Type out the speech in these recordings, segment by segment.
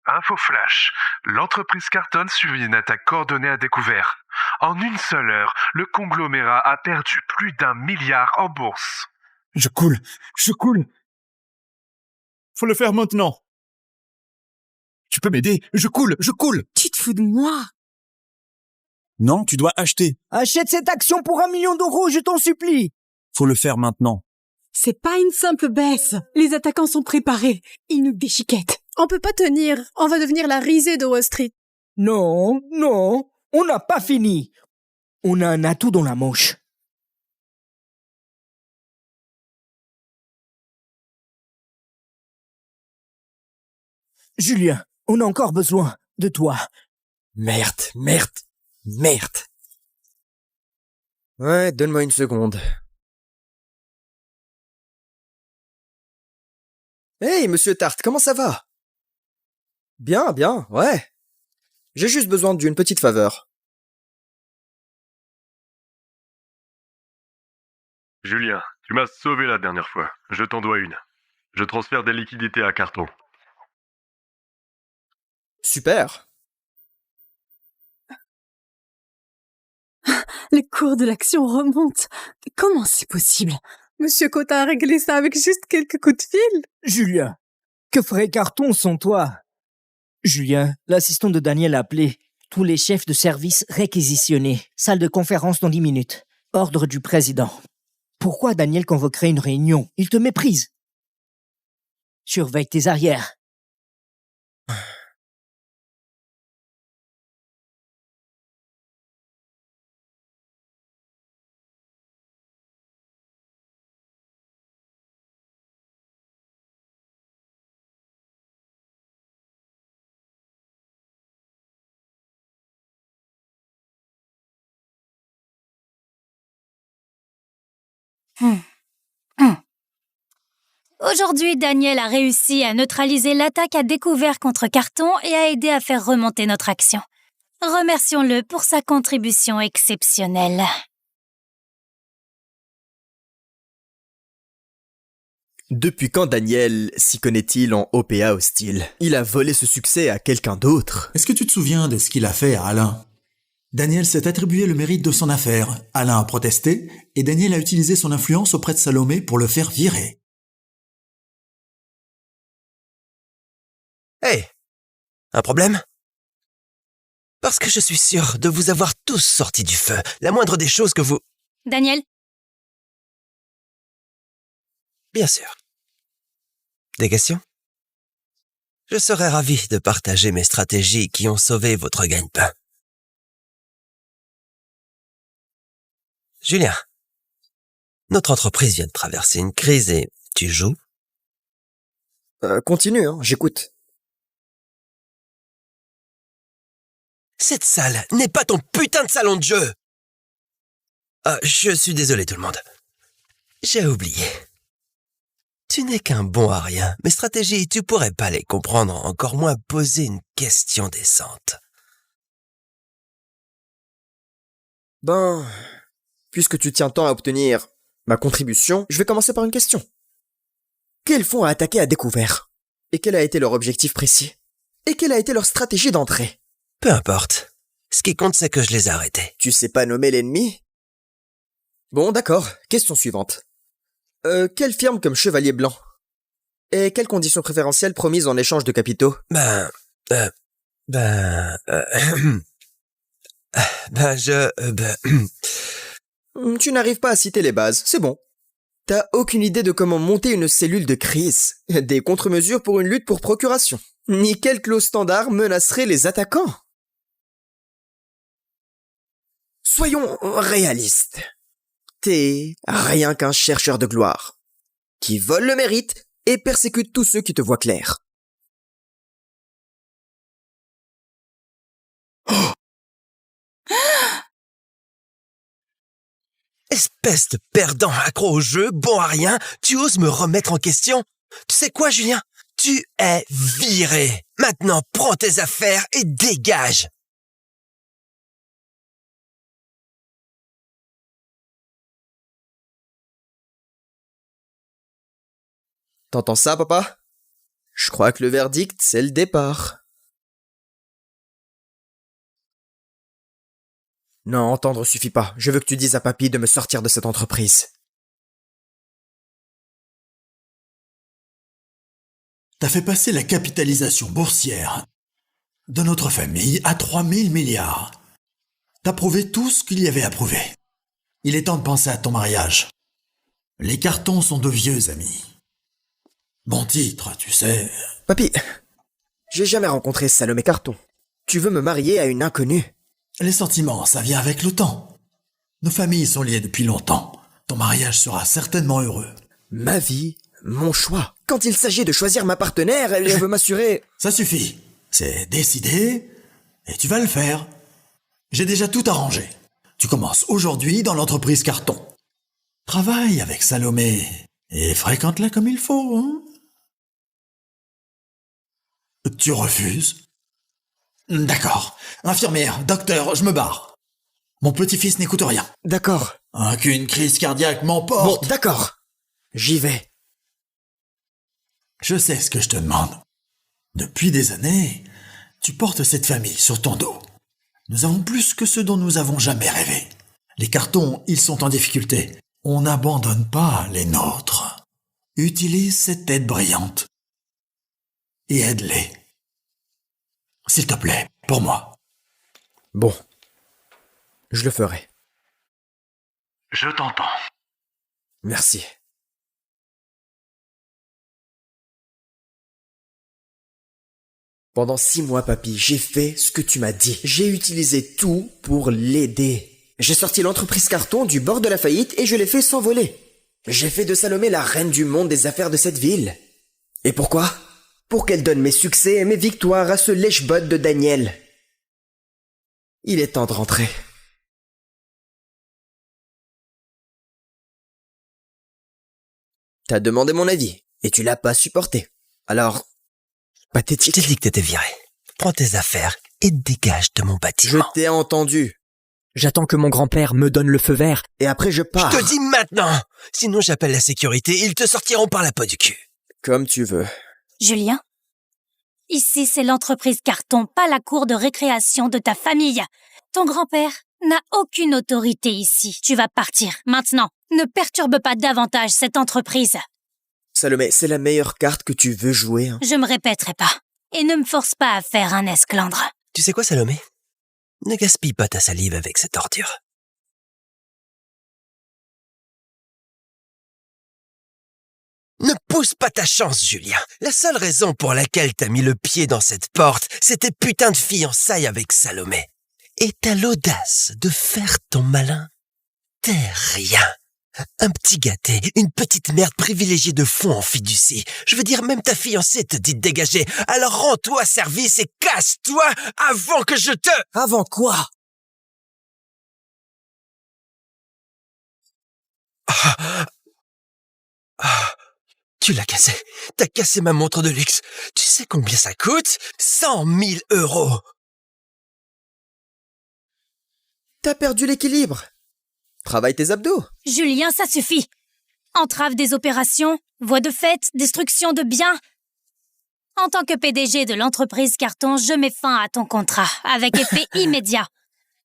Info flash. L'entreprise Carton subit une attaque coordonnée à découvert. En une seule heure, le conglomérat a perdu plus d'1 milliard en bourse. Je coule. Faut le faire maintenant. Tu peux m'aider? Je coule. Tu te fous de moi? Non, tu dois acheter. Achète cette action pour 1 million d'euros, je t'en supplie. Faut le faire maintenant. C'est pas une simple baisse. Les attaquants sont préparés. Ils nous déchiquettent. On peut pas tenir. On va devenir la risée de Wall Street. Non, on n'a pas fini. On a un atout dans la manche. Julien, on a encore besoin de toi. Merde. Ouais, donne-moi une seconde. Hey, monsieur Tarte, comment ça va? Bien, ouais. J'ai juste besoin d'une petite faveur. Julien, tu m'as sauvé la dernière fois. Je t'en dois une. Je transfère des liquidités à Carton. Super. Le cours de l'action remonte. Comment c'est possible? Monsieur Cotta a réglé ça avec juste quelques coups de fil. Julien, que ferait Carton sans toi? Julien, l'assistant de Daniel a appelé. Tous les chefs de service réquisitionnés. Salle de conférence dans 10 minutes. Ordre du président. Pourquoi Daniel convoquerait une réunion? Il te méprise. Surveille tes arrières. Aujourd'hui, Daniel a réussi à neutraliser l'attaque à découvert contre Carton et a aidé à faire remonter notre action. Remercions-le pour sa contribution exceptionnelle. Depuis quand Daniel s'y connaît-il en OPA hostile? Il a volé ce succès à quelqu'un d'autre. Est-ce que tu te souviens de ce qu'il a fait à Alain? Daniel s'est attribué le mérite de son affaire. Alain a protesté et Daniel a utilisé son influence auprès de Salomé pour le faire virer. Hey, un problème? Parce que je suis sûr de vous avoir tous sortis du feu. La moindre des choses que vous... Daniel? Bien sûr. Des questions? Je serais ravi de partager mes stratégies qui ont sauvé votre gagne-pain. Julien, notre entreprise vient de traverser une crise et tu joues? Continue, j'écoute. Cette salle n'est pas ton putain de salon de jeu! Je suis désolé tout le monde. J'ai oublié. Tu n'es qu'un bon à rien. Mes stratégies, tu pourrais pas les comprendre, encore moins poser une question décente. Ben, puisque tu tiens tant à obtenir ma contribution, je vais commencer par une question. Quels fonds a attaqué à découvert? Et quel a été leur objectif précis? Et quelle a été leur stratégie d'entrée? Peu importe. Ce qui compte, c'est que je les ai arrêtés. Tu sais pas nommer l'ennemi? Bon, d'accord. Question suivante. Quelle firme comme Chevalier Blanc? Et quelles conditions préférentielles promises en échange de capitaux? Tu n'arrives pas à citer les bases, c'est bon. T'as aucune idée de comment monter une cellule de crise, des contre-mesures pour une lutte pour procuration, ni quelle clause standard menacerait les attaquants. Soyons réalistes. T'es rien qu'un chercheur de gloire, qui vole le mérite et persécute tous ceux qui te voient clair. Oh! Espèce de perdant accro au jeu, bon à rien, tu oses me remettre en question? Tu sais quoi, Julien? Tu es viré. Maintenant, prends tes affaires et dégage. T'entends ça, papa? Je crois que le verdict, c'est le départ. Non, entendre suffit pas. Je veux que tu dises à papy de me sortir de cette entreprise. T'as fait passer la capitalisation boursière de notre famille à 3000 milliards. T'as prouvé tout ce qu'il y avait à prouver. Il est temps de penser à ton mariage. Les cartons sont de vieux amis. Bon titre, tu sais. Papy, j'ai jamais rencontré Salomé Carton. Tu veux me marier à une inconnue? Les sentiments, ça vient avec le temps. Nos familles sont liées depuis longtemps. Ton mariage sera certainement heureux. Ma vie, mon choix. Quand il s'agit de choisir ma partenaire, je veux m'assurer... Ça suffit. C'est décidé et tu vas le faire. J'ai déjà tout arrangé. Tu commences aujourd'hui dans l'entreprise Carton. Travaille avec Salomé et fréquente-la comme il faut, hein? Tu refuses? D'accord. Infirmière, docteur, je me barre. Mon petit-fils n'écoute rien. D'accord. Qu'une crise cardiaque m'emporte. Bon, d'accord. J'y vais. Je sais ce que je te demande. Depuis des années, tu portes cette famille sur ton dos. Nous avons plus que ce dont nous avons jamais rêvé. Les cartons, ils sont en difficulté. On n'abandonne pas les nôtres. Utilise cette tête brillante et aide-les. S'il te plaît, pour moi. Bon. Je le ferai. Je t'entends. Merci. Pendant 6 mois, papy, j'ai fait ce que tu m'as dit. J'ai utilisé tout pour l'aider. J'ai sorti l'entreprise Carton du bord de la faillite et je l'ai fait s'envoler. J'ai fait de Salomé la reine du monde des affaires de cette ville. Et pourquoi? Pour qu'elle donne mes succès et mes victoires à ce lèche-bot de Daniel. Il est temps de rentrer. T'as demandé mon avis et tu l'as pas supporté. Alors, pathétique. Je t'ai dit que t'étais viré. Prends tes affaires et dégage de mon Je bâtiment. t'ai entendu. J'attends que mon grand-père me donne le feu vert. Et après je pars. Je te dis maintenant. Sinon j'appelle la sécurité, ils te sortiront par la peau du cul. Comme tu veux. Julien, ici c'est l'entreprise Carton, pas la cour de récréation de ta famille. Ton grand-père n'a aucune autorité ici. Tu vas partir, maintenant. Ne perturbe pas davantage cette entreprise. Salomé, c'est la meilleure carte que tu veux jouer. Hein. Je me répéterai pas. Et ne me force pas à faire un esclandre. Tu sais quoi, Salomé? Ne gaspille pas ta salive avec cette ordure. Ne pousse pas ta chance, Julien. La seule raison pour laquelle t'as mis le pied dans cette porte, c'est tes putains de fiançailles avec Salomé. Et t'as l'audace de faire ton malin. T'es rien. Un petit gâté, une petite merde privilégiée de fond en fiducie. Je veux dire, même ta fiancée te dit de dégager. Alors rends-toi service et casse-toi avant que je te... Avant quoi? Tu l'as cassé. T'as cassé ma montre de luxe. Tu sais combien ça coûte? 100 000 €. T'as perdu l'équilibre. Travaille tes abdos. Julien, ça suffit. Entrave des opérations, voie de fait, destruction de biens. En tant que PDG de l'entreprise Carton, je mets fin à ton contrat, avec effet immédiat.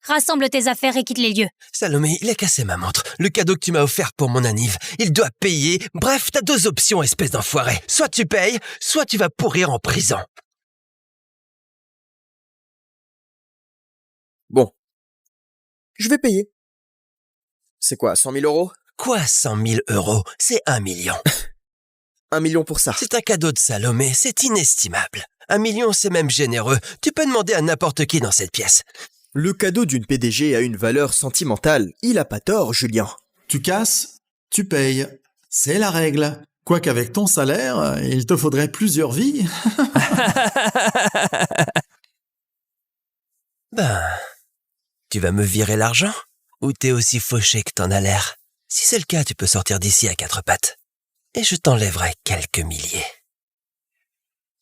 Rassemble tes affaires et quitte les lieux. Salomé, il a cassé ma montre. Le cadeau que tu m'as offert pour mon anniv. Il doit payer. Bref, t'as 2 options, espèce d'enfoiré. Soit tu payes, soit tu vas pourrir en prison. Bon. Je vais payer. C'est quoi, 100 000 €? Quoi, 100 000 €? C'est 1 million. 1 million pour ça. C'est un cadeau de Salomé, c'est inestimable. 1 million, c'est même généreux. Tu peux demander à n'importe qui dans cette pièce. Le cadeau d'une PDG a une valeur sentimentale. Il a pas tort, Julien. Tu casses, tu payes. C'est la règle. Quoiqu'avec ton salaire, il te faudrait plusieurs vies. Ben, tu vas me virer l'argent? Ou t'es aussi fauché que t'en as l'air? Si c'est le cas, tu peux sortir d'ici à 4 pattes. Et je t'enlèverai quelques milliers.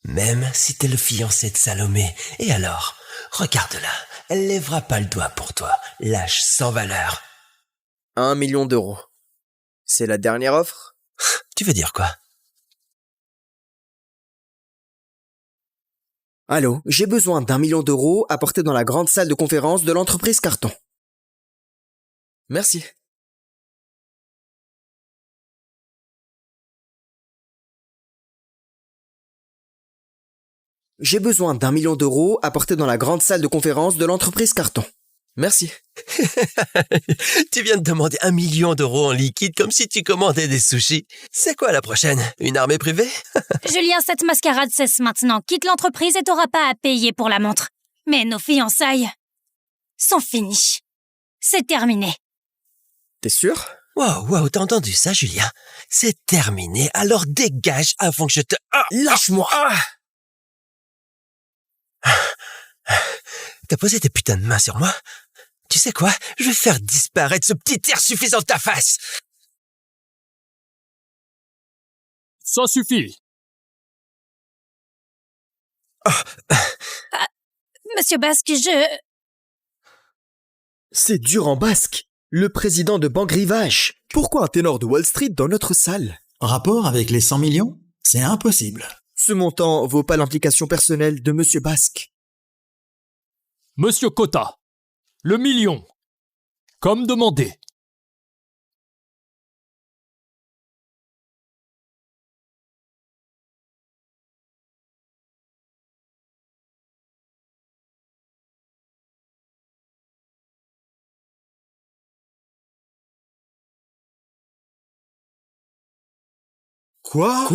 Même si t'es le fiancé de Salomé. Et alors, regarde-la. Elle lèvera pas le doigt pour toi. Lâche sans valeur. 1 million €. C'est la dernière offre? Tu veux dire quoi? Allô, j'ai besoin d'1 million € apporté dans la grande salle de conférence de l'entreprise Carton. Merci. J'ai besoin d'1 million d'euros apportés dans la grande salle de conférence de l'entreprise Carton. Merci. Tu viens de demander 1 million d'euros en liquide comme si tu commandais des sushis. C'est quoi la prochaine? Une armée privée? Julien, cette mascarade cesse maintenant. Quitte l'entreprise et t'auras pas à payer pour la montre. Mais nos fiançailles sont finies. C'est terminé. T'es sûr? Wow, t'as entendu ça, Julien? C'est terminé, alors dégage avant que je te... Lâche-moi! T'as posé tes putains de mains sur moi? Tu sais quoi? Je vais faire disparaître ce petit air suffisant de ta face! Ça suffit. Monsieur Basque, C'est Durand Basque, le président de Banque Rivage. Pourquoi un ténor de Wall Street dans notre salle? Rapport avec les 100 millions? C'est impossible. Ce montant vaut pas l'implication personnelle de Monsieur Basque. Monsieur Cotta, le million. Comme demandé. Quoi?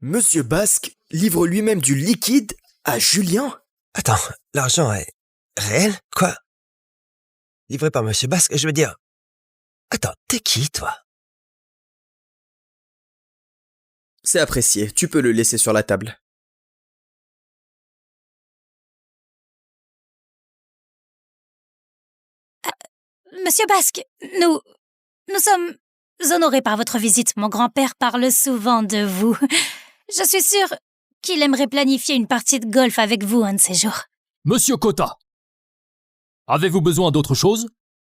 Monsieur Basque livre lui-même du liquide à Julien? Attends, l'argent est réel? Quoi? Livré par Monsieur Basque, je veux dire... Attends, t'es qui, toi? C'est apprécié, tu peux le laisser sur la table. Monsieur Basque, nous sommes honorés par votre visite. Mon grand-père parle souvent de vous. Je suis sûre qu'il aimerait planifier une partie de golf avec vous un de ces jours. Monsieur Cotta, avez-vous besoin d'autre chose?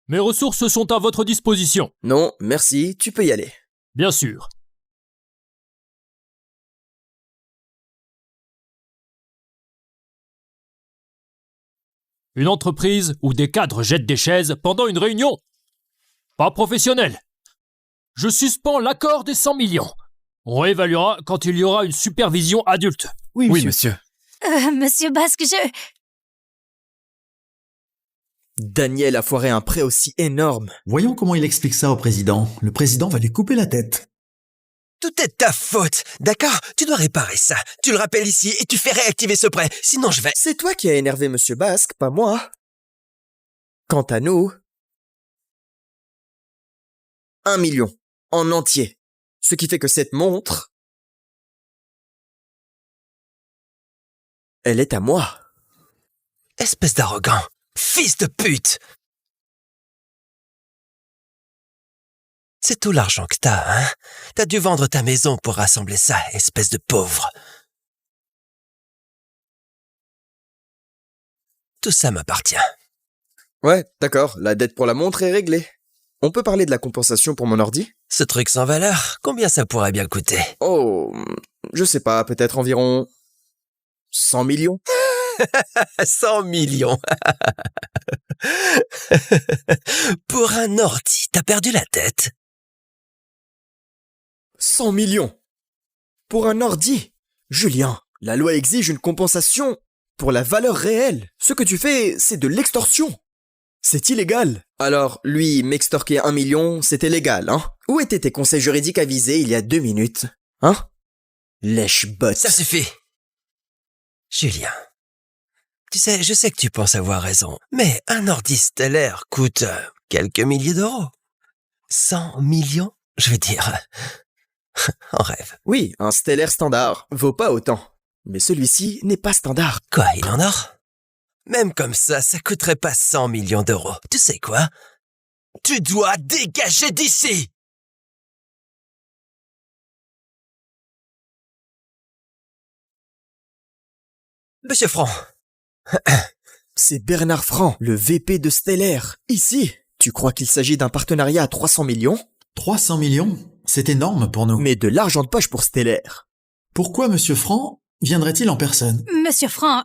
Mes ressources sont à votre disposition. Non, merci, tu peux y aller. Bien sûr. Une entreprise où des cadres jettent des chaises pendant une réunion? Pas professionnel. Je suspends l'accord des 100 millions. On réévaluera quand il y aura une supervision adulte. Oui, monsieur. Monsieur Basque, Daniel a foiré un prêt aussi énorme. Voyons comment il explique ça au président. Le président va lui couper la tête. Tout est de ta faute, d'accord? Tu dois réparer ça. Tu le rappelles ici et tu fais réactiver ce prêt. Sinon je vais... C'est toi qui as énervé Monsieur Basque, pas moi. Quant à nous... 1 million, en entier. Ce qui fait que cette montre... elle est à moi. Espèce d'arrogant. Fils de pute! C'est tout l'argent que t'as, hein? T'as dû vendre ta maison pour rassembler ça, espèce de pauvre. Tout ça m'appartient. Ouais, d'accord, la dette pour la montre est réglée. On peut parler de la compensation pour mon ordi? Ce truc sans valeur, combien ça pourrait bien coûter? Oh, je sais pas, peut-être environ... 100 millions? 100 millions. Pour un ordi, t'as perdu la tête. 100 millions pour un ordi. Julien, la loi exige une compensation pour la valeur réelle. Ce que tu fais, c'est de l'extorsion. C'est illégal. Alors, lui, m'extorquer 1 million, c'était légal, hein? Où étaient tes conseils juridiques avisés il y a 2 minutes? Hein? Lèche-botte. Ça suffit. Julien. Tu sais, je sais que tu penses avoir raison, mais un ordi stellaire coûte quelques milliers d'euros. 100 millions, je veux dire. En rêve. Oui, un stellaire standard vaut pas autant. Mais celui-ci n'est pas standard. Quoi, il en or? Même comme ça coûterait pas 100 millions d'euros. Tu sais quoi? Tu dois dégager d'ici! Monsieur Franc. C'est Bernard Franc, le VP de Stellaire. Ici, tu crois qu'il s'agit d'un partenariat à 300 millions? 300 millions? C'est énorme pour nous. Mais de l'argent de poche pour Stellaire. Pourquoi Monsieur Franc viendrait-il en personne? Monsieur Franc,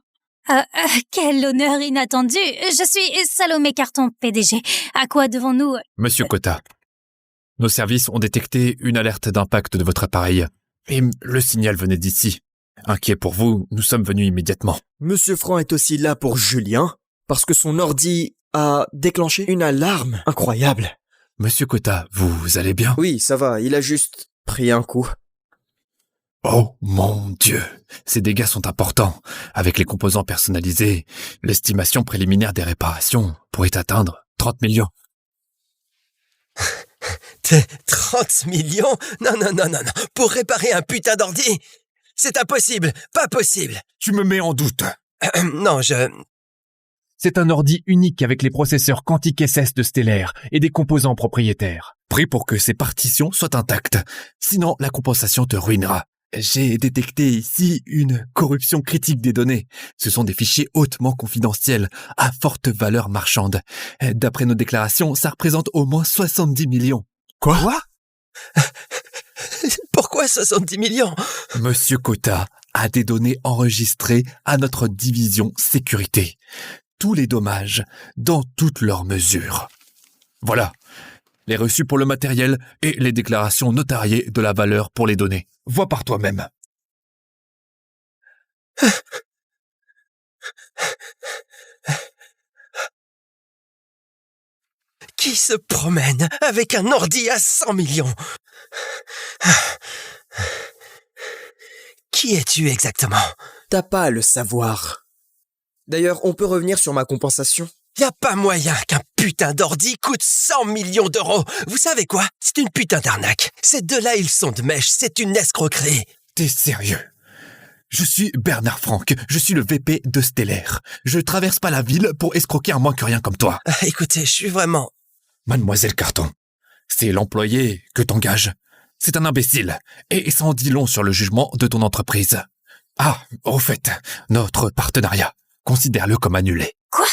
Quel honneur inattendu. Je suis Salomé Carton, PDG. À quoi devons-nous... Monsieur Cotta, nos services ont détecté une alerte d'impact de votre appareil. Et le signal venait d'ici. Inquiet pour vous, nous sommes venus immédiatement. Monsieur Franc est aussi là pour Julien, parce que son ordi a déclenché une alarme incroyable. Monsieur Cotta, vous allez bien? Oui, ça va, il a juste pris un coup. Oh mon Dieu, ces dégâts sont importants. Avec les composants personnalisés, l'estimation préliminaire des réparations pourrait atteindre 30 millions. 30 millions? Non, pour réparer un putain d'ordi? C'est impossible, pas possible. Tu me mets en doute. Non, C'est un ordi unique avec les processeurs quantiques SS de Stellaire et des composants propriétaires. Prie pour que ces partitions soient intactes. Sinon, la compensation te ruinera. J'ai détecté ici une corruption critique des données. Ce sont des fichiers hautement confidentiels, à forte valeur marchande. D'après nos déclarations, ça représente au moins 70 millions. Quoi? Pourquoi 70 millions? Monsieur Cotta a des données enregistrées à notre division sécurité. Tous les dommages, dans toutes leurs mesures. Voilà, les reçus pour le matériel et les déclarations notariées de la valeur pour les données. Vois par toi-même. Qui se promène avec un ordi à 100 millions? Qui es-tu exactement? T'as pas à le savoir. D'ailleurs, on peut revenir sur ma compensation? Y a pas moyen qu'un putain d'ordi coûte 100 millions d'euros. Vous savez quoi? C'est une putain d'arnaque. Ces deux-là, ils sont de mèche. C'est une escroquerie. T'es sérieux? Je suis Bernard Franck. Je suis le VP de Stellaire. Je traverse pas la ville pour escroquer un moins que rien comme toi. Écoutez, je suis vraiment... Mademoiselle Carton, c'est l'employé que t'engages. C'est un imbécile. Et ça en dit long sur le jugement de ton entreprise. Ah, au fait, notre partenariat, considère-le comme annulé. Quoi?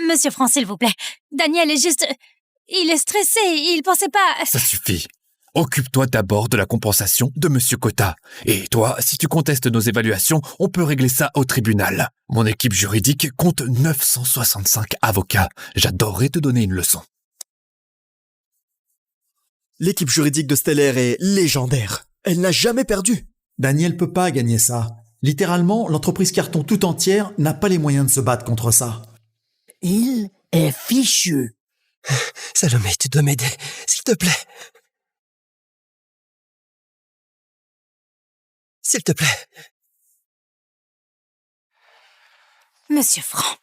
Monsieur Franc, s'il vous plaît. Daniel est juste... Il est stressé, il pensait pas... Ça suffit. Occupe-toi d'abord de la compensation de Monsieur Cotta. Et toi, si tu contestes nos évaluations, on peut régler ça au tribunal. Mon équipe juridique compte 965 avocats. J'adorerais te donner une leçon. L'équipe juridique de Stellaire est légendaire. Elle n'a jamais perdu. Daniel peut pas gagner ça. Littéralement, l'entreprise Carton tout entière n'a pas les moyens de se battre contre ça. Il est fichu. Salomé, tu dois m'aider, s'il te plaît. S'il te plaît. Monsieur Franc,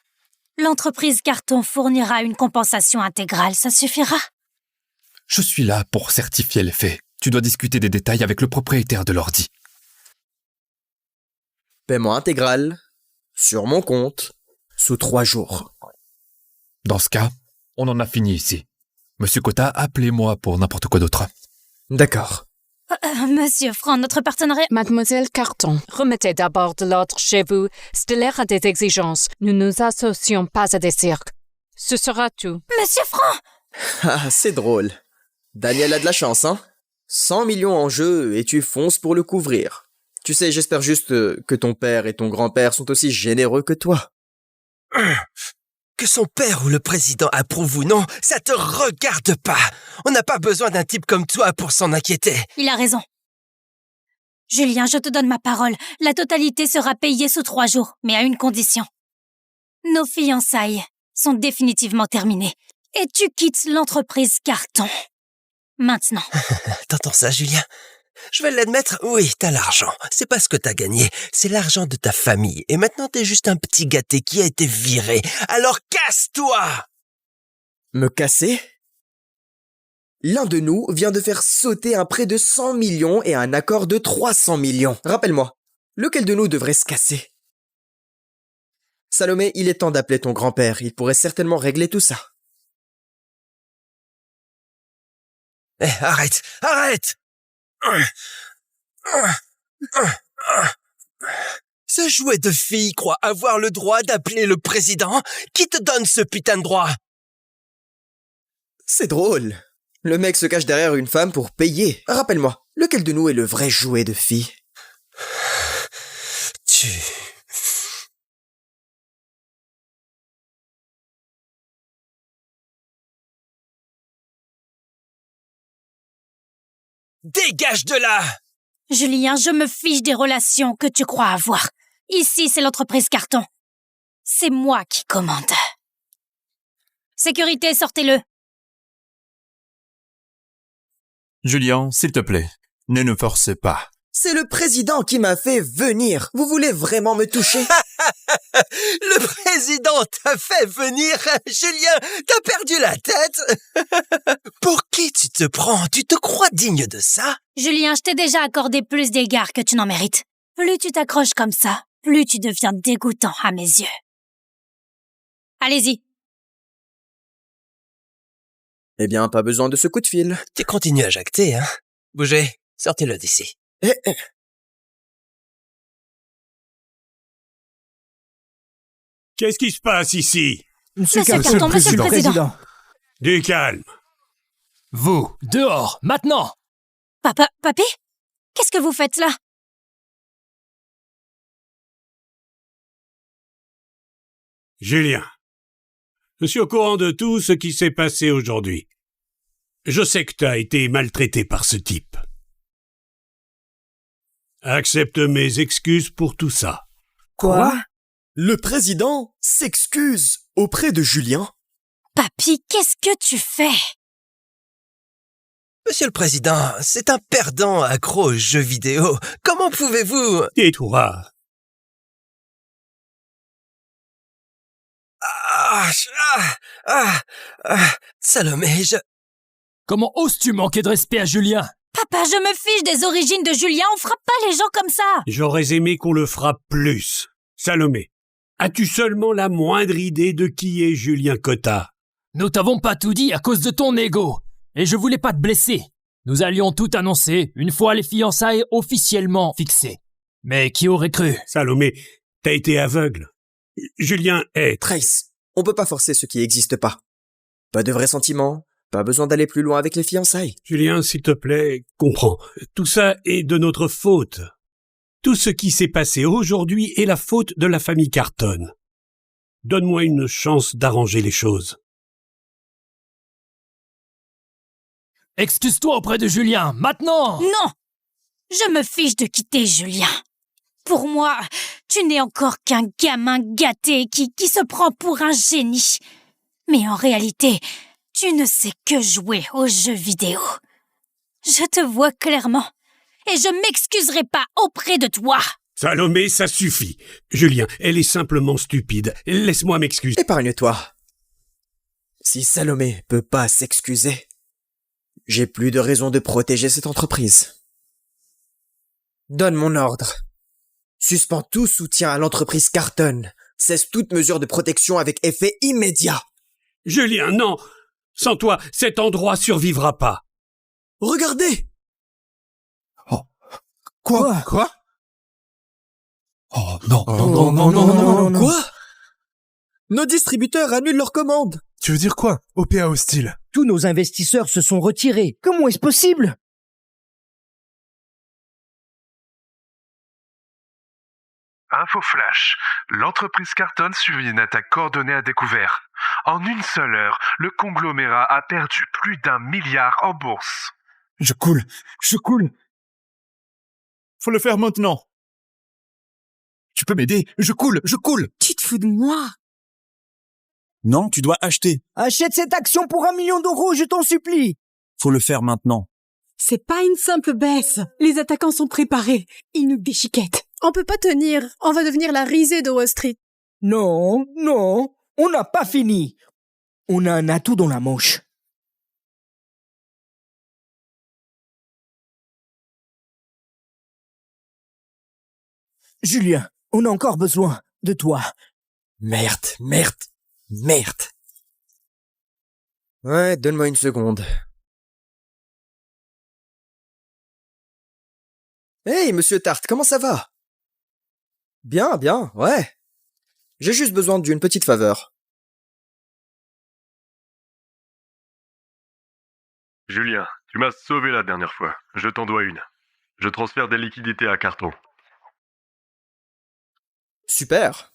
l'entreprise Carton fournira une compensation intégrale, ça suffira? Je suis là pour certifier les faits. Tu dois discuter des détails avec le propriétaire de l'ordi. Paiement intégral, sur mon compte, sous 3 jours. Dans ce cas, on en a fini ici. Monsieur Cotta, appelez-moi pour n'importe quoi d'autre. D'accord. Monsieur Franc, notre partenariat... Mademoiselle Carton, remettez d'abord de l'ordre chez vous. Stellaire a des exigences. Nous ne nous associons pas à des cirques. Ce sera tout. Monsieur Franc! Ah, c'est drôle. Daniel a de la chance, hein? 100 millions en jeu et tu fonces pour le couvrir. Tu sais, j'espère juste que ton père et ton grand-père sont aussi généreux que toi. Que son père ou le président approuve ou non, ça te regarde pas. On n'a pas besoin d'un type comme toi pour s'en inquiéter. Il a raison. Julien, je te donne ma parole. La totalité sera payée sous 3 jours, mais à une condition. Nos fiançailles sont définitivement terminées. Et tu quittes l'entreprise Carton. Maintenant. T'entends ça, Julien? Je vais l'admettre, oui, t'as l'argent. C'est pas ce que t'as gagné, c'est l'argent de ta famille. Et maintenant, t'es juste un petit gâté qui a été viré. Alors casse-toi! Me casser? L'un de nous vient de faire sauter un prêt de 100 millions et un accord de 300 millions. Rappelle-moi, lequel de nous devrait se casser? Salomé, il est temps d'appeler ton grand-père. Il pourrait certainement régler tout ça. Eh, arrête! Ce jouet de fille croit avoir le droit d'appeler le président? Qui te donne ce putain de droit? C'est drôle. Le mec se cache derrière une femme pour payer. Rappelle-moi, lequel de nous est le vrai jouet de fille? Tu Dégage de là! Julien, je me fiche des relations que tu crois avoir. Ici, c'est l'entreprise Carton. C'est moi qui commande. Sécurité, sortez-le. Julien, s'il te plaît, ne nous force pas. C'est le président qui m'a fait venir. Vous voulez vraiment me toucher? Le président t'a fait venir? Julien, t'as perdu la tête? Pour qui tu te prends? Tu te crois digne de ça? Julien, je t'ai déjà accordé plus d'égards que tu n'en mérites. Plus tu t'accroches comme ça, plus tu deviens dégoûtant à mes yeux. Allez-y. Eh bien, pas besoin de ce coup de fil. Tu continues à jacter, hein? Bougez, sortez-le d'ici. Qu'est-ce qui se passe ici? Monsieur Carton, Monsieur le Président. Du calme. Vous, dehors, maintenant! Papy? Qu'est-ce que vous faites là? Julien, je suis au courant de tout ce qui s'est passé aujourd'hui. Je sais que tu as été maltraité par ce type. Accepte mes excuses pour tout ça. Quoi? Le président s'excuse auprès de Julien? Papy, qu'est-ce que tu fais? Monsieur le Président, c'est un perdant accro aux jeux vidéo. Comment pouvez-vous... Tais-toi. Salomé, Comment oses-tu manquer de respect à Julien? Papa, je me fiche des origines de Julien, on frappe pas les gens comme ça. J'aurais aimé qu'on le frappe plus. Salomé, as-tu seulement la moindre idée de qui est Julien Cotta? Nous t'avons pas tout dit à cause de ton ego. Et je voulais pas te blesser. Nous allions tout annoncer une fois les fiançailles officiellement fixées. Mais qui aurait cru? Salomé, t'as été aveugle. Julien est... Trace, on peut pas forcer ce qui n'existe pas. Pas de vrais sentiments, pas besoin d'aller plus loin avec les fiançailles. Julien, s'il te plaît, comprends. Tout ça est de notre faute. Tout ce qui s'est passé aujourd'hui est la faute de la famille Carton. Donne-moi une chance d'arranger les choses. Excuse-toi auprès de Julien, maintenant! Non! Je me fiche de quitter Julien. Pour moi, tu n'es encore qu'un gamin gâté qui se prend pour un génie. Mais en réalité, tu ne sais que jouer aux jeux vidéo. Je te vois clairement. Et je m'excuserai pas auprès de toi. Salomé, ça suffit. Julien, elle est simplement stupide. Laisse-moi m'excuser. Épargne-toi. Si Salomé peut pas s'excuser, j'ai plus de raison de protéger cette entreprise. Donne mon ordre. Suspends tout soutien à l'entreprise Carton. Cesse toute mesure de protection avec effet immédiat. Julien, non! Sans toi, cet endroit survivra pas. Regardez! Oh. Quoi? Oh, non. Non. Quoi? Nos distributeurs annulent leurs commandes. Tu veux dire quoi? OPA hostile. Tous nos investisseurs se sont retirés. Comment est-ce possible? Info flash. L'entreprise Carton subit une attaque coordonnée à découvert. En une seule heure, le conglomérat a perdu plus d'1 milliard en bourse. Je coule. Faut le faire maintenant. Tu peux m'aider? Je coule. Tu te fous de moi? Non, tu dois acheter. Achète cette action pour 1 million d'euros, je t'en supplie. Faut le faire maintenant. C'est pas une simple baisse. Les attaquants sont préparés. Ils nous déchiquettent. On peut pas tenir. On va devenir la risée de Wall Street. Non, on n'a pas fini. On a un atout dans la manche. Julien, on a encore besoin de toi. Merde. Ouais, donne-moi une seconde. Hey, monsieur Tarte, comment ça va? Bien, ouais. J'ai juste besoin d'une petite faveur. Julien, tu m'as sauvé la dernière fois. Je t'en dois une. Je transfère des liquidités à Carton. Super.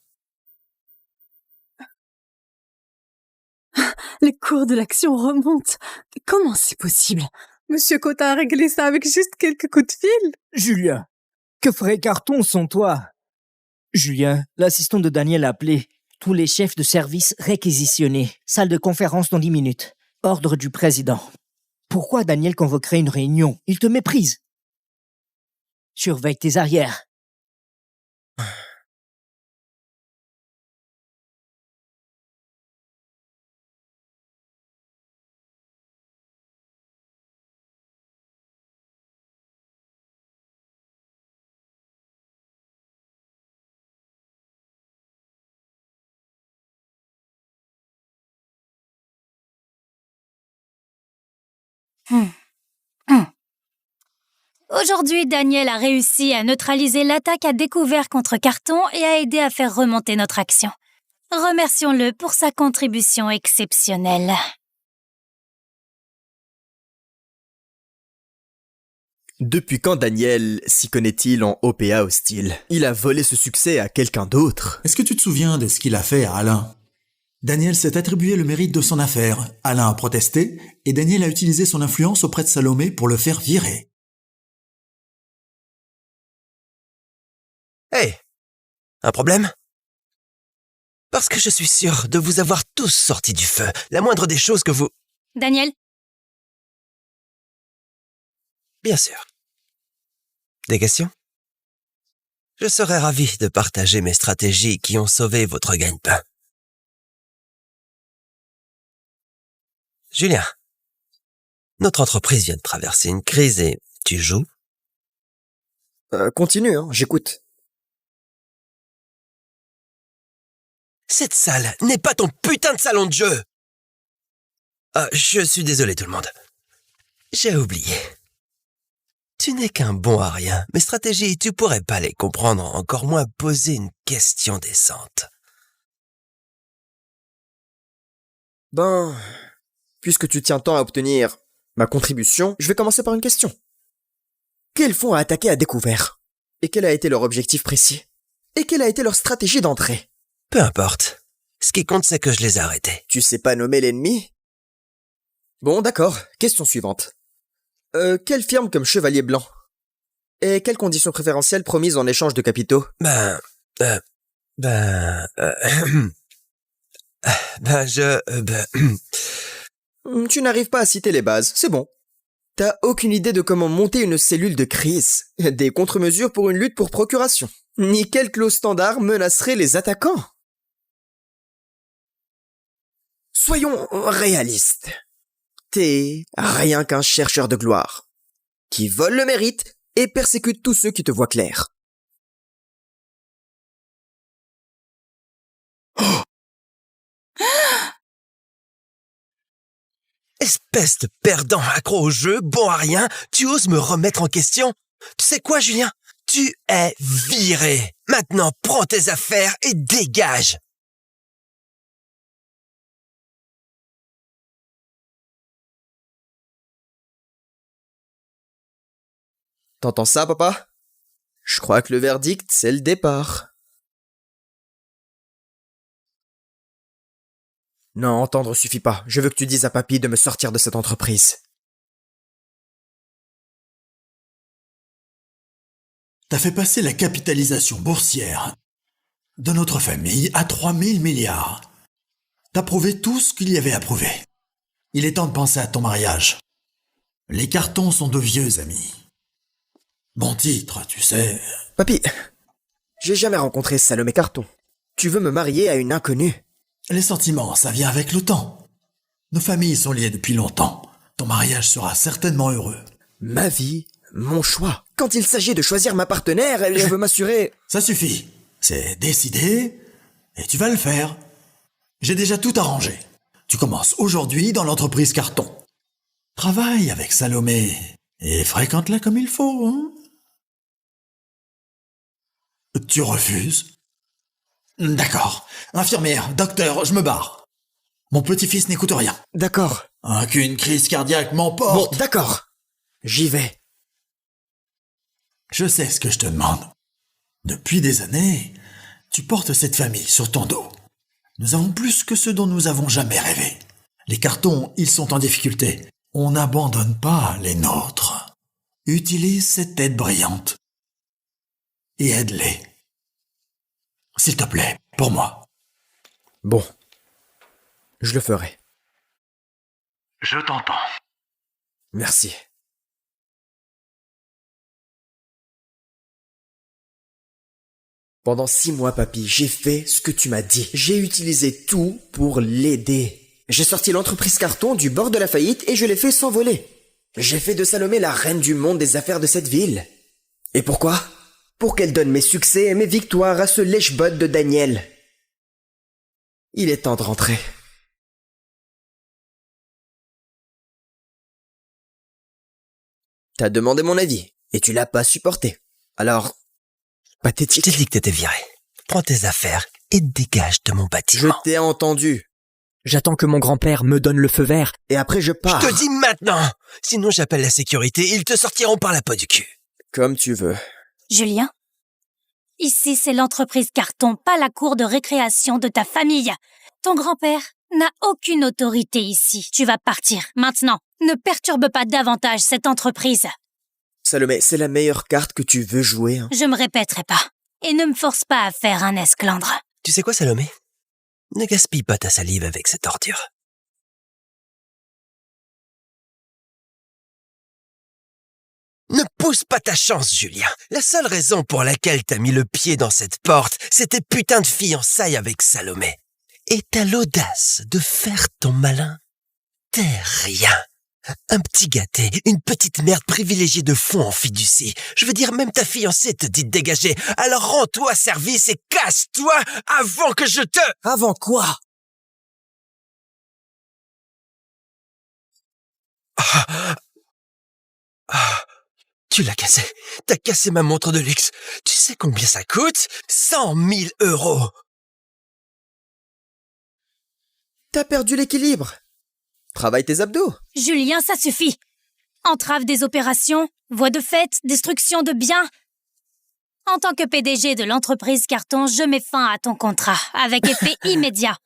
Le cours de l'action remonte. Comment c'est possible? Monsieur Cotin a réglé ça avec juste quelques coups de fil. Julien, que ferait Carton sans toi? Julien, l'assistant de Daniel a appelé. Tous les chefs de service réquisitionnés. Salle de conférence dans 10 minutes. Ordre du président. Pourquoi Daniel convoquerait une réunion? Il te méprise. Surveille tes arrières. Aujourd'hui, Daniel a réussi à neutraliser l'attaque à découvert contre Carton et a aidé à faire remonter notre action. Remercions-le pour sa contribution exceptionnelle. Depuis quand Daniel s'y connaît-il en OPA hostile? Il a volé ce succès à quelqu'un d'autre. Est-ce que tu te souviens de ce qu'il a fait à Alain? Daniel s'est attribué le mérite de son affaire. Alain a protesté et Daniel a utilisé son influence auprès de Salomé pour le faire virer. Hey, un problème? Parce que je suis sûr de vous avoir tous sortis du feu. La moindre des choses que vous... Daniel? Bien sûr. Des questions? Je serais ravi de partager mes stratégies qui ont sauvé votre gagne-pain. Julien, notre entreprise vient de traverser une crise et tu joues? Continue, j'écoute. Cette salle n'est pas ton putain de salon de jeu! Je suis désolé tout le monde. J'ai oublié. Tu n'es qu'un bon à rien. Mes stratégies, tu pourrais pas les comprendre, encore moins poser une question décente. Ben, puisque tu tiens tant à obtenir ma contribution, je vais commencer par une question. Quels fonds a attaqué à découvert? Et quel a été leur objectif précis? Et quelle a été leur stratégie d'entrée? Peu importe. Ce qui compte, c'est que je les ai arrêtés. Tu sais pas nommer l'ennemi? Bon, d'accord. Question suivante. Quelle firme comme Chevalier Blanc? Et quelles conditions préférentielles promises en échange de capitaux? Tu n'arrives pas à citer les bases, c'est bon. T'as aucune idée de comment monter une cellule de crise, des contre-mesures pour une lutte pour procuration, ni quelle clause standard menacerait les attaquants. Soyons réalistes. T'es rien qu'un chercheur de gloire, qui vole le mérite et persécute tous ceux qui te voient clair. Oh! Espèce de perdant accro au jeu, bon à rien, tu oses me remettre en question? Tu sais quoi, Julien? Tu es viré. Maintenant, prends tes affaires et dégage. T'entends ça, papa? Je crois que le verdict, c'est le départ. Non, entendre suffit pas. Je veux que tu dises à papy de me sortir de cette entreprise. T'as fait passer la capitalisation boursière de notre famille à 3000 milliards. T'as prouvé tout ce qu'il y avait à prouver. Il est temps de penser à ton mariage. Les Cartons sont de vieux amis. Bon titre, tu sais. Papy, j'ai jamais rencontré Salomé Carton. Tu veux me marier à une inconnue? Les sentiments, ça vient avec le temps. Nos familles sont liées depuis longtemps. Ton mariage sera certainement heureux. Ma vie, mon choix. Quand il s'agit de choisir ma partenaire, je veux m'assurer... Ça suffit. C'est décidé et tu vas le faire. J'ai déjà tout arrangé. Tu commences aujourd'hui dans l'entreprise Carton. Travaille avec Salomé et fréquente-la comme il faut, hein? Tu refuses? D'accord. Infirmière, docteur, je me barre. Mon petit-fils n'écoute rien. D'accord. Qu'une crise cardiaque m'emporte. Bon, d'accord. J'y vais. Je sais ce que je te demande. Depuis des années, tu portes cette famille sur ton dos. Nous avons plus que ce dont nous avons jamais rêvé. Les Cartons, ils sont en difficulté. On n'abandonne pas les nôtres. Utilise cette tête brillante. Et aide-les. S'il te plaît, pour moi. Bon. Je le ferai. Je t'entends. Merci. Pendant 6 mois, papy, j'ai fait ce que tu m'as dit. J'ai utilisé tout pour l'aider. J'ai sorti l'entreprise Carton du bord de la faillite et je l'ai fait s'envoler. J'ai fait de Salomé la reine du monde des affaires de cette ville. Et pourquoi? Pour qu'elle donne mes succès et mes victoires à ce lèche-bot de Daniel. Il est temps de rentrer. T'as demandé mon avis et tu l'as pas supporté. Alors, pathétique. Je t'ai dit que t'étais viré. Prends tes affaires et dégage de mon Je bâtiment. t'ai entendu. J'attends que mon grand-père me donne le feu vert. Et après je pars. Je te dis maintenant. Sinon j'appelle la sécurité et ils te sortiront par la peau du cul. Comme tu veux. Julien, ici c'est l'entreprise Carton, pas la cour de récréation de ta famille. Ton grand-père n'a aucune autorité ici. Tu vas partir, maintenant. Ne perturbe pas davantage cette entreprise. Salomé, c'est la meilleure carte que tu veux jouer. Hein. Je me répéterai pas. Et ne me force pas à faire un esclandre. Tu sais quoi, Salomé? Ne gaspille pas ta salive avec cette ordure. Ne pousse pas ta chance, Julien. La seule raison pour laquelle t'as mis le pied dans cette porte, c'est tes putains de fiançailles avec Salomé. Et t'as l'audace de faire ton malin. T'es rien. Un petit gâté, une petite merde privilégiée de fond en fiducie. Je veux dire, même ta fiancée te dit de dégager. Alors rends-toi service et casse-toi avant que je te... Avant quoi? Tu l'as cassé. T'as cassé ma montre de luxe. Tu sais combien ça coûte? 100 000 €. T'as perdu l'équilibre. Travaille tes abdos. Julien, ça suffit. Entrave des opérations, voies de fait, destruction de biens. En tant que PDG de l'entreprise Carton, je mets fin à ton contrat, avec effet immédiat.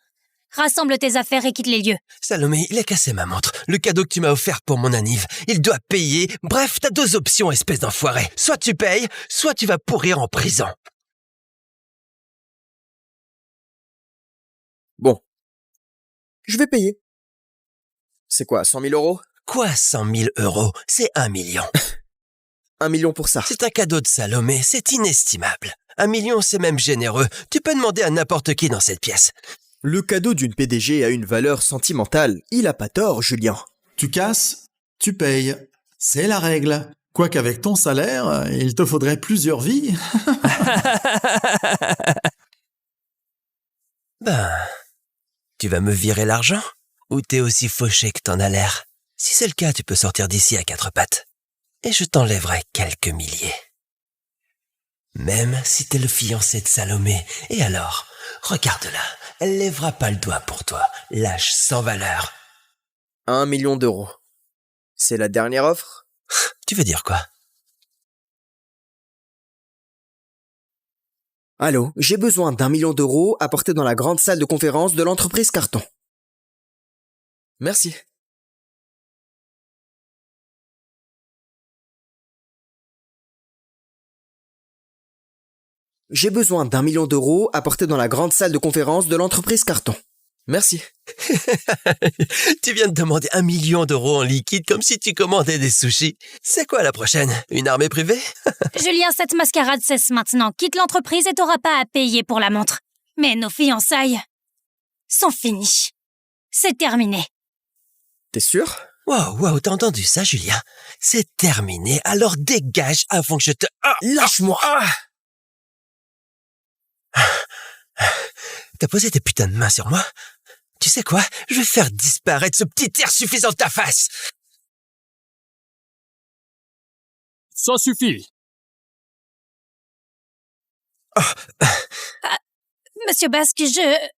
Rassemble tes affaires et quitte les lieux. Salomé, il a cassé ma montre. Le cadeau que tu m'as offert pour mon anniv. Il doit payer. Bref, t'as 2 options, espèce d'enfoiré. Soit tu payes, soit tu vas pourrir en prison. Bon. Je vais payer. C'est quoi, 100 000 €? Quoi, 100 000 €? C'est 1 million. 1 million pour ça. C'est un cadeau de Salomé, c'est inestimable. 1 million, c'est même généreux. Tu peux demander à n'importe qui dans cette pièce. Le cadeau d'une PDG a une valeur sentimentale. Il a pas tort, Julien. Tu casses, tu payes. C'est la règle. Quoiqu'avec ton salaire, il te faudrait plusieurs vies. Ben, tu vas me virer l'argent? Ou t'es aussi fauché que t'en as l'air? Si c'est le cas, tu peux sortir d'ici à 4 pattes. Et je t'enlèverai quelques milliers. Même si t'es le fiancé de Salomé. Et alors, regarde-la. Elle lèvera pas le doigt pour toi. Lâche sans valeur. 1 million €. C'est la dernière offre? Tu veux dire quoi? Allô, j'ai besoin d'1 million € apporté dans la grande salle de conférence de l'entreprise Carton. Merci. J'ai besoin d'1 million € apporté dans la grande salle de conférence de l'entreprise Carton. Merci. Tu viens de demander 1 million € en liquide comme si tu commandais des sushis. C'est quoi la prochaine? Une armée privée? Julien, cette mascarade cesse maintenant. Quitte l'entreprise et t'auras pas à payer pour la montre. Mais nos fiançailles sont finies. C'est terminé. T'es sûr? Wow, t'as entendu ça, Julien? C'est terminé, alors dégage avant que je te... Lâche-moi! T'as posé tes putains de mains sur moi? Tu sais quoi? Je vais faire disparaître ce petit air suffisant de ta face! Ça suffit. Monsieur Basque, je...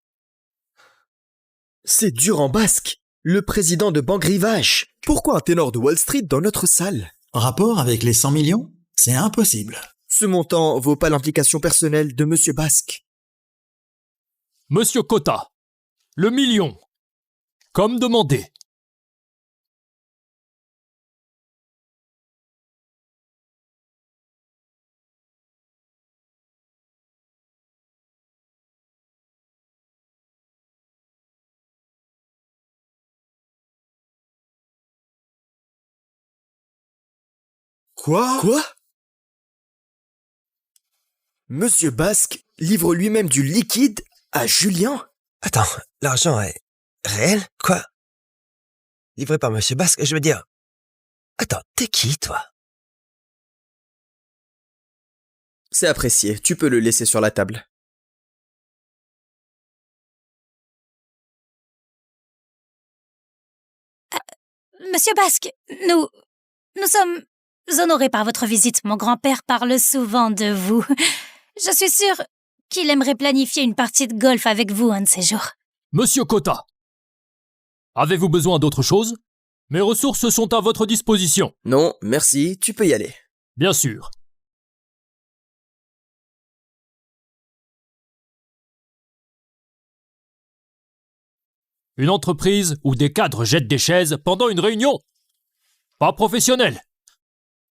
C'est Durand Basque, le président de Banque Rivage. Pourquoi un ténor de Wall Street dans notre salle? Rapport avec les 100 millions? C'est impossible. Ce montant vaut pas l'implication personnelle de Monsieur Basque. Monsieur Cotta, le million, comme demandé. Quoi? Monsieur Basque livre lui-même du liquide à Julien? Attends, l'argent est réel? Quoi? Livré par Monsieur Basque, je veux dire... Attends, t'es qui, toi? C'est apprécié, tu peux le laisser sur la table. Monsieur Basque, nous sommes honorés par votre visite. Mon grand-père parle souvent de vous. Je suis sûre qu'il aimerait planifier une partie de golf avec vous un de ces jours. Monsieur Kota, avez-vous besoin d'autre chose? Mes ressources sont à votre disposition. Non, merci, tu peux y aller. Bien sûr. Une entreprise où des cadres jettent des chaises pendant une réunion? Pas professionnel.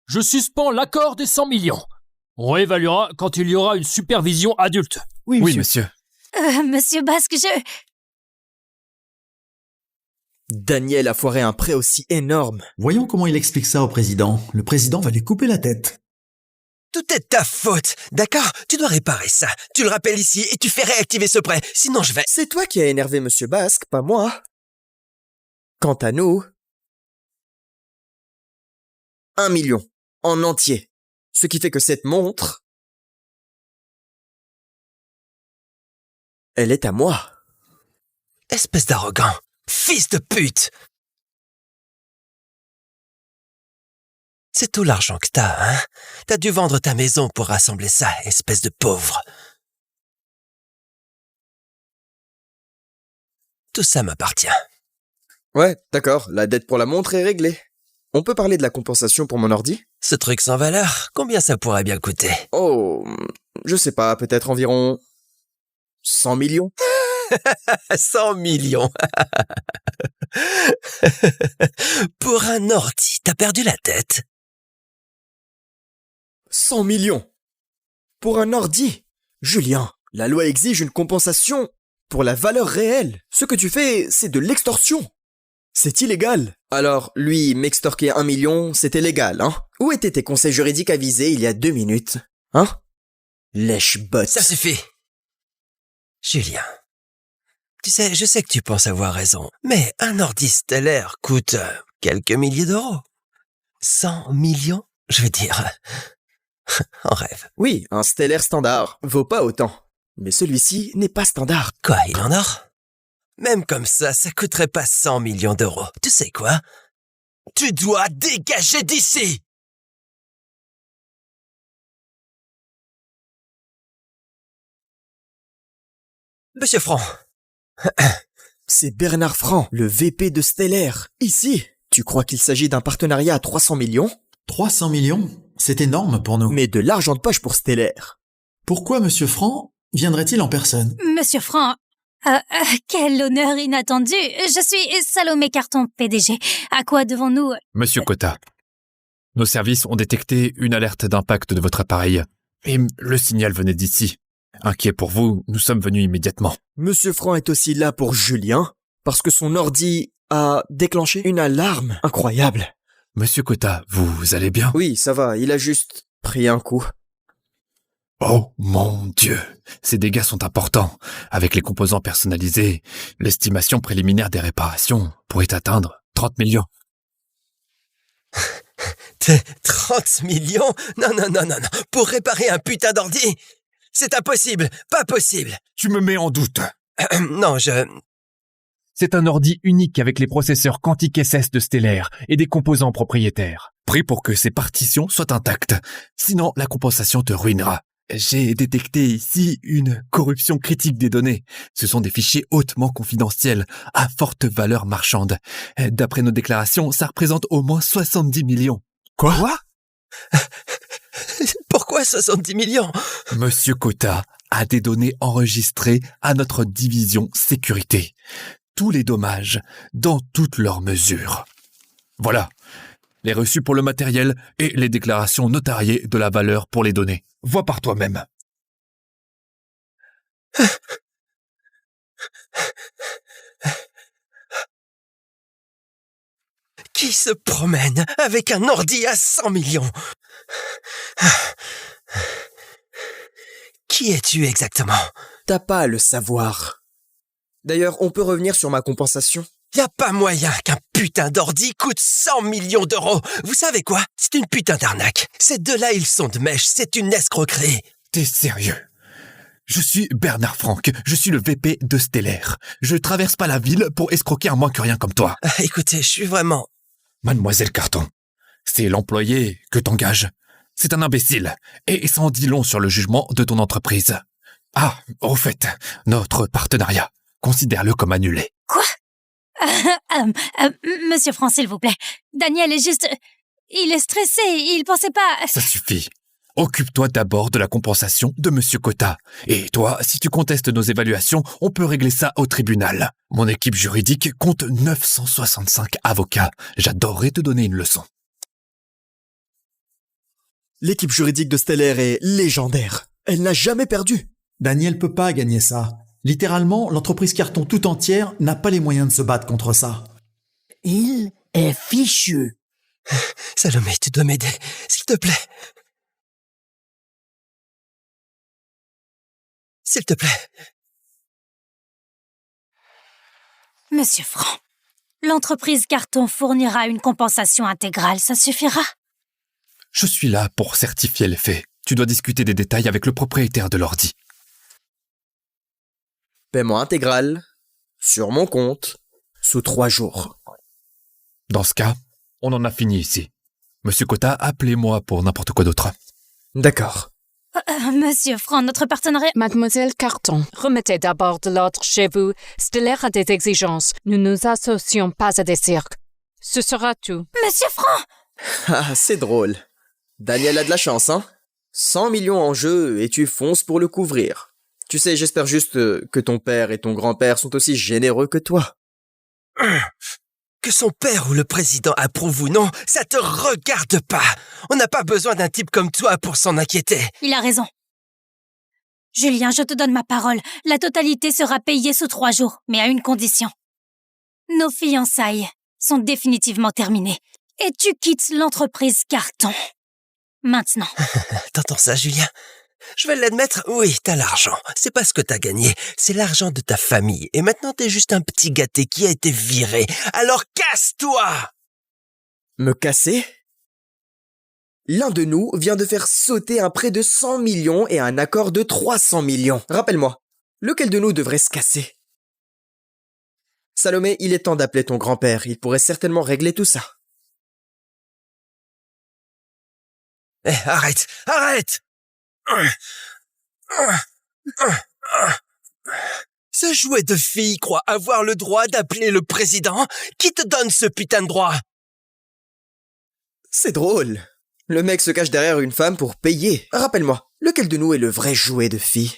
Je suspends l'accord des 100 millions. On réévaluera quand il y aura une supervision adulte. Oui, monsieur. Monsieur Basque, Daniel a foiré un prêt aussi énorme. Voyons comment il explique ça au président. Le président va lui couper la tête. Tout est ta faute, d'accord? Tu dois réparer ça. Tu le rappelles ici et tu fais réactiver ce prêt. Sinon je vais... C'est toi qui as énervé Monsieur Basque, pas moi. Quant à nous... 1 million. En entier. Ce qui fait que cette montre... elle est à moi. Espèce d'arrogant. Fils de pute! C'est tout l'argent que t'as, hein? T'as dû vendre ta maison pour rassembler ça, espèce de pauvre. Tout ça m'appartient. Ouais, d'accord, la dette pour la montre est réglée. On peut parler de la compensation pour mon ordi? Ce truc sans valeur, combien ça pourrait bien coûter? Oh, je sais pas, peut-être environ... 100 millions? 100 millions. Pour un ordi, t'as perdu la tête. 100 millions pour un ordi? Julien, la loi exige une compensation pour la valeur réelle. Ce que tu fais, c'est de l'extorsion. C'est illégal. Alors, lui, m'extorquer 1 million, c'était légal, hein? Où étaient tes conseils juridiques avisés il y a 2 minutes? Hein? Lèche-botte. Ça suffit. Julien. Tu sais, je sais que tu penses avoir raison, mais un ordi stellaire coûte quelques milliers d'euros. 100 millions? Je veux dire... en rêve. Oui, un stellaire standard vaut pas autant. Mais celui-ci n'est pas standard. Quoi, il en or? Même comme ça coûterait pas 100 millions d'euros. Tu sais quoi? Tu dois dégager d'ici! Monsieur Franc. C'est Bernard Franc, le VP de Stellaire. Ici, tu crois qu'il s'agit d'un partenariat à 300 millions? 300 millions? C'est énorme pour nous. Mais de l'argent de poche pour Stellaire. Pourquoi Monsieur Franc viendrait-il en personne? Monsieur Franc, quel honneur inattendu. Je suis Salomé Carton, PDG. À quoi devons-nous... Monsieur Kota, nos services ont détecté une alerte d'impact de votre appareil. Et le signal venait d'ici. Inquiet pour vous, nous sommes venus immédiatement. Monsieur Franc est aussi là pour Julien, parce que son ordi a déclenché une alarme incroyable. Monsieur Kota, vous allez bien? Oui, ça va, il a juste pris un coup. Oh mon Dieu, ces dégâts sont importants. Avec les composants personnalisés, l'estimation préliminaire des réparations pourrait atteindre 30 millions. 30 millions? Non. Pour réparer un putain d'ordi? C'est impossible, pas possible. Tu me mets en doute. Non, C'est un ordi unique avec les processeurs quantiques SS de Stellaire et des composants propriétaires. Pris pour que ces partitions soient intactes. Sinon, la compensation te ruinera. J'ai détecté ici une corruption critique des données. Ce sont des fichiers hautement confidentiels, à forte valeur marchande. D'après nos déclarations, ça représente au moins 70 millions. Quoi? Pourquoi 70 millions? Monsieur Kota a des données enregistrées à notre division sécurité. Tous les dommages, dans toutes leurs mesures. Voilà, les reçus pour le matériel et les déclarations notariées de la valeur pour les données. Vois par toi-même. Qui se promène avec un ordi à 100 millions? Qui es-tu exactement? T'as pas à le savoir. D'ailleurs, on peut revenir sur ma compensation. Y a pas moyen qu'un putain d'ordi coûte 100 millions d'euros. Vous savez quoi? C'est une putain d'arnaque. Ces deux-là, ils sont de mèche. C'est une escroquerie. T'es sérieux? Je suis Bernard Franck, je suis le VP de Stellaire. Je traverse pas la ville pour escroquer un moins que rien comme toi. Écoutez, je suis vraiment... Mademoiselle Carton, c'est l'employé que t'engages. C'est un imbécile, et ça en dit long sur le jugement de ton entreprise. Ah, au fait, notre partenariat, considère-le comme annulé. Quoi? Monsieur Franck, s'il vous plaît. Daniel est juste... Il est stressé, il pensait pas... Ça suffit. Occupe-toi d'abord de la compensation de Monsieur Cotta. Et toi, si tu contestes nos évaluations, on peut régler ça au tribunal. Mon équipe juridique compte 965 avocats. J'adorerais te donner une leçon. L'équipe juridique de Stellaire est légendaire. Elle n'a jamais perdu. Daniel peut pas gagner ça. Littéralement, l'entreprise Carton tout entière n'a pas les moyens de se battre contre ça. Il est fichu. Salomé, tu dois m'aider, s'il te plaît. S'il te plaît. Monsieur Franck, l'entreprise Carton fournira une compensation intégrale, ça suffira? Je suis là pour certifier les faits. Tu dois discuter des détails avec le propriétaire de l'ordi. Paiement intégral, sur mon compte, sous 3 jours. Dans ce cas, on en a fini ici. Monsieur Cotta, appelez-moi pour n'importe quoi d'autre. D'accord. Monsieur Franck, notre partenariat... Mademoiselle Carton, remettez d'abord de l'ordre chez vous. Stellaire a des exigences. Nous nous associons pas à des cirques. Ce sera tout. Monsieur Franck! Ah, c'est drôle. Daniel a de la chance, hein? 100 millions en jeu et tu fonces pour le couvrir. Tu sais, j'espère juste que ton père et ton grand-père sont aussi généreux que toi. Que son père ou le président approuve ou non, ça te regarde pas. On n'a pas besoin d'un type comme toi pour s'en inquiéter. Il a raison. Julien, je te donne ma parole. La totalité sera payée sous 3 jours, mais à une condition. Nos fiançailles sont définitivement terminées. Et tu quittes l'entreprise Carton. Maintenant. T'entends ça, Julien? Je vais l'admettre, oui, t'as l'argent. C'est pas ce que t'as gagné, c'est l'argent de ta famille. Et maintenant, t'es juste un petit gâté qui a été viré. Alors casse-toi! Me casser? L'un de nous vient de faire sauter un prêt de 100 millions et un accord de 300 millions. Rappelle-moi, lequel de nous devrait se casser? Salomé, il est temps d'appeler ton grand-père. Il pourrait certainement régler tout ça. Eh, arrête! Ce jouet de fille croit avoir le droit d'appeler le président? Qui te donne ce putain de droit? C'est drôle. Le mec se cache derrière une femme pour payer. Rappelle-moi, lequel de nous est le vrai jouet de fille?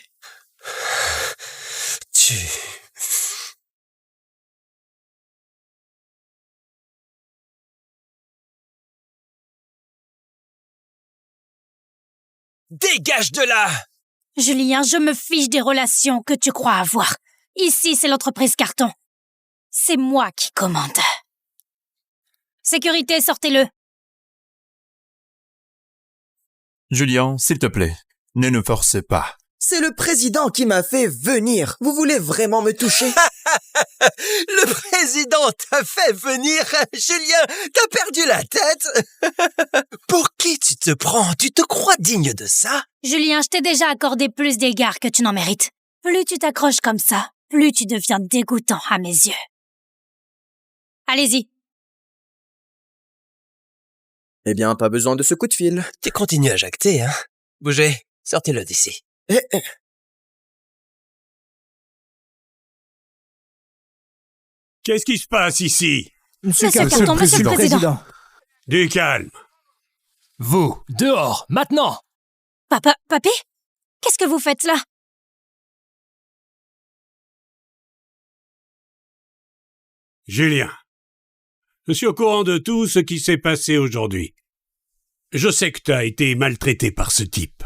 Dégage de là! Julien, je me fiche des relations que tu crois avoir. Ici, c'est l'entreprise Carton. C'est moi qui commande. Sécurité, sortez-le. Julien, s'il te plaît, ne nous forcez pas. C'est le président qui m'a fait venir. Vous voulez vraiment me toucher? Le président t'a fait venir? Julien, t'as perdu la tête? Pour qui tu te prends? Tu te crois digne de ça? Julien, je t'ai déjà accordé plus d'égards que tu n'en mérites. Plus tu t'accroches comme ça, plus tu deviens dégoûtant à mes yeux. Allez-y. Eh bien, pas besoin de ce coup de fil. Tu continues à jacter, hein? Bougez, sortez-le d'ici. Qu'est-ce qui se passe ici? Monsieur Carton, monsieur le président. Du calme. Vous, dehors, maintenant! Papy? Qu'est-ce que vous faites là? Julien, je suis au courant de tout ce qui s'est passé aujourd'hui. Je sais que tu as été maltraité par ce type.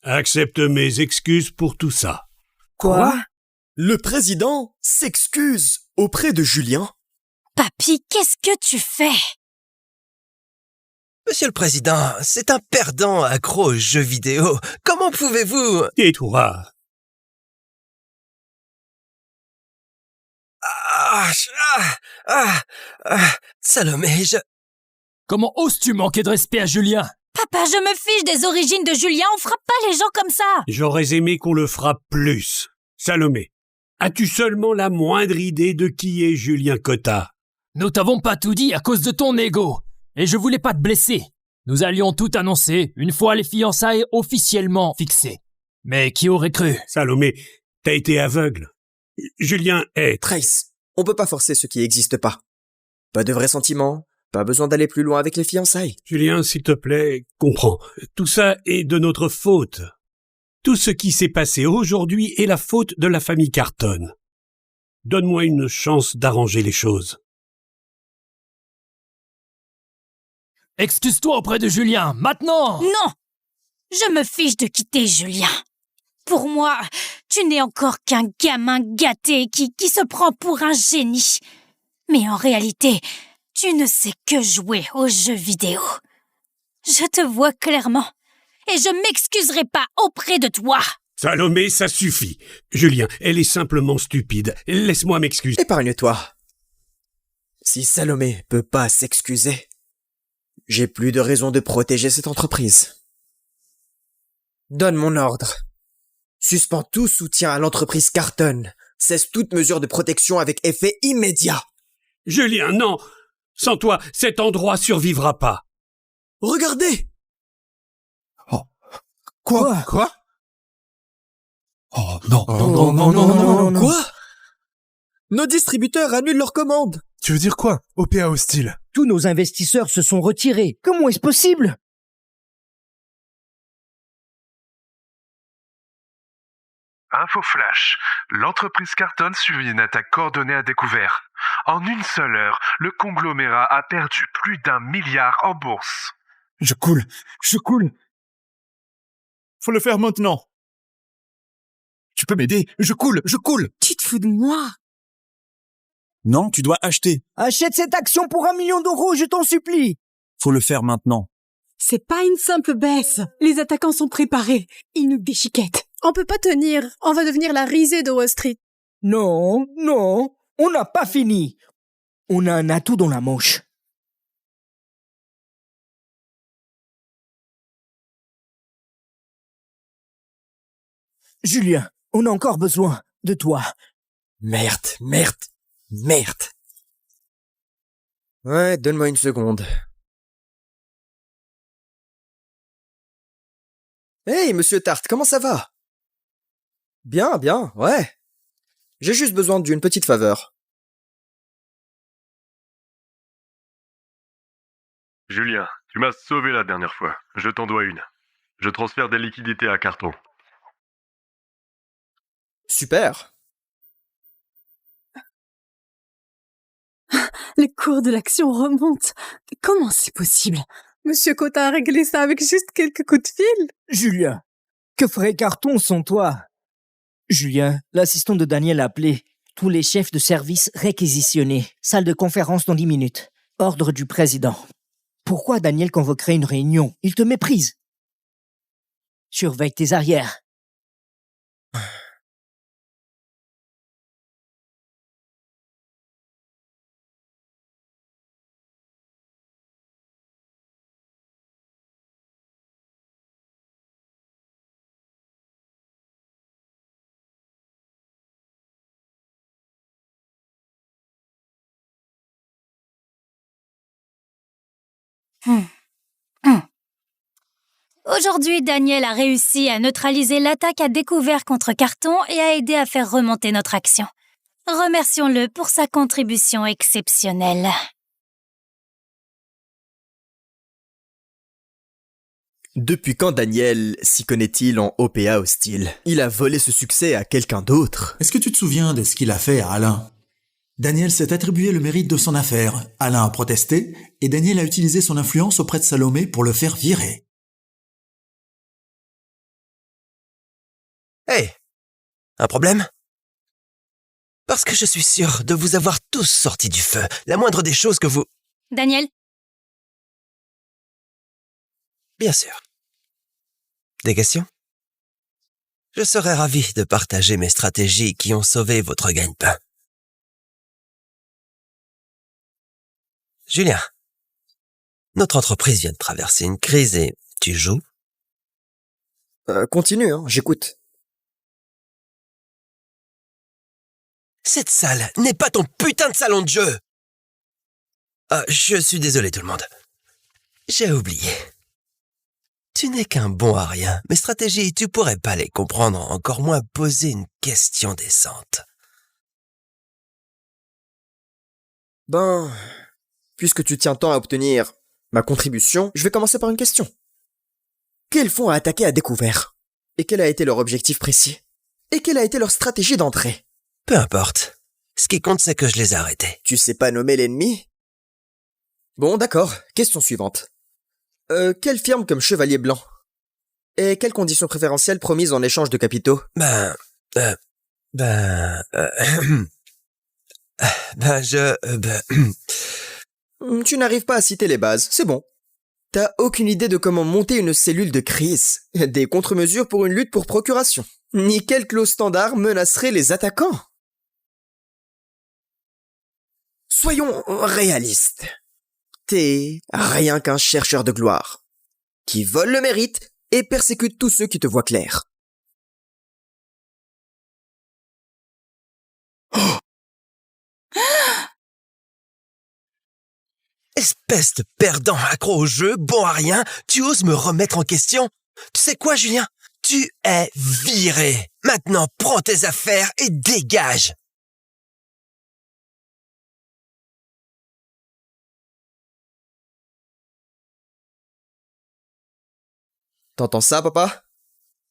Accepte mes excuses pour tout ça. Quoi? Le président s'excuse auprès de Julien? Papy, qu'est-ce que tu fais? Monsieur le Président, c'est un perdant accro aux jeux vidéo. Comment pouvez-vous... Tais-toi. Salomé, Comment oses-tu manquer de respect à Julien? Papa, je me fiche des origines de Julien, on frappe pas les gens comme ça. J'aurais aimé qu'on le frappe plus. Salomé, as-tu seulement la moindre idée de qui est Julien Cotta? Nous t'avons pas tout dit à cause de ton ego. Et je voulais pas te blesser. Nous allions tout annoncer une fois les fiançailles officiellement fixées. Mais qui aurait cru? Salomé, t'as été aveugle. Julien est... Trace, on peut pas forcer ce qui n'existe pas. Pas de vrais sentiments, pas besoin d'aller plus loin avec les fiançailles. Julien, s'il te plaît, comprends. Tout ça est de notre faute. Tout ce qui s'est passé aujourd'hui est la faute de la famille Carton. Donne-moi une chance d'arranger les choses. Excuse-toi auprès de Julien, maintenant! Non! Je me fiche de quitter Julien. Pour moi, tu n'es encore qu'un gamin gâté qui se prend pour un génie. Mais en réalité, tu ne sais que jouer aux jeux vidéo. Je te vois clairement. Et je m'excuserai pas auprès de toi. Salomé, ça suffit. Julien, elle est simplement stupide. Laisse-moi m'excuser. Épargne-toi. Si Salomé peut pas s'excuser, j'ai plus de raison de protéger cette entreprise. Donne mon ordre. Suspends tout soutien à l'entreprise Carton. Cesse toute mesure de protection avec effet immédiat. Julien, non! Sans toi, cet endroit survivra pas. Regardez! Quoi? Oh non. Non. Quoi? Nos distributeurs annulent leurs commandes. Tu veux dire quoi? OPA hostile. Tous nos investisseurs se sont retirés. Comment est-ce possible? Info flash. L'entreprise Carton subit une attaque coordonnée à découvert. En une seule heure, le conglomérat a perdu plus d'1 milliard en bourse. Je coule. Faut le faire maintenant. Tu peux m'aider? Je coule. Tu te fous de moi? Non, tu dois acheter. Achète cette action pour 1 million d'euros, je t'en supplie. Faut le faire maintenant. C'est pas une simple baisse. Les attaquants sont préparés. Ils nous déchiquettent. On peut pas tenir. On va devenir la risée de Wall Street. Non, on n'a pas fini. On a un atout dans la manche. Julien, on a encore besoin de toi. Merde. Ouais, donne-moi une seconde. Hey, monsieur Tarte, comment ça va? Bien, ouais. J'ai juste besoin d'une petite faveur. Julien, tu m'as sauvé la dernière fois. Je t'en dois une. Je transfère des liquidités à Carton. Super. Les cours de l'action remontent. Comment c'est possible? Monsieur Cotta a réglé ça avec juste quelques coups de fil. Julien, que ferait Carton sans toi? Julien, l'assistant de Daniel a appelé. Tous les chefs de service réquisitionnés. Salle de conférence dans 10 minutes. Ordre du président. Pourquoi Daniel convoquerait une réunion? Il te méprise. Surveille tes arrières. Aujourd'hui, Daniel a réussi à neutraliser l'attaque à découvert contre Carton et a aidé à faire remonter notre action. Remercions-le pour sa contribution exceptionnelle. Depuis quand Daniel s'y connaît-il en OPA hostile? Il a volé ce succès à quelqu'un d'autre. Est-ce que tu te souviens de ce qu'il a fait à Alain? Daniel s'est attribué le mérite de son affaire. Alain a protesté et Daniel a utilisé son influence auprès de Salomé pour le faire virer. Hey, un problème? Parce que je suis sûr de vous avoir tous sortis du feu. La moindre des choses que vous... Daniel, Bien sûr. Des questions? Je serais ravi de partager mes stratégies qui ont sauvé votre gagne-pain. Julien, notre entreprise vient de traverser une crise et tu joues? Continue, j'écoute. Cette salle n'est pas ton putain de salon de jeu! Je suis désolé tout le monde. J'ai oublié. Tu n'es qu'un bon à rien. Mes stratégies, tu pourrais pas les comprendre, encore moins poser une question décente. Ben, puisque tu tiens tant à obtenir ma contribution, je vais commencer par une question. Quels fonds a attaqué à découvert? Et quel a été leur objectif précis? Et quelle a été leur stratégie d'entrée? Peu importe. Ce qui compte, c'est que je les ai arrêtés. Tu sais pas nommer l'ennemi? Bon, d'accord. Question suivante. Quelle firme comme Chevalier Blanc? Et quelles conditions préférentielles promises en échange de capitaux? Tu n'arrives pas à citer les bases, c'est bon. T'as aucune idée de comment monter une cellule de crise, des contre-mesures pour une lutte pour procuration, ni quelle clause standard menacerait les attaquants. Soyons réalistes. T'es rien qu'un chercheur de gloire, qui vole le mérite et persécute tous ceux qui te voient clair. Oh! Espèce de perdant accro au jeu, bon à rien, tu oses me remettre en question? Tu sais quoi, Julien? Tu es viré. Maintenant, prends tes affaires et dégage. T'entends ça, papa?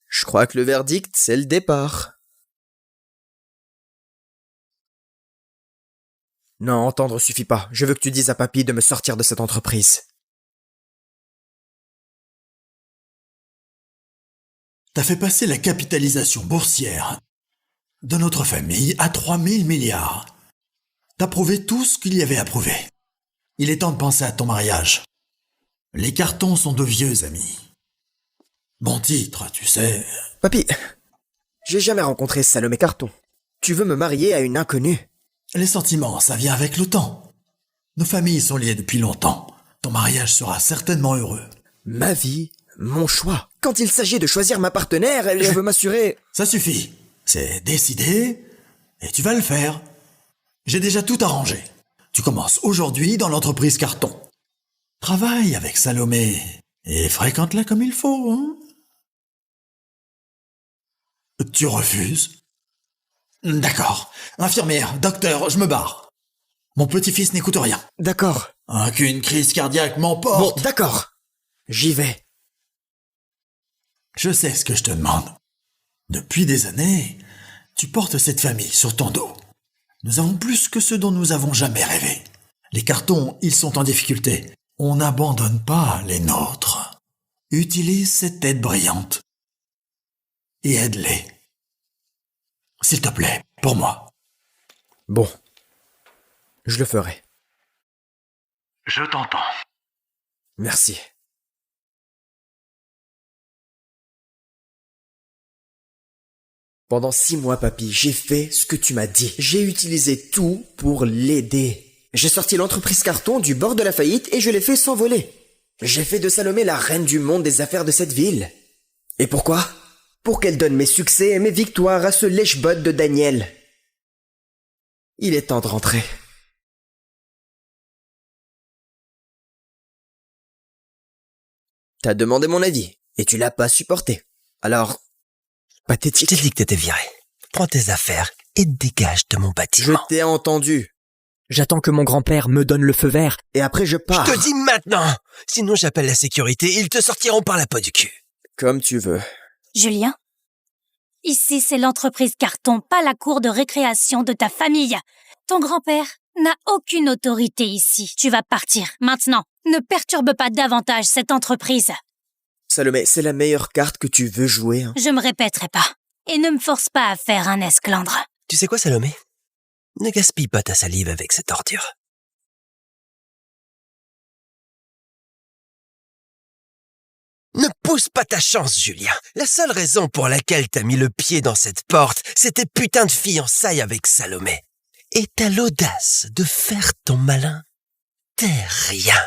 Je crois que le verdict, c'est le départ. Non, entendre suffit pas. Je veux que tu dises à papy de me sortir de cette entreprise. T'as fait passer la capitalisation boursière de notre famille à 3000 milliards. T'as prouvé tout ce qu'il y avait à prouver. Il est temps de penser à ton mariage. Les cartons sont de vieux amis. Bon titre, tu sais. Papy, j'ai jamais rencontré Salomé Carton. Tu veux me marier à une inconnue? Les sentiments, ça vient avec le temps. Nos familles sont liées depuis longtemps. Ton mariage sera certainement heureux. Ma vie, mon choix. Quand il s'agit de choisir ma partenaire, je veux m'assurer... Ça suffit. C'est décidé et tu vas le faire. J'ai déjà tout arrangé. Tu commences aujourd'hui dans l'entreprise Carton. Travaille avec Salomé et fréquente-la comme il faut, hein? Tu refuses? D'accord. Infirmière, docteur, je me barre. Mon petit-fils n'écoute rien. D'accord. Qu'une crise cardiaque m'emporte. Bon, d'accord. J'y vais. Je sais ce que je te demande. Depuis des années, tu portes cette famille sur ton dos. Nous avons plus que ce dont nous avons jamais rêvé. Les cartons, ils sont en difficulté. On n'abandonne pas les nôtres. Utilise cette tête brillante. Et aide-les. S'il te plaît, pour moi. Bon. Je le ferai. Je t'entends. Merci. Pendant 6 mois, papy, j'ai fait ce que tu m'as dit. J'ai utilisé tout pour l'aider. J'ai sorti l'entreprise Carton du bord de la faillite et je l'ai fait s'envoler. J'ai fait de Salomé la reine du monde des affaires de cette ville. Et pourquoi? Pour qu'elle donne mes succès et mes victoires à ce lèche-botte de Daniel. Il est temps de rentrer. T'as demandé mon avis, et tu l'as pas supporté. Alors, pathétique. Je t'ai dit que t'étais viré. Prends tes affaires et dégage de mon bâtiment. Je t'ai entendu. J'attends que mon grand-père me donne le feu vert. Et après je pars. Je te dis maintenant. Sinon j'appelle la sécurité, ils te sortiront par la peau du cul. Comme tu veux. Julien, ici c'est l'entreprise Carton, pas la cour de récréation de ta famille. Ton grand-père n'a aucune autorité ici. Tu vas partir, maintenant. Ne perturbe pas davantage cette entreprise. Salomé, c'est la meilleure carte que tu veux jouer. Je me répéterai pas. Et ne me force pas à faire un esclandre. Tu sais quoi, Salomé? Ne gaspille pas ta salive avec cette ordure. Ne pousse pas ta chance, Julien. La seule raison pour laquelle t'as mis le pied dans cette porte, c'est tes putains de fiançailles avec Salomé. Et t'as l'audace de faire ton malin. T'es rien.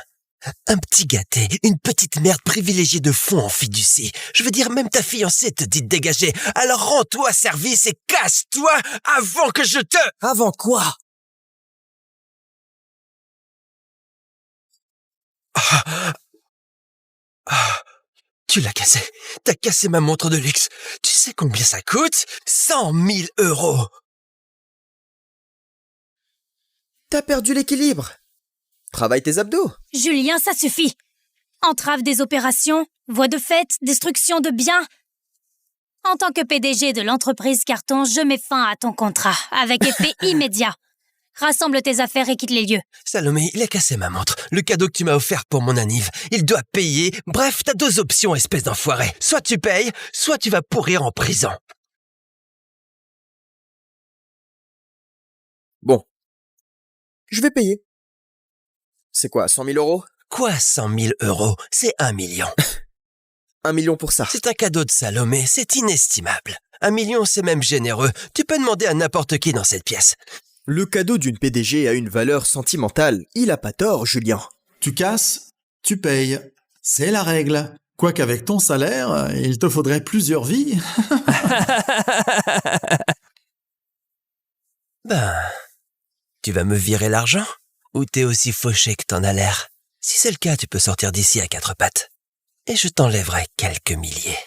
Un petit gâté, une petite merde privilégiée de fond en fiducie. Je veux dire, même ta fiancée te dit de dégager. Alors rends-toi service et casse-toi avant que je te... Avant quoi? Tu l'as cassé. T'as cassé ma montre de luxe. Tu sais combien ça coûte? 100 000 €. T'as perdu l'équilibre. Travaille tes abdos. Julien, ça suffit. Entrave des opérations, voies de fait, destruction de biens. En tant que PDG de l'entreprise Carton, je mets fin à ton contrat, avec effet immédiat. Rassemble tes affaires et quitte les lieux. Salomé, il a cassé ma montre. Le cadeau que tu m'as offert pour mon anniv. Il doit payer. Bref, t'as deux options, espèce d'enfoiré. Soit tu payes, soit tu vas pourrir en prison. Bon. Je vais payer. C'est quoi, 100 000 €? Quoi, 100 000 €? C'est 1 million. 1 million pour ça. C'est un cadeau de Salomé, c'est inestimable. 1 million, c'est même généreux. Tu peux demander à n'importe qui dans cette pièce. Le cadeau d'une PDG a une valeur sentimentale. Il a pas tort, Julien. Tu casses, tu payes. C'est la règle. Quoiqu'avec ton salaire, il te faudrait plusieurs vies. Ben, tu vas me virer l'argent? Ou t'es aussi fauché que t'en as l'air? Si c'est le cas, tu peux sortir d'ici à 4 pattes. Et je t'enlèverai quelques milliers.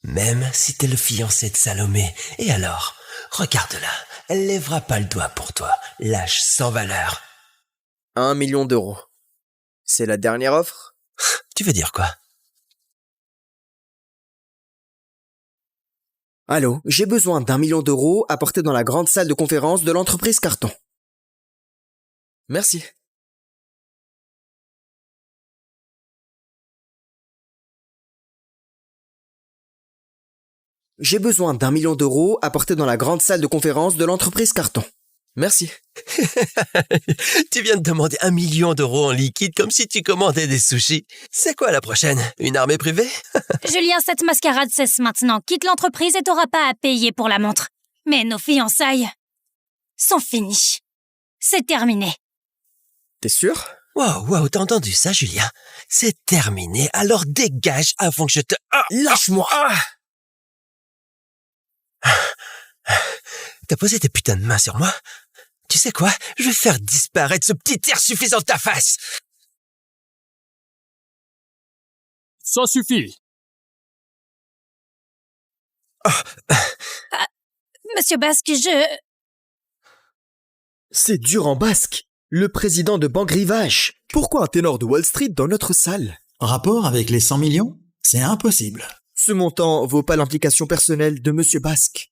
Même si t'es le fiancé de Salomé. Et alors, regarde-la, elle lèvera pas le doigt pour toi, lâche sans valeur. 1 million €. C'est la dernière offre? Tu veux dire quoi? Allô, j'ai besoin d'1 million € apporté dans la grande salle de conférence de l'entreprise Carton. Merci. J'ai besoin d'1 million € apporté dans la grande salle de conférence de l'entreprise Carton. Merci. Tu viens de demander 1 million € en liquide comme si tu commandais des sushis. C'est quoi la prochaine? Une armée privée? Julien, cette mascarade cesse maintenant. Quitte l'entreprise et t'auras pas à payer pour la montre. Mais nos fiançailles sont finies. C'est terminé. T'es sûr? Wow, t'as entendu ça, Julien? C'est terminé, alors dégage avant que je te... Lâche-moi! T'as posé tes putains de mains sur moi? Tu sais quoi? Je vais faire disparaître ce petit air suffisant de ta face! Ça suffit. Monsieur Basque, C'est Durand Basque, le président de Banque Rivage. Pourquoi un ténor de Wall Street dans notre salle? Rapport avec les 100 millions? C'est impossible. Ce montant vaut pas l'implication personnelle de Monsieur Basque.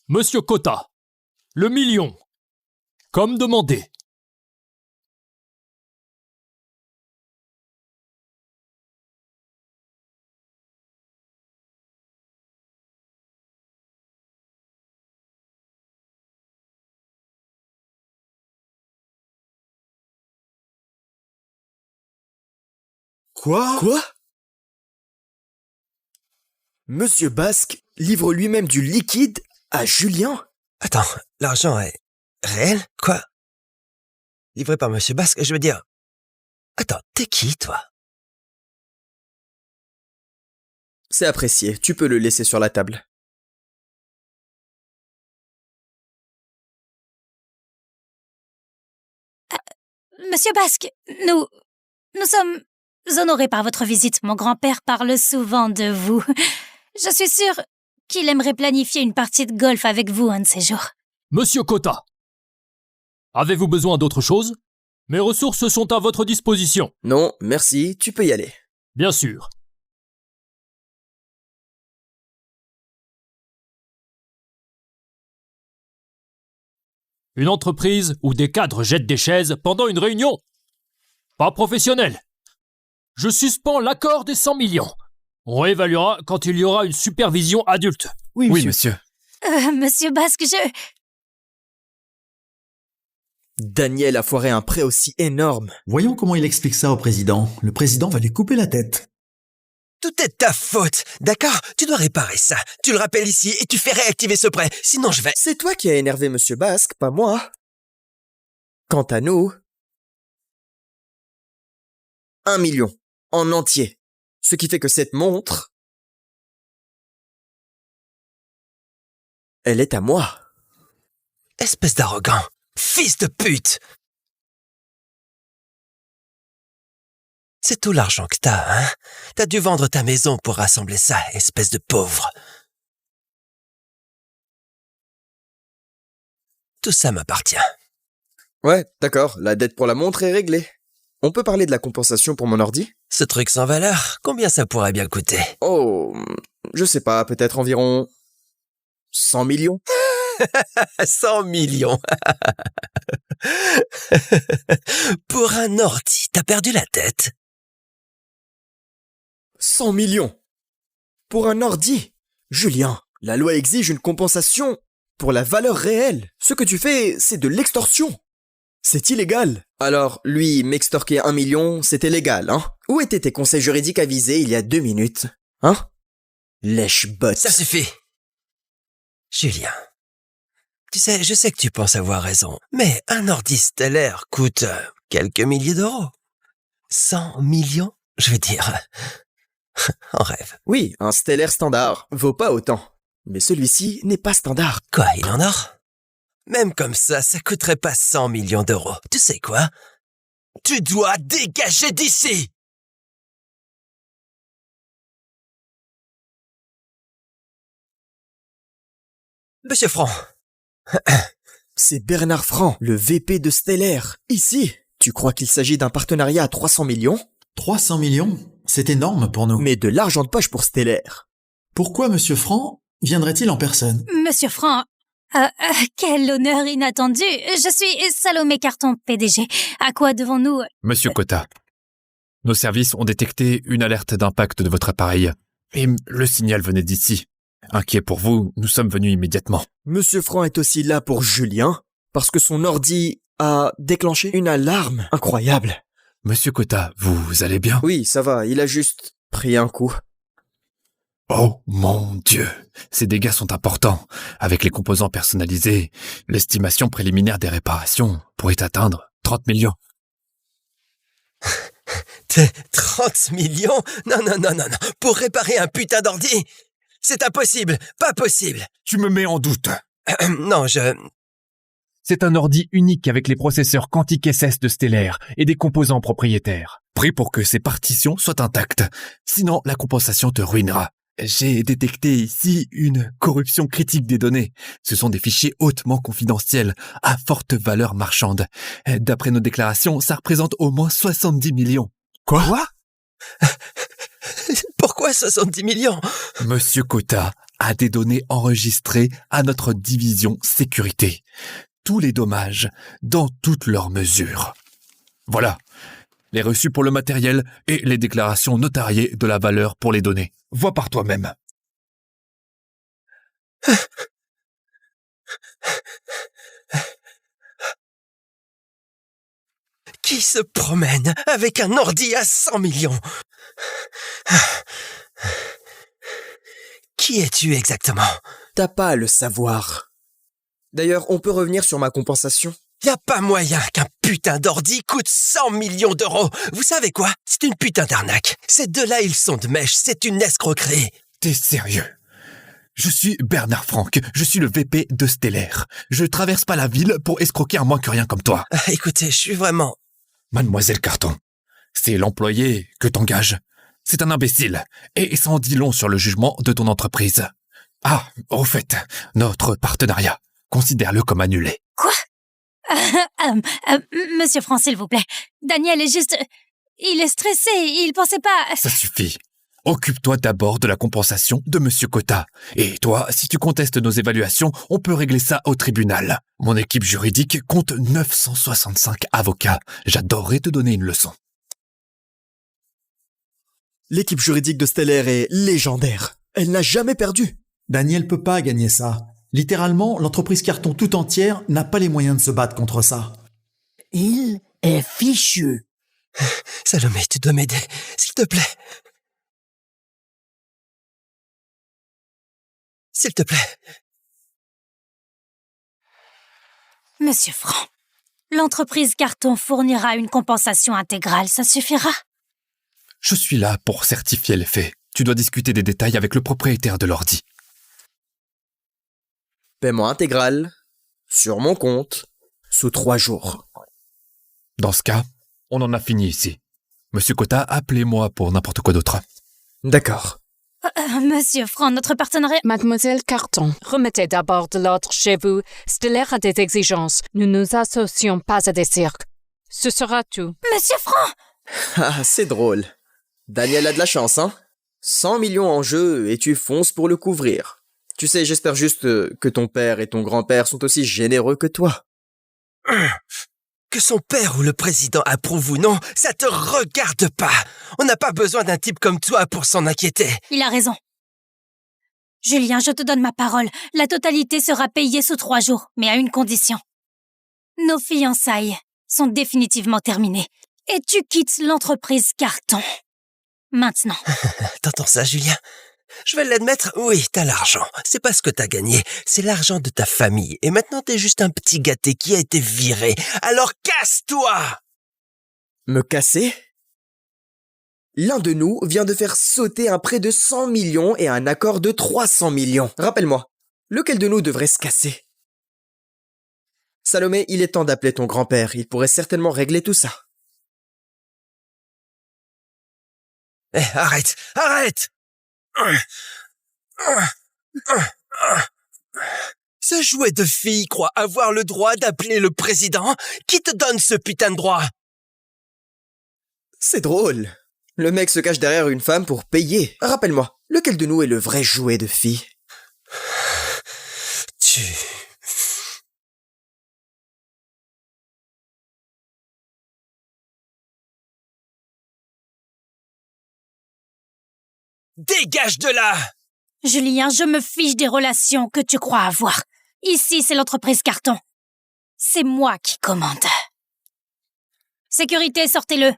Monsieur Cotta, le million. Comme demandé. Quoi? Monsieur Basque livre lui-même du liquide à Julien? Attends, l'argent est réel? Quoi? Livré par Monsieur Basque, je veux dire... Attends, t'es qui, toi? C'est apprécié, tu peux le laisser sur la table. Monsieur Basque, nous sommes honorés par votre visite. Mon grand-père parle souvent de vous. Je suis sûre qu'il aimerait planifier une partie de golf avec vous un de ces jours. Monsieur Cotta, avez-vous besoin d'autre chose? Mes ressources sont à votre disposition. Non, merci, tu peux y aller. Bien sûr. Une entreprise où des cadres jettent des chaises pendant une réunion? Pas professionnel. Je suspends l'accord des 100 millions. On réévaluera quand il y aura une supervision adulte. Oui, monsieur. Monsieur Basque, Daniel a foiré un prêt aussi énorme. Voyons comment il explique ça au président. Le président va lui couper la tête. Tout est de ta faute, d'accord? Tu dois réparer ça. Tu le rappelles ici et tu fais réactiver ce prêt. Sinon je vais... C'est toi qui as énervé Monsieur Basque, pas moi. Quant à nous... 1 million, en entier. Ce qui fait que cette montre... elle est à moi. Espèce d'arrogant. Fils de pute! C'est tout l'argent que t'as, hein? T'as dû vendre ta maison pour rassembler ça, espèce de pauvre. Tout ça m'appartient. Ouais, d'accord, la dette pour la montre est réglée. On peut parler de la compensation pour mon ordi? Ce truc sans valeur, combien ça pourrait bien coûter? Oh, je sais pas, peut-être environ... 100 millions? 100 millions. Pour un ordi, t'as perdu la tête. 100 millions pour un ordi. Julien, la loi exige une compensation pour la valeur réelle. Ce que tu fais, c'est de l'extorsion. C'est illégal. Alors, lui, m'extorquer 1 million, c'était légal, hein? Où étaient tes conseils juridiques avisés il y a 2 minutes? Hein? Lèche-botte. Ça suffit. Julien, tu sais, je sais que tu penses avoir raison, mais un ordi stellaire coûte quelques milliers d'euros. 100 millions, je veux dire... en rêve. Oui, un stellaire standard vaut pas autant. Mais celui-ci n'est pas standard. Quoi, il en a? Même comme ça coûterait pas 100 millions d'euros. Tu sais quoi? Tu dois dégager d'ici! Monsieur Franc. C'est Bernard Franc, le VP de Stellaire. Ici, tu crois qu'il s'agit d'un partenariat à 300 millions? 300 millions? C'est énorme pour nous. Mais de l'argent de poche pour Stellaire. Pourquoi Monsieur Franc viendrait-il en personne? Monsieur Franc, quel honneur inattendu. Je suis Salomé Carton, PDG. À quoi devons-nous... Monsieur Cotta, nos services ont détecté une alerte d'impact de votre appareil. Et le signal venait d'ici. Inquiet pour vous, nous sommes venus immédiatement. Monsieur Franc est aussi là pour Julien, parce que son ordi a déclenché une alarme incroyable. Monsieur Cotta, vous allez bien? Oui, ça va, il a juste pris un coup. Oh mon Dieu, ces dégâts sont importants. Avec les composants personnalisés, l'estimation préliminaire des réparations pourrait atteindre 30 millions. 30 millions? Non, pour réparer un putain d'ordi? C'est impossible, pas possible. Tu me mets en doute. Non, C'est un ordi unique avec les processeurs quantiques SS de Stellaire et des composants propriétaires. Pris pour que ces partitions soient intactes. Sinon, la compensation te ruinera. J'ai détecté ici une corruption critique des données. Ce sont des fichiers hautement confidentiels, à forte valeur marchande. D'après nos déclarations, ça représente au moins 70 millions. Quoi? Pourquoi 70 millions? Monsieur Cotta a des données enregistrées à notre division sécurité. Tous les dommages, dans toutes leurs mesures. Voilà, les reçus pour le matériel et les déclarations notariées de la valeur pour les données. Vois par toi-même. Qui se promène avec un ordi à 100 millions? Qui es-tu exactement? T'as pas à le savoir. D'ailleurs, on peut revenir sur ma compensation? Y a pas moyen qu'un putain d'ordi coûte 100 millions d'euros. Vous savez quoi? C'est une putain d'arnaque. Ces deux-là, ils sont de mèche. C'est une escroquerie. T'es sérieux? Je suis Bernard Franck. Je suis le VP de Stellaire. Je traverse pas la ville pour escroquer un moins que rien comme toi. Écoutez, je suis vraiment... Mademoiselle Carton, c'est l'employé que t'engages. C'est un imbécile. Et ça en dit long sur le jugement de ton entreprise. Ah, au fait, notre partenariat, considère-le comme annulé. Quoi? Monsieur Franc, s'il vous plaît. Daniel est juste... Il est stressé, il pensait pas... Ça suffit. Occupe-toi d'abord de la compensation de Monsieur Cotta. Et toi, si tu contestes nos évaluations, on peut régler ça au tribunal. Mon équipe juridique compte 965 avocats. J'adorerais te donner une leçon. L'équipe juridique de Stellaire est légendaire. Elle n'a jamais perdu. Daniel peut pas gagner ça. Littéralement, l'entreprise Carton tout entière n'a pas les moyens de se battre contre ça. Il est fichu. Salomé, tu dois m'aider, s'il te plaît. S'il te plaît. Monsieur Franc, l'entreprise Carton fournira une compensation intégrale, ça suffira? Je suis là pour certifier les faits. Tu dois discuter des détails avec le propriétaire de l'ordi. Paiement intégral, sur mon compte, sous 3 jours. Dans ce cas, on en a fini ici. Monsieur Cotta, appelez-moi pour n'importe quoi d'autre. D'accord. Monsieur Franc, notre partenariat... Mademoiselle Carton, remettez d'abord de l'ordre chez vous. Stellaire a des exigences. Nous nous associons pas à des cirques. Ce sera tout. Monsieur Franc! Ah, c'est drôle. Daniel a de la chance, hein? 100 millions en jeu et tu fonces pour le couvrir. Tu sais, j'espère juste que ton père et ton grand-père sont aussi généreux que toi. Que son père ou le président approuve ou non, ça te regarde pas. On n'a pas besoin d'un type comme toi pour s'en inquiéter. Il a raison. Julien, je te donne ma parole. La totalité sera payée sous 3 jours, mais à une condition. Nos fiançailles sont définitivement terminées. Et tu quittes l'entreprise Carton. Maintenant. T'entends ça, Julien? Je vais l'admettre, oui, t'as l'argent. C'est pas ce que t'as gagné, c'est l'argent de ta famille. Et maintenant, t'es juste un petit gâté qui a été viré. Alors casse-toi! Me casser? L'un de nous vient de faire sauter un prêt de 100 millions et un accord de 300 millions. Rappelle-moi, lequel de nous devrait se casser? Salomé, il est temps d'appeler ton grand-père. Il pourrait certainement régler tout ça. Eh, arrête! Arrête! Ce jouet de fille croit avoir le droit d'appeler le président? Qui te donne ce putain de droit? C'est drôle. Le mec se cache derrière une femme pour payer. Rappelle-moi, lequel de nous est le vrai jouet de fille? Dégage de là! Julien, je me fiche des relations que tu crois avoir. Ici, c'est l'entreprise Carton. C'est moi qui commande. Sécurité, sortez-le.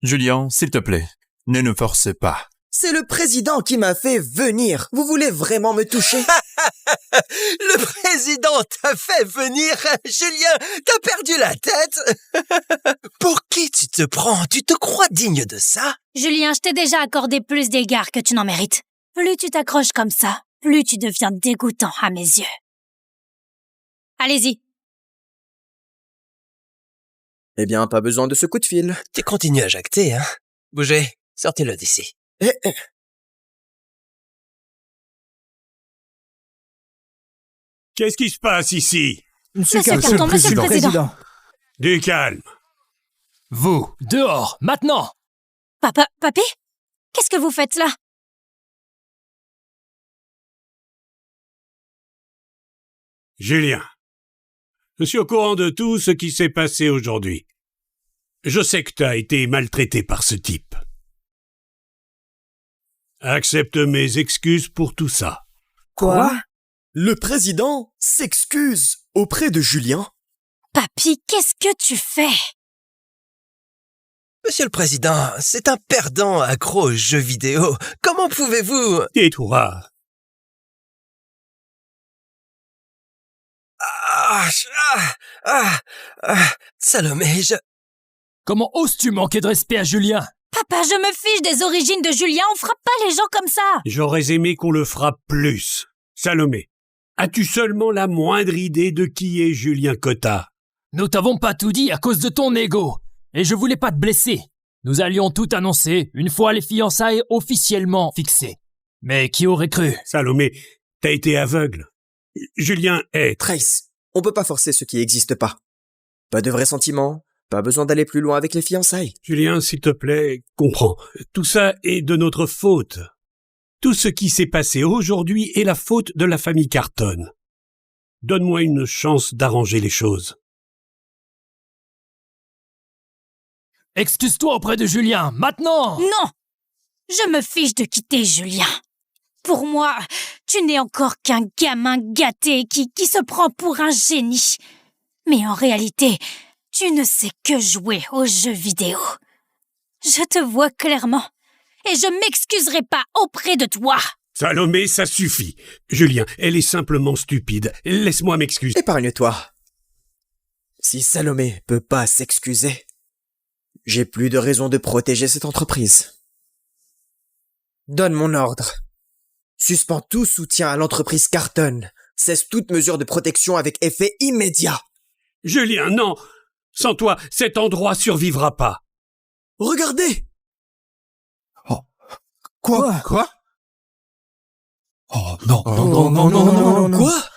Julien, s'il te plaît, ne nous forcez pas. C'est le président qui m'a fait venir. Vous voulez vraiment me toucher? Le président t'a fait venir? Julien, t'as perdu la tête? Pour qui tu te prends? Tu te crois digne de ça? Julien, je t'ai déjà accordé plus d'égards que tu n'en mérites. Plus tu t'accroches comme ça, plus tu deviens dégoûtant à mes yeux. Allez-y. Eh bien, pas besoin de ce coup de fil. Tu continues à jacter, hein? Bougez, sortez-le d'ici. Qu'est-ce qui se passe ici? Monsieur Carton, monsieur le président. Du calme. Vous, dehors, maintenant! Papy? Qu'est-ce que vous faites là? Julien, je suis au courant de tout ce qui s'est passé aujourd'hui. Je sais que t'as été maltraité par ce type. Accepte mes excuses pour tout ça. Quoi? Le président s'excuse auprès de Julien? Papy, qu'est-ce que tu fais? Monsieur le Président, c'est un perdant accro aux jeux vidéo. Comment pouvez-vous... Tais-toi. Salomé, Comment oses-tu manquer de respect à Julien? Papa, je me fiche des origines de Julien, on frappe pas les gens comme ça. J'aurais aimé qu'on le frappe plus. Salomé, as-tu seulement la moindre idée de qui est Julien Cotta? Nous t'avons pas tout dit à cause de ton ego. Et je voulais pas te blesser. Nous allions tout annoncer une fois les fiançailles officiellement fixées. Mais qui aurait cru? Salomé, t'as été aveugle. Julien est... Trace, on peut pas forcer ce qui n'existe pas. Pas de vrais sentiments, pas besoin d'aller plus loin avec les fiançailles. Julien, s'il te plaît, comprends. Tout ça est de notre faute. Tout ce qui s'est passé aujourd'hui est la faute de la famille Carton. Donne-moi une chance d'arranger les choses. Excuse-toi auprès de Julien, maintenant! Non! Je me fiche de quitter Julien. Pour moi, Tu n'es encore qu'un gamin gâté qui se prend pour un génie. Mais en réalité, tu ne sais que jouer aux jeux vidéo. Je te vois clairement. Et je m'excuserai pas auprès de toi. Salomé, ça suffit. Julien, elle est simplement stupide. Laisse-moi m'excuser. Épargne-toi. Si Salomé peut pas s'excuser, j'ai plus de raison de protéger cette entreprise. Donne mon ordre. Suspends tout soutien à l'entreprise Carton. Cesse toute mesure de protection avec effet immédiat. Julien, non. Sans toi, cet endroit survivra pas. Regardez! Quoi? Oh non, non. Quoi?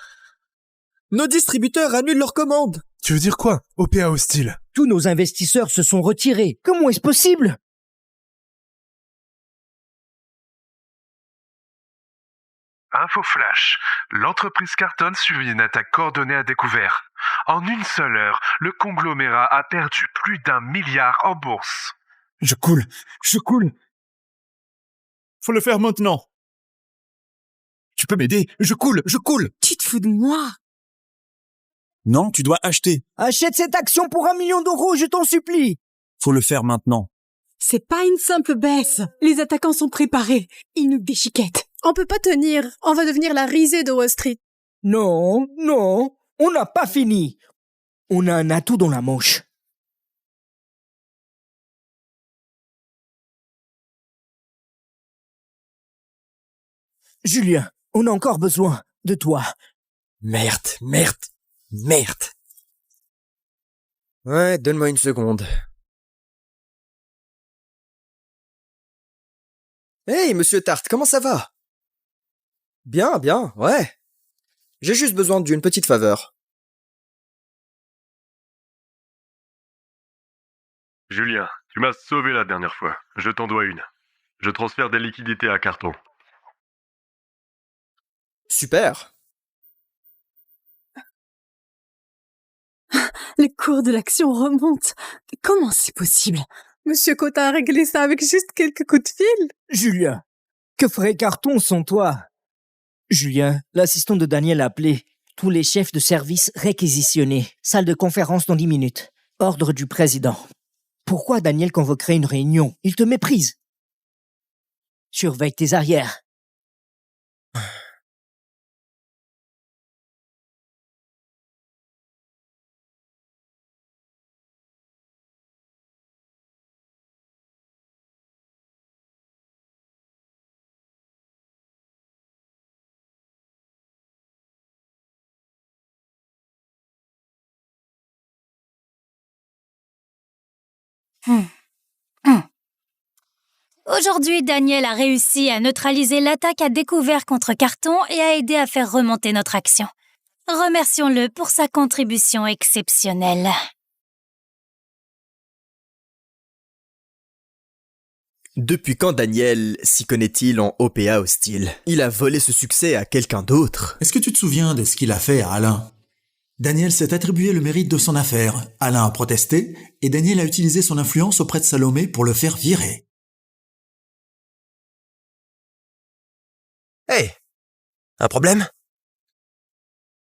Nos distributeurs annulent leurs commandes. Tu veux dire quoi? OPA hostile. Tous nos investisseurs se sont retirés. Comment est-ce possible? Info flash. L'entreprise Carton subit une attaque coordonnée à découvert. En une seule heure, le conglomérat a perdu plus d'1 milliard en bourse. Je coule. Faut le faire maintenant. Tu peux m'aider? Je coule. Tu te fous de moi? Non, tu dois acheter. Achète cette action pour 1 million d'euros, je t'en supplie. Faut le faire maintenant. C'est pas une simple baisse. Les attaquants sont préparés. Ils nous déchiquettent. On peut pas tenir. On va devenir la risée de Wall Street. Non, on n'a pas fini. On a un atout dans la manche. Julien, on a encore besoin de toi. Merde. Ouais, donne-moi une seconde. Hey, monsieur Tarte, comment ça va? Bien, ouais. J'ai juste besoin d'une petite faveur. Julien, tu m'as sauvé la dernière fois. Je t'en dois une. Je transfère des liquidités à Carton. Super. Le cours de l'action remonte. Comment c'est possible? Monsieur Cotta a réglé ça avec juste quelques coups de fil. Julien, que ferait Carton sans toi? Julien, l'assistant de Daniel a appelé. Tous les chefs de service réquisitionnés. Salle de conférence dans 10 minutes. Ordre du président. Pourquoi Daniel convoquerait une réunion? Il te méprise. Surveille tes arrières. Aujourd'hui, Daniel a réussi à neutraliser l'attaque à découvert contre Carton et a aidé à faire remonter notre action. Remercions-le pour sa contribution exceptionnelle. Depuis quand Daniel s'y connaît-il en OPA hostile? Il a volé ce succès à quelqu'un d'autre. Est-ce que tu te souviens de ce qu'il a fait à Alain? Daniel s'est attribué le mérite de son affaire. Alain a protesté et Daniel a utilisé son influence auprès de Salomé pour le faire virer. Hey, un problème?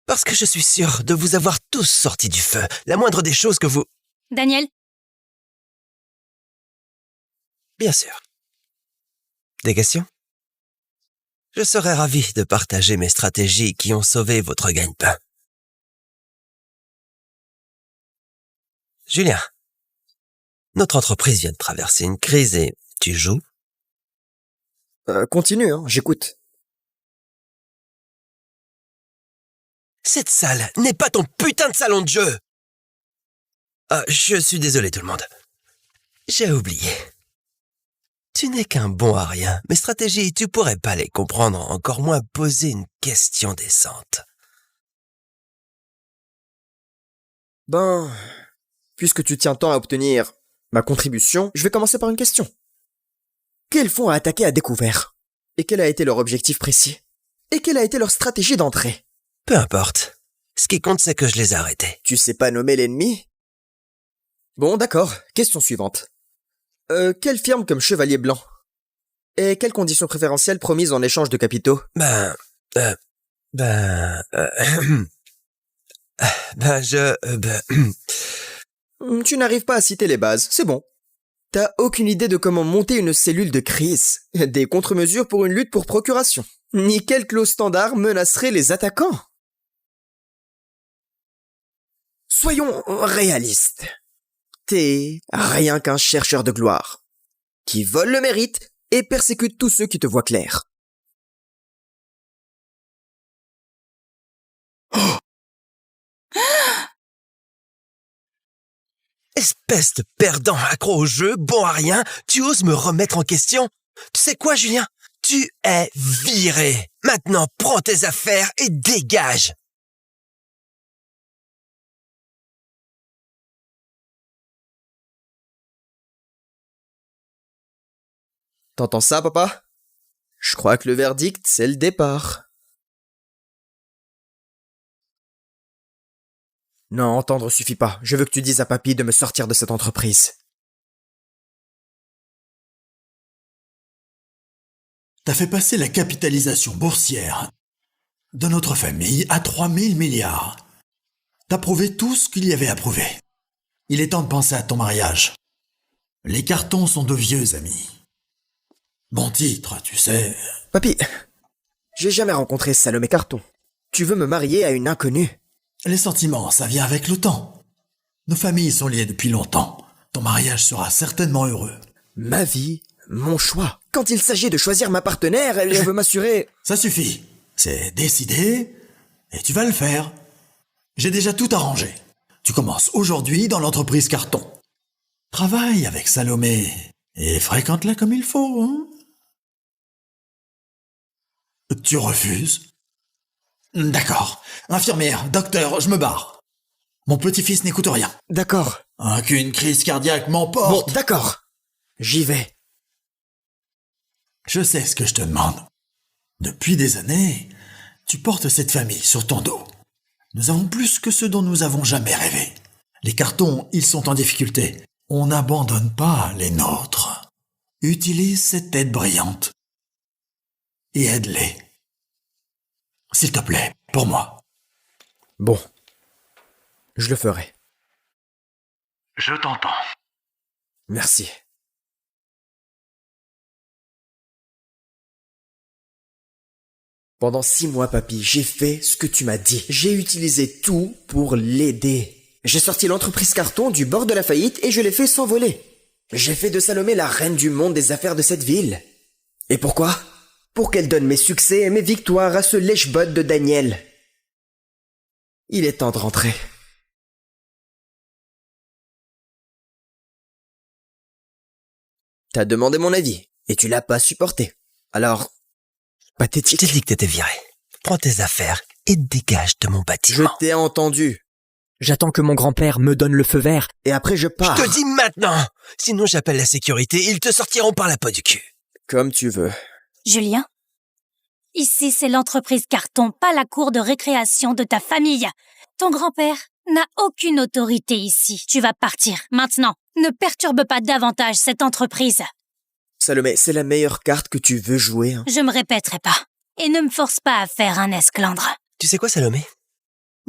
Parce que je suis sûr de vous avoir tous sortis du feu. La moindre des choses que vous... Daniel? Bien sûr. Des questions? Je serais ravi de partager mes stratégies qui ont sauvé votre gagne-pain. Julien, notre entreprise vient de traverser une crise et tu joues? Continue, j'écoute. Cette salle n'est pas ton putain de salon de jeu! Je suis désolé tout le monde. J'ai oublié. Tu n'es qu'un bon à rien. Mes stratégies, tu pourrais pas les comprendre, encore moins poser une question décente. Ben, puisque tu tiens tant à obtenir ma contribution, je vais commencer par une question. Quels fonds a attaqué à découvert? Et quel a été leur objectif précis? Et quelle a été leur stratégie d'entrée? Peu importe. Ce qui compte, c'est que je les ai arrêtés. Tu sais pas nommer l'ennemi? Bon, d'accord. Question suivante. Quelle firme comme Chevalier Blanc? Et quelles conditions préférentielles promises en échange de capitaux? Ben, Tu n'arrives pas à citer les bases, c'est bon. T'as aucune idée de comment monter une cellule de crise, des contre-mesures pour une lutte pour procuration, ni quelle clause standard menacerait les attaquants. Soyons réalistes. T'es rien qu'un chercheur de gloire, qui vole le mérite et persécute tous ceux qui te voient clair. Espèce de perdant accro au jeu, bon à rien, tu oses me remettre en question? Tu sais quoi, Julien? Tu es viré. Maintenant, prends tes affaires et dégage. T'entends ça, papa? Je crois que le verdict, c'est le départ. Non, entendre suffit pas. Je veux que tu dises à papy de me sortir de cette entreprise. T'as fait passer la capitalisation boursière de notre famille à 3000 milliards. T'as prouvé tout ce qu'il y avait à prouver. Il est temps de penser à ton mariage. Les cartons sont de vieux amis. Bon titre, tu sais. Papy, j'ai jamais rencontré Salomé Carton. Tu veux me marier à une inconnue? Les sentiments, ça vient avec le temps. Nos familles sont liées depuis longtemps. Ton mariage sera certainement heureux. Ma vie, mon choix. Quand il s'agit de choisir ma partenaire, je veux m'assurer... Ça suffit. C'est décidé et tu vas le faire. J'ai déjà tout arrangé. Tu commences aujourd'hui dans l'entreprise Carton. Travaille avec Salomé et fréquente-la comme il faut, hein? Tu refuses? D'accord. Infirmière, docteur, je me barre. Mon petit-fils n'écoute rien. D'accord. Qu'une crise cardiaque m'emporte. Bon, d'accord. J'y vais. Je sais ce que je te demande. Depuis des années, tu portes cette famille sur ton dos. Nous avons plus que ce dont nous avons jamais rêvé. Les cartons, ils sont en difficulté. On n'abandonne pas les nôtres. Utilise cette tête brillante et aide-les. S'il te plaît, pour moi. Bon, je le ferai. Je t'entends. Merci. Pendant 6 mois, papy, j'ai fait ce que tu m'as dit. J'ai utilisé tout pour l'aider. J'ai sorti l'entreprise Carton du bord de la faillite et je l'ai fait s'envoler. J'ai fait de Salomé la reine du monde des affaires de cette ville. Et pourquoi? Pour qu'elle donne mes succès et mes victoires à ce lèche-bot de Daniel. Il est temps de rentrer. T'as demandé mon avis, et tu l'as pas supporté. Alors, pathétique. Je t'ai dit que t'étais viré. Prends tes affaires et dégage de mon bâtiment. Je t'ai entendu. J'attends que mon grand-père me donne le feu vert. Et après je pars. Je te dis maintenant. Sinon j'appelle la sécurité et ils te sortiront par la peau du cul. Comme tu veux. Julien, ici c'est l'entreprise Carton, pas la cour de récréation de ta famille. Ton grand-père n'a aucune autorité ici. Tu vas partir, maintenant. Ne perturbe pas davantage cette entreprise. Salomé, c'est la meilleure carte que tu veux jouer, hein. Je me répéterai pas. Et ne me force pas à faire un esclandre. Tu sais quoi, Salomé?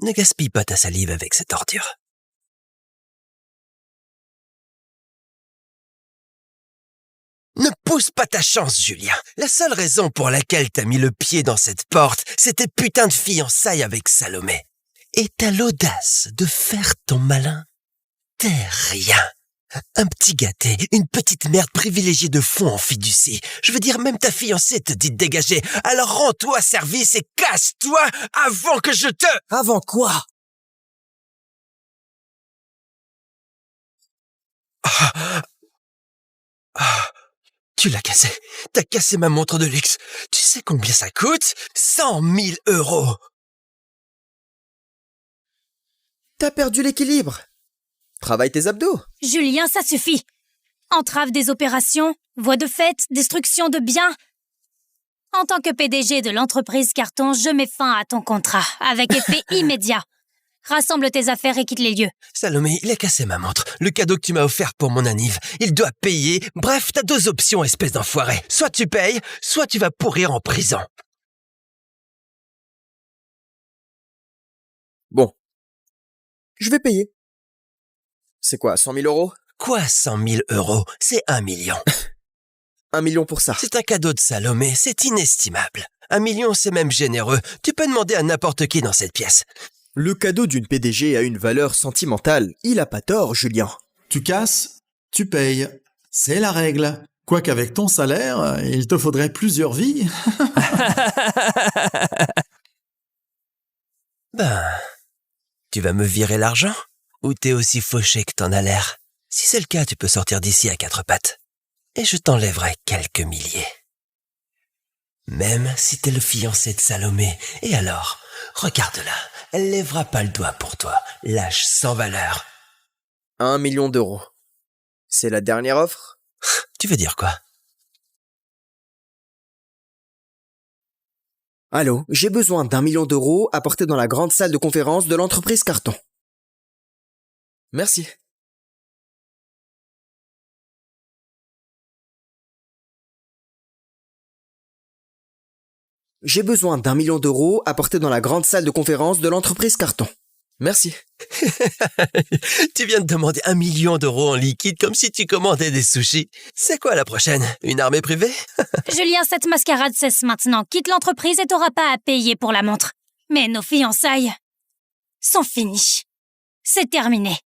Ne gaspille pas ta salive avec cette ordure. Ne pousse pas ta chance, Julien. La seule raison pour laquelle t'as mis le pied dans cette porte, c'est tes putains de fiançailles avec Salomé. Et t'as l'audace de faire ton malin. T'es rien. Un petit gâté, une petite merde privilégiée de fond en fiducie. Je veux dire, même ta fiancée te dit de dégager. Alors rends-toi service et casse-toi avant que je te... Avant quoi? Tu l'as cassé. T'as cassé ma montre de luxe. Tu sais combien ça coûte? 100 000 €. T'as perdu l'équilibre. Travaille tes abdos. Julien, ça suffit. Entrave des opérations, voie de fait, destruction de biens. En tant que PDG de l'entreprise Carton, je mets fin à ton contrat, avec effet immédiat. Rassemble tes affaires et quitte les lieux. Salomé, il a cassé ma montre. Le cadeau que tu m'as offert pour mon anniv. Il doit payer. Bref, t'as 2 options, espèce d'enfoiré. Soit tu payes, soit tu vas pourrir en prison. Je vais payer. C'est quoi, 100 000 euros? Quoi, 100 000 euros? C'est 1 million. 1 million pour ça. C'est un cadeau de Salomé, c'est inestimable. 1 million, c'est même généreux. Tu peux demander à n'importe qui dans cette pièce. Le cadeau d'une PDG a une valeur sentimentale. Il a pas tort, Julien. Tu casses, tu payes. C'est la règle. Quoiqu'avec ton salaire, il te faudrait plusieurs vies. Ben, tu vas me virer l'argent? Ou t'es aussi fauché que t'en as l'air? Si c'est le cas, tu peux sortir d'ici à 4 pattes. Et je t'enlèverai quelques milliers. Même si t'es le fiancé de Salomé. Et alors, regarde-la, elle lèvera pas le doigt pour toi. Lâche sans valeur. 1 million d'euros. C'est la dernière offre? Tu veux dire quoi? Allô, j'ai besoin d'1 million d'euros apportés dans la grande salle de conférence de l'entreprise Carton. Merci. J'ai besoin d'1 million d'euros apportés dans la grande salle de conférence de l'entreprise Carton. Merci. Tu viens de demander 1 million d'euros en liquide comme si tu commandais des sushis. C'est quoi la prochaine? Une armée privée? Julien, cette mascarade cesse maintenant. Quitte l'entreprise et t'auras pas à payer pour la montre. Mais nos fiançailles sont finies. C'est terminé.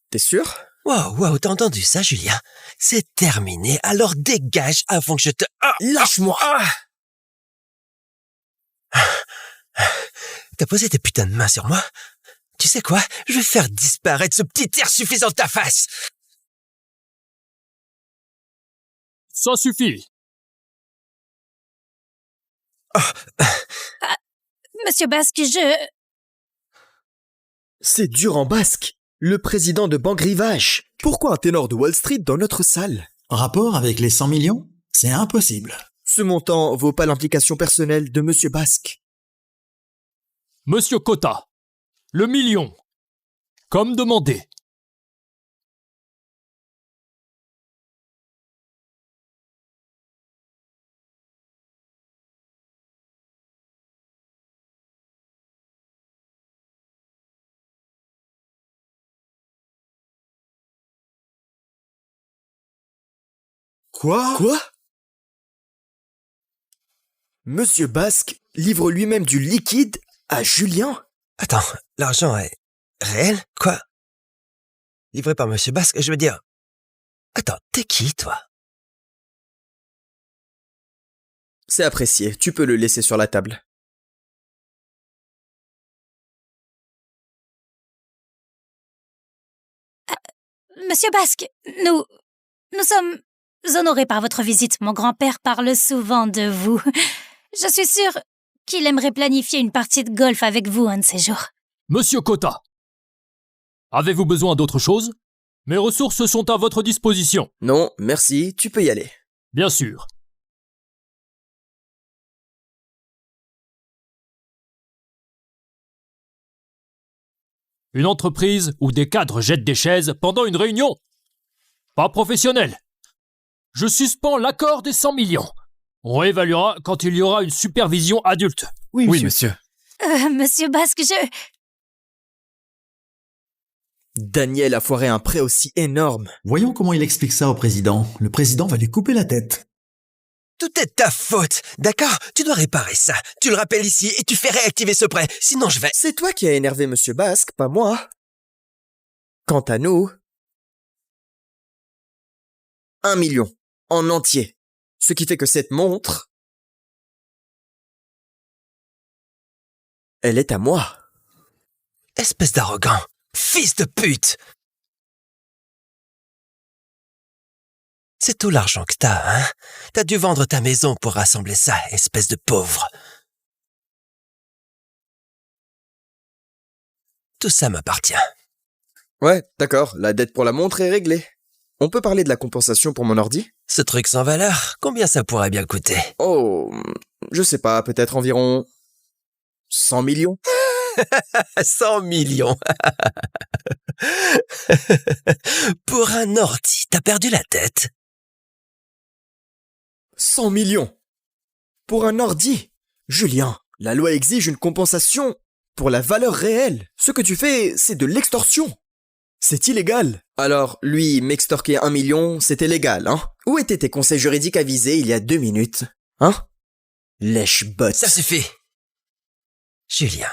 T'es sûr? Wow, t'as entendu ça, Julien? C'est terminé, alors dégage avant que je te... Lâche-moi! T'as posé tes putains de mains sur moi? Tu sais quoi? Je vais faire disparaître ce petit air suffisant de ta face! Ça suffit. Monsieur Basque, C'est dur en basque. Le président de Banque Rivage. Pourquoi un ténor de Wall Street dans notre salle? Rapport avec les 100 millions? C'est impossible. Ce montant vaut pas l'implication personnelle de Monsieur Basque. Monsieur Cotta, le million. Comme demandé. Quoi? Monsieur Basque livre lui-même du liquide à Julien? Attends, l'argent est réel? Quoi? Livré par Monsieur Basque, je veux dire... Attends, t'es qui, toi? C'est apprécié, tu peux le laisser sur la table. Monsieur Basque, nous sommes honorés par votre visite. Mon grand-père parle souvent de vous. Je suis sûre qu'il aimerait planifier une partie de golf avec vous un de ces jours. Monsieur Cotta, avez-vous besoin d'autre chose? Mes ressources sont à votre disposition. Non, merci, tu peux y aller. Bien sûr. Une entreprise où des cadres jettent des chaises pendant une réunion? Pas professionnel. Je suspends l'accord des 100 millions. On réévaluera quand il y aura une supervision adulte. Oui, monsieur. Monsieur Basque, Daniel a foiré un prêt aussi énorme. Voyons comment il explique ça au président. Le président va lui couper la tête. Tout est ta faute, d'accord? Tu dois réparer ça. Tu le rappelles ici et tu fais réactiver ce prêt. Sinon je vais... C'est toi qui as énervé Monsieur Basque, pas moi. Quant à nous... 1 million. En entier. Ce qui fait que cette montre... Elle est à moi. Espèce d'arrogant. Fils de pute! C'est tout l'argent que t'as, hein? T'as dû vendre ta maison pour rassembler ça, espèce de pauvre. Tout ça m'appartient. Ouais, d'accord, la dette pour la montre est réglée. On peut parler de la compensation pour mon ordi? Ce truc sans valeur, combien ça pourrait bien coûter? Oh, je sais pas, peut-être environ... 100 millions? 100 millions. Pour un ordi, t'as perdu la tête. 100 millions? Pour un ordi? Julien, la loi exige une compensation pour la valeur réelle. Ce que tu fais, c'est de l'extorsion. C'est illégal. Alors, lui, m'extorquer 1 million, c'était légal, hein? Où étaient tes conseils juridiques avisés il y a 2 minutes? Hein? Lèche-botte. Ça suffit. Julien,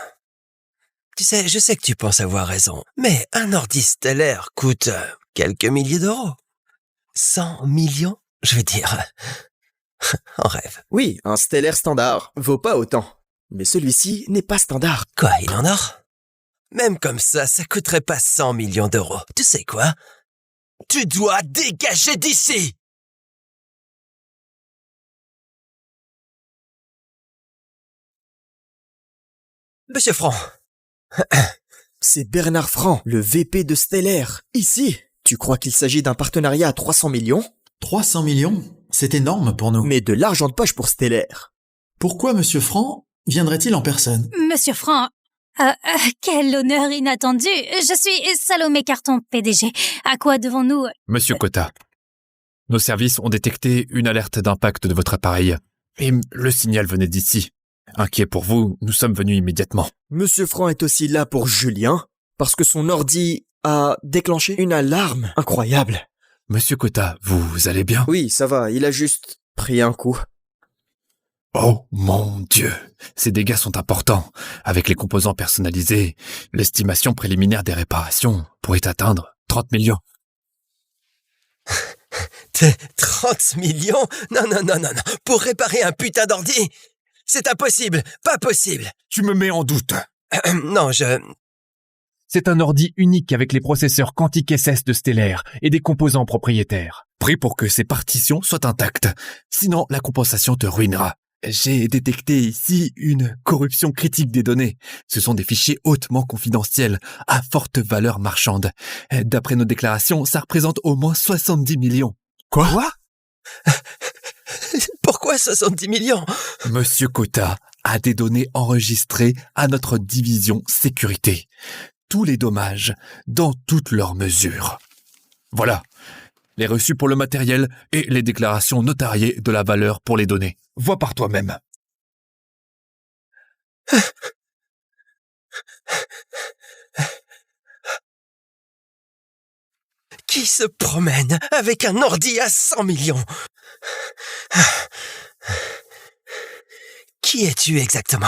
tu sais, je sais que tu penses avoir raison, mais un ordi stellaire coûte quelques milliers d'euros. 100 millions, je veux dire. En rêve. Oui, un stellaire standard vaut pas autant. Mais celui-ci n'est pas standard. Quoi, il en a? Même comme ça coûterait pas 100 millions d'euros. Tu sais quoi? Tu dois dégager d'ici! Monsieur Franc. C'est Bernard Franc, le VP de Stellaire. Ici, tu crois qu'il s'agit d'un partenariat à 300 millions? 300 millions? C'est énorme pour nous. Mais de l'argent de poche pour Stellaire. Pourquoi Monsieur Franc viendrait-il en personne? Monsieur Franc, quel honneur inattendu. Je suis Salomé Carton, PDG. À quoi devons-nous... Monsieur Cotta, nos services ont détecté une alerte d'impact de votre appareil. Et le signal venait d'ici. Inquiet pour vous, nous sommes venus immédiatement. Monsieur Franc est aussi là pour Julien, parce que son ordi a déclenché une alarme incroyable. Monsieur Cotta, vous allez bien? Oui, ça va, il a juste pris un coup. Oh mon Dieu, ces dégâts sont importants. Avec les composants personnalisés, l'estimation préliminaire des réparations pourrait atteindre 30 millions. 30 millions? Non. Pour réparer un putain d'ordi? C'est impossible, pas possible. Tu me mets en doute. Non, C'est un ordi unique avec les processeurs quantiques SS de Stellaire et des composants propriétaires. Pris pour que ces partitions soient intactes. Sinon, la compensation te ruinera. J'ai détecté ici une corruption critique des données. Ce sont des fichiers hautement confidentiels, à forte valeur marchande. D'après nos déclarations, ça représente au moins 70 millions. Quoi? Pourquoi 70 millions? Monsieur Cotta a des données enregistrées à notre division sécurité. Tous les dommages, dans toutes leurs mesures. Voilà, les reçus pour le matériel et les déclarations notariées de la valeur pour les données. Vois par toi-même. Qui se promène avec un ordi à 100 millions? Qui es-tu exactement?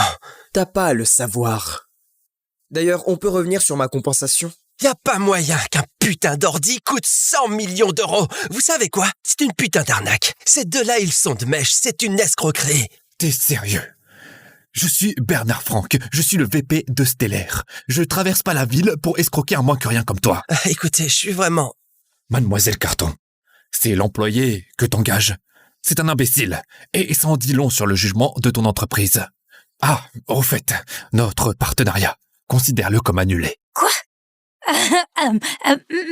T'as pas à le savoir. D'ailleurs, on peut revenir sur ma compensation? Y a pas moyen qu'un putain d'ordi coûte 100 millions d'euros. Vous savez quoi? C'est une putain d'arnaque. Ces deux-là, ils sont de mèche. C'est une escroquerie. T'es sérieux? Je suis Bernard Franck. Je suis le VP de Stellaire. Je traverse pas la ville pour escroquer un moins que rien comme toi. Écoutez, je suis vraiment... Mademoiselle Carton, c'est l'employé que t'engages. C'est un imbécile. Et ça en dit long sur le jugement de ton entreprise. Ah, au fait, notre partenariat, considère-le comme annulé. Quoi?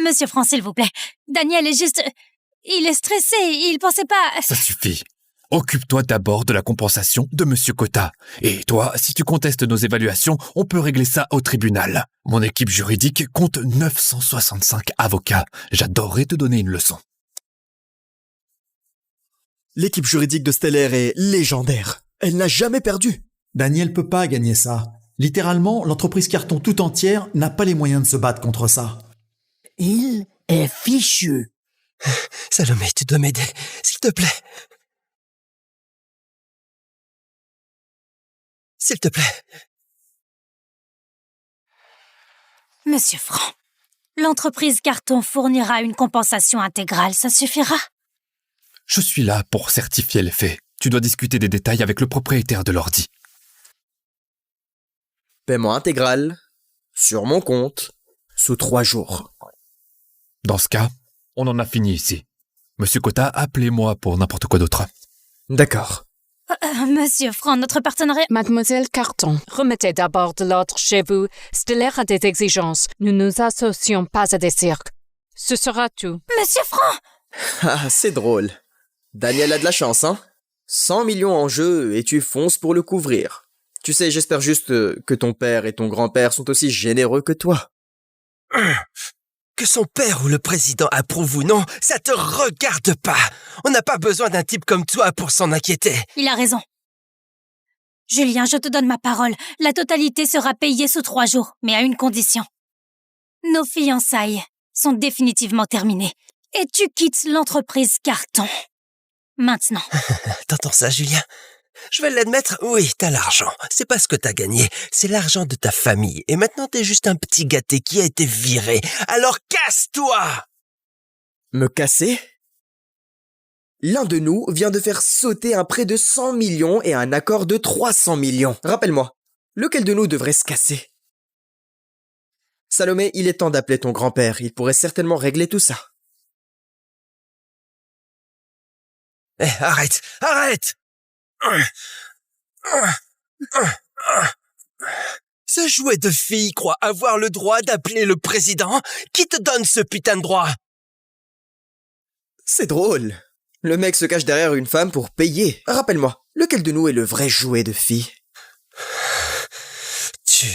Monsieur Franc, s'il vous plaît. Daniel est juste... Il est stressé, il pensait pas... Ça suffit. Occupe-toi d'abord de la compensation de Monsieur Cotta. Et toi, si tu contestes nos évaluations, on peut régler ça au tribunal. Mon équipe juridique compte 965 avocats. J'adorerais te donner une leçon. L'équipe juridique de Stellaire est légendaire. Elle n'a jamais perdu. Daniel peut pas gagner ça. Littéralement, l'entreprise Carton tout entière n'a pas les moyens de se battre contre ça. Il est fichu. Salomé, tu dois m'aider, s'il te plaît. S'il te plaît. Monsieur Franc, l'entreprise Carton fournira une compensation intégrale, ça suffira? Je suis là pour certifier les faits. Tu dois discuter des détails avec le propriétaire de l'ordi. Paiement intégral, sur mon compte, sous 3 jours. Dans ce cas, on en a fini ici. Monsieur Cotta, appelez-moi pour n'importe quoi d'autre. D'accord. Monsieur Franc, notre partenariat... Mademoiselle Carton, remettez d'abord de l'ordre chez vous. Stellaire a des exigences. Nous ne nous associons pas à des cirques. Ce sera tout. Monsieur Franc! Ah, c'est drôle. Daniel a de la chance, hein? 100 millions en jeu et tu fonces pour le couvrir. Tu sais, j'espère juste que ton père et ton grand-père sont aussi généreux que toi. Que son père ou le président approuve ou non, ça te regarde pas. On n'a pas besoin d'un type comme toi pour s'en inquiéter. Il a raison. Julien, je te donne ma parole. La totalité sera payée sous 3 jours, mais à une condition. Nos fiançailles sont définitivement terminées. Et tu quittes l'entreprise Carton. Maintenant. T'entends ça, Julien? Je vais l'admettre, oui, t'as l'argent. C'est pas ce que t'as gagné, c'est l'argent de ta famille. Et maintenant, t'es juste un petit gâté qui a été viré. Alors casse-toi! Me casser? L'un de nous vient de faire sauter un prêt de 100 millions et un accord de 300 millions. Rappelle-moi, lequel de nous devrait se casser? Salomé, il est temps d'appeler ton grand-père. Il pourrait certainement régler tout ça. Eh, arrête! Ce jouet de fille croit avoir le droit d'appeler le président? Qui te donne ce putain de droit? C'est drôle. Le mec se cache derrière une femme pour payer. Rappelle-moi, lequel de nous est le vrai jouet de fille? Tu...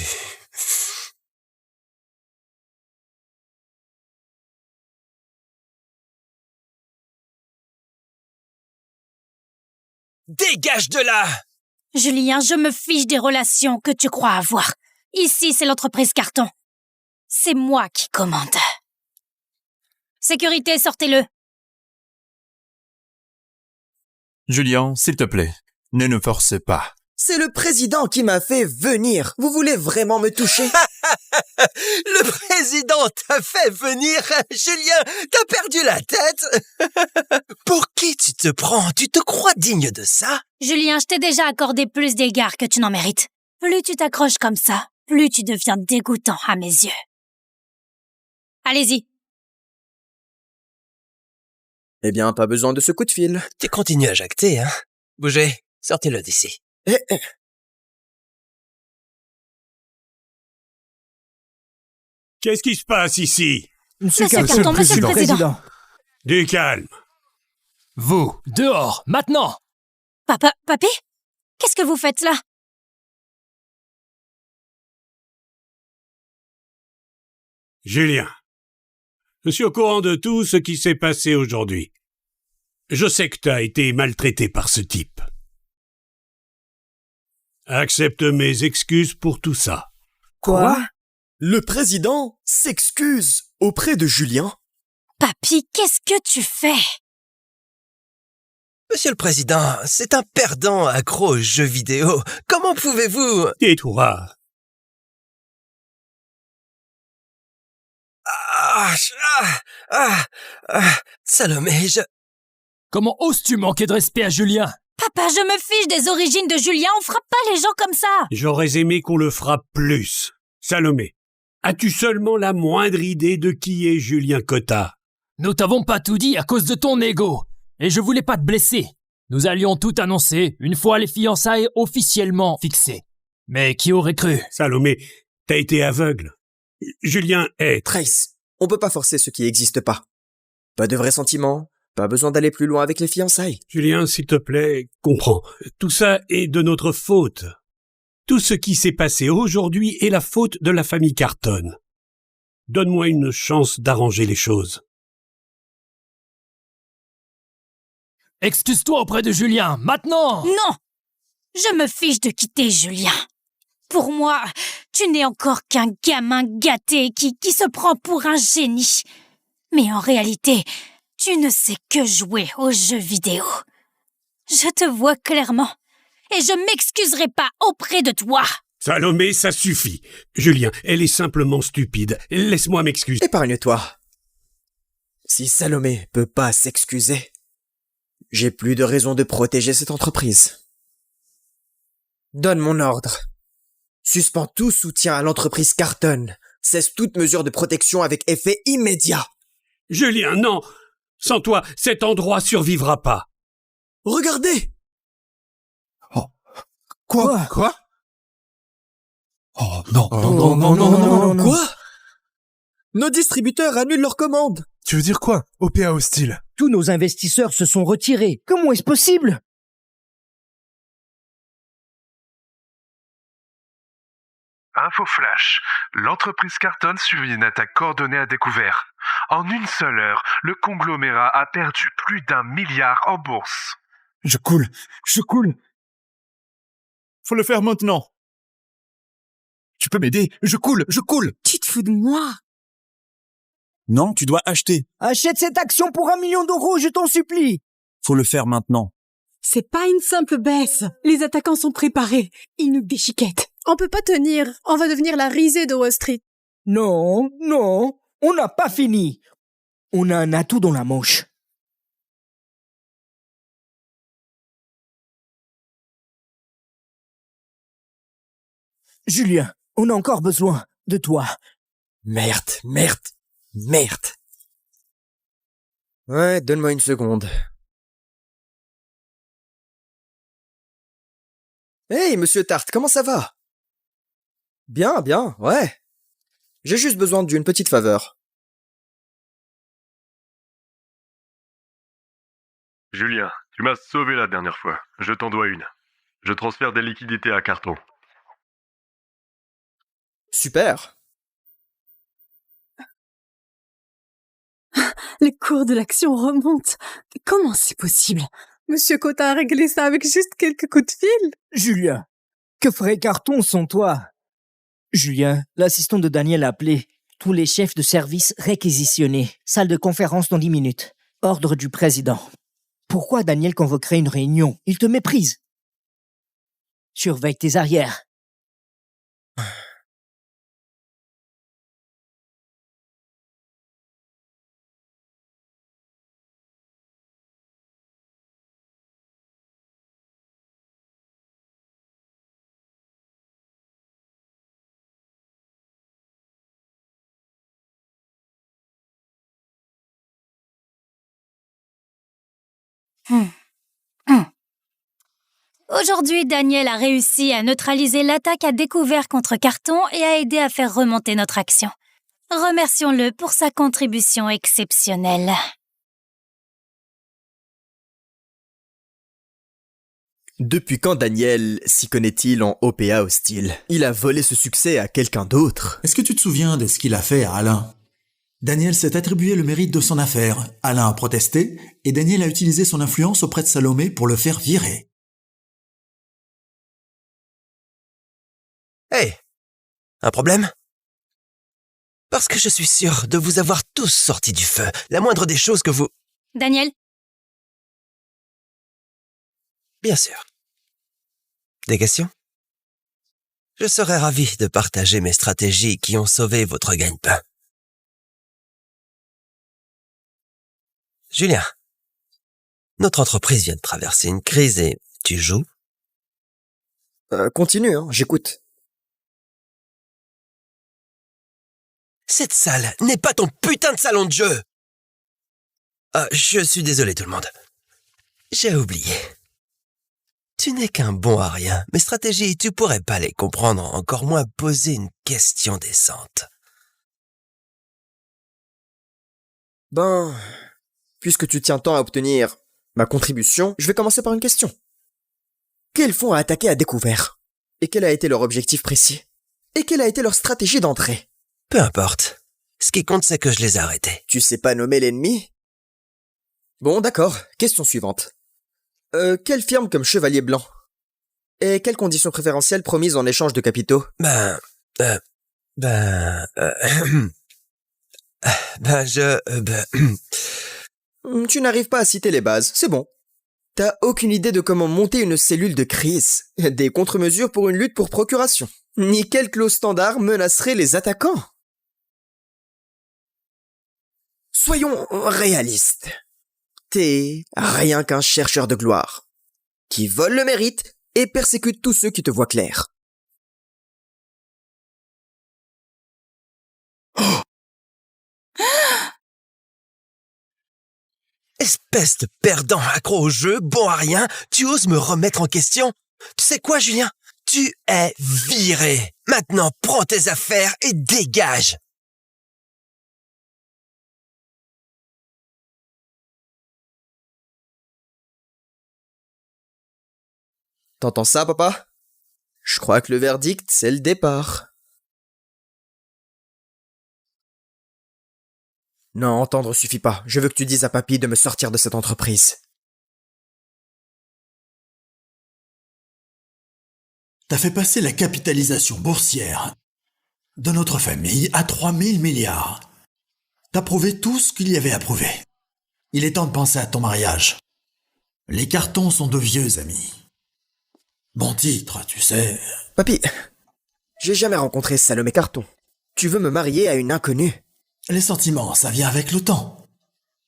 Dégage de là! Julien, je me fiche des relations que tu crois avoir. Ici, c'est l'entreprise Carton. C'est moi qui commande. Sécurité, sortez-le. Julien, s'il te plaît, ne nous force pas. C'est le président qui m'a fait venir. Vous voulez vraiment me toucher? Le président t'a fait venir? Julien, t'as perdu la tête? Pour qui tu te prends? Tu te crois digne de ça? Julien, je t'ai déjà accordé plus d'égards que tu n'en mérites. Plus tu t'accroches comme ça, plus tu deviens dégoûtant à mes yeux. Allez-y. Eh bien, pas besoin de ce coup de fil. Tu continues à jacter, hein? Bougez, sortez-le d'ici. Qu'est-ce qui se passe ici? Monsieur Carton, monsieur le président. Du calme. Vous, dehors, maintenant! Papé? Qu'est-ce que vous faites là? Julien, je suis au courant de tout ce qui s'est passé aujourd'hui. Je sais que tu as été maltraité par ce type. Accepte mes excuses pour tout ça. Quoi? Le président s'excuse auprès de Julien? Papy, qu'est-ce que tu fais? Monsieur le Président, c'est un perdant accro aux jeux vidéo. Comment pouvez-vous... Tais-toi. Salomé, Comment oses-tu manquer de respect à Julien? Papa, je me fiche des origines de Julien, on frappe pas les gens comme ça. J'aurais aimé qu'on le frappe plus. Salomé, as-tu seulement la moindre idée de qui est Julien Cotta? Nous t'avons pas tout dit à cause de ton ego. Et je voulais pas te blesser. Nous allions tout annoncer une fois les fiançailles officiellement fixées. Mais qui aurait cru? Salomé, t'as été aveugle. Julien est... Trace, on peut pas forcer ce qui n'existe pas. Pas de vrais sentiments, pas besoin d'aller plus loin avec les fiançailles. Julien, s'il te plaît, comprends. Tout ça est de notre faute. Tout ce qui s'est passé aujourd'hui est la faute de la famille Carton. Donne-moi une chance d'arranger les choses. Excuse-toi auprès de Julien, maintenant! Non! Je me fiche de quitter Julien. Pour moi, tu n'es encore qu'un gamin gâté qui se prend pour un génie. Mais en réalité, tu ne sais que jouer aux jeux vidéo. Je te vois clairement. Et je m'excuserai pas auprès de toi. Salomé, ça suffit. Julien, elle est simplement stupide. Laisse-moi m'excuser. Épargne-toi. Si Salomé peut pas s'excuser, j'ai plus de raison de protéger cette entreprise. Donne mon ordre. Suspends tout soutien à l'entreprise Carton. Cesse toute mesure de protection avec effet immédiat. Julien, non! Sans toi, cet endroit survivra pas. Regardez! Oh. Quoi? Oh non. Non. Quoi? Nos distributeurs annulent leurs commandes. Tu veux dire quoi? OPA hostile. Tous nos investisseurs se sont retirés. Comment est-ce possible? Info flash. L'entreprise Carton subit une attaque coordonnée à découvert. En une seule heure, le conglomérat a perdu plus d'1 milliard en bourse. Je coule. Faut le faire maintenant. Tu peux m'aider? Je coule. Tu te fous de moi? Non, tu dois acheter. Achète cette action pour 1 million d'euros, je t'en supplie. Faut le faire maintenant. C'est pas une simple baisse. Les attaquants sont préparés. Ils nous déchiquettent. On peut pas tenir. On va devenir la risée de Wall Street. Non, on n'a pas fini. On a un atout dans la manche. Julien, on a encore besoin de toi. Merde. Ouais, donne-moi une seconde. Hey, monsieur Tart, comment ça va? Bien, ouais. J'ai juste besoin d'une petite faveur. Julien, tu m'as sauvé la dernière fois. Je t'en dois une. Je transfère des liquidités à Carton. Super. Le cours de l'action remonte. Comment c'est possible? Monsieur Cotta a réglé ça avec juste quelques coups de fil. Julien, que ferait Carton sans toi? Julien, l'assistant de Daniel a appelé. Tous les chefs de service réquisitionnés. Salle de conférence dans 10 minutes. Ordre du président. Pourquoi Daniel convoquerait une réunion? Il te méprise. Surveille tes arrières. Aujourd'hui, Daniel a réussi à neutraliser l'attaque à découvert contre Carton et a aidé à faire remonter notre action. Remercions-le pour sa contribution exceptionnelle. Depuis quand Daniel s'y connaît-il en OPA hostile? Il a volé ce succès à quelqu'un d'autre. Est-ce que tu te souviens de ce qu'il a fait à Alain? Daniel s'est attribué le mérite de son affaire. Alain a protesté et Daniel a utilisé son influence auprès de Salomé pour le faire virer. Hey, un problème? Parce que je suis sûr de vous avoir tous sortis du feu. La moindre des choses que vous... Daniel? Bien sûr. Des questions? Je serais ravi de partager mes stratégies qui ont sauvé votre gagne-pain. Julien, notre entreprise vient de traverser une crise et tu joues? Continue, j'écoute. Cette salle n'est pas ton putain de salon de jeu! Je suis désolé tout le monde. J'ai oublié. Tu n'es qu'un bon à rien. Mes stratégies, tu pourrais pas les comprendre, encore moins poser une question décente. Ben, puisque tu tiens tant à obtenir ma contribution, je vais commencer par une question. Quels fonds a attaqué à découvert? Et quel a été leur objectif précis? Et quelle a été leur stratégie d'entrée? Peu importe. Ce qui compte, c'est que je les ai arrêtés. Tu sais pas nommer l'ennemi? Bon, d'accord. Question suivante. Quelle firme comme Chevalier Blanc? Et quelles conditions préférentielles promises en échange de capitaux? Tu n'arrives pas à citer les bases, c'est bon. T'as aucune idée de comment monter une cellule de crise, des contre-mesures pour une lutte pour procuration, ni quelle clause standard menacerait les attaquants. Soyons réalistes. T'es rien qu'un chercheur de gloire, qui vole le mérite et persécute tous ceux qui te voient clair. Oh! Espèce de perdant accro au jeu, bon à rien, tu oses me remettre en question? Tu sais quoi, Julien? Tu es viré. Maintenant, prends tes affaires et dégage. T'entends ça, papa? Je crois que le verdict, c'est le départ. Non, entendre suffit pas. Je veux que tu dises à papy de me sortir de cette entreprise. T'as fait passer la capitalisation boursière de notre famille à 3000 milliards. T'as prouvé tout ce qu'il y avait à prouver. Il est temps de penser à ton mariage. Les cartons sont de vieux amis. Bon titre, tu sais. Papy, j'ai jamais rencontré Salomé Carton. Tu veux me marier à une inconnue? Les sentiments, ça vient avec le temps.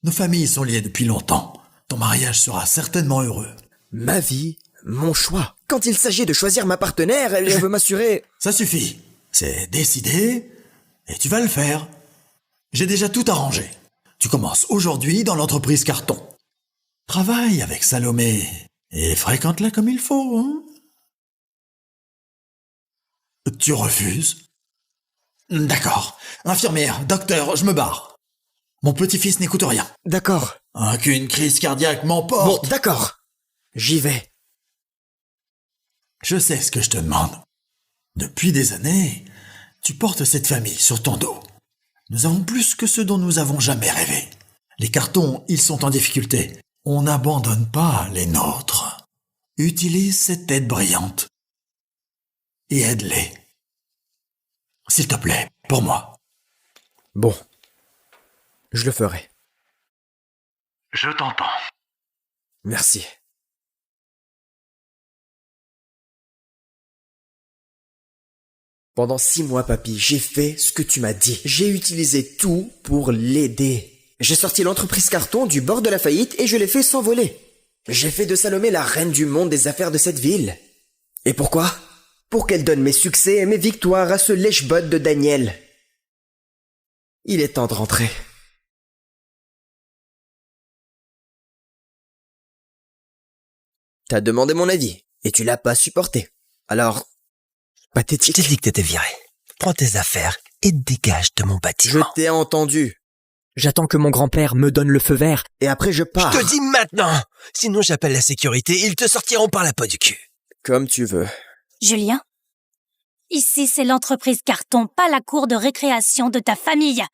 Nos familles sont liées depuis longtemps. Ton mariage sera certainement heureux. Ma vie, mon choix. Quand il s'agit de choisir ma partenaire, je veux m'assurer... Ça suffit. C'est décidé et tu vas le faire. J'ai déjà tout arrangé. Tu commences aujourd'hui dans l'entreprise Carton. Travaille avec Salomé et fréquente-la comme il faut, hein? Tu refuses? D'accord. Infirmière, docteur, je me barre. Mon petit-fils n'écoute rien. D'accord. Qu'une crise cardiaque m'emporte. Bon, d'accord. J'y vais. Je sais ce que je te demande. Depuis des années, tu portes cette famille sur ton dos. Nous avons plus que ce dont nous avons jamais rêvé. Les cartons, ils sont en difficulté. On n'abandonne pas les nôtres. Utilise cette tête brillante et aide-les. S'il te plaît, pour moi. Bon, je le ferai. Je t'entends. Merci. Pendant 6 mois, papy, j'ai fait ce que tu m'as dit. J'ai utilisé tout pour l'aider. J'ai sorti l'entreprise Carton du bord de la faillite et je l'ai fait s'envoler. J'ai fait de Salomé la reine du monde des affaires de cette ville. Et pourquoi? Pour qu'elle donne mes succès et mes victoires à ce lèche-botte de Daniel. Il est temps de rentrer. T'as demandé mon avis et tu l'as pas supporté. Alors, pathétique. Je t'ai dit que t'étais viré. Prends tes affaires et dégage de mon bâtiment. Je t'ai entendu. J'attends que mon grand-père me donne le feu vert. Et après je pars. Je te dis maintenant. Sinon j'appelle la sécurité, ils te sortiront par la peau du cul. Comme tu veux. Julien, ici c'est l'entreprise Carton, pas la cour de récréation de ta famille.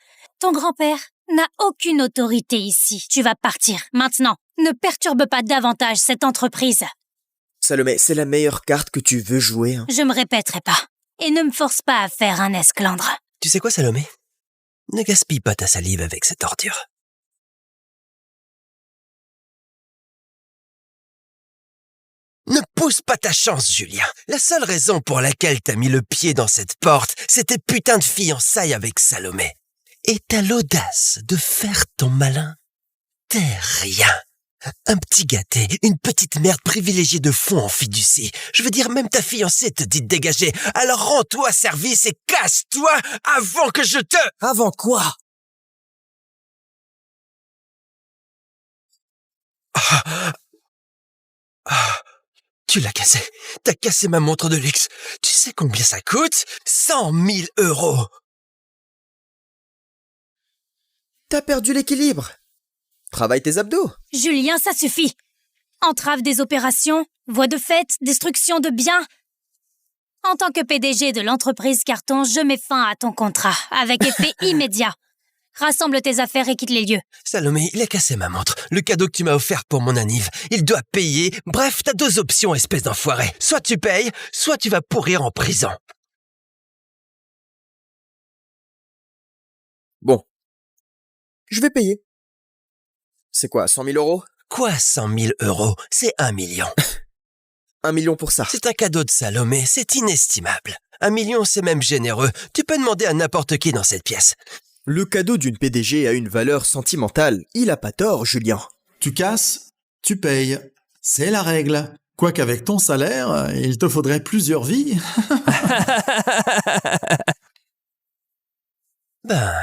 Ton grand-père n'a aucune autorité ici. Tu vas partir, maintenant. Ne perturbe pas davantage cette entreprise. Salomé, c'est la meilleure carte que tu veux jouer. Hein. Je me répéterai pas. Et ne me force pas à faire un esclandre. Tu sais quoi, Salomé? Ne gaspille pas ta salive avec cette ordure. Ne pousse pas ta chance, Julien. La seule raison pour laquelle t'as mis le pied dans cette porte, c'était putain de fiançailles avec Salomé. Et t'as l'audace de faire ton malin. T'es rien. Un petit gâté, une petite merde privilégiée de fond en fiducie. Je veux dire, même ta fiancée te dit de dégager. Alors rends-toi service et casse-toi avant que je te... Avant quoi? Tu l'as cassé. T'as cassé ma montre de luxe. Tu sais combien ça coûte? 100 000 €. T'as perdu l'équilibre. Travaille tes abdos. Julien, ça suffit. Entrave des opérations, voies de fait, destruction de biens. En tant que PDG de l'entreprise Carton, je mets fin à ton contrat, avec effet immédiat. Rassemble tes affaires et quitte les lieux. Salomé, il a cassé ma montre. Le cadeau que tu m'as offert pour mon anniv. Il doit payer. Bref, t'as 2 options, espèce d'enfoiré. Soit tu payes, soit tu vas pourrir en prison. Bon. Je vais payer. C'est quoi, 100 000 €? Quoi, 100 000 €? C'est 1 million. 1 million pour ça. C'est un cadeau de Salomé, c'est inestimable. 1 million, c'est même généreux. Tu peux demander à n'importe qui dans cette pièce. Le cadeau d'une PDG a une valeur sentimentale. Il a pas tort, Julien. Tu casses, tu payes. C'est la règle. Quoiqu'avec ton salaire, il te faudrait plusieurs vies. Ben,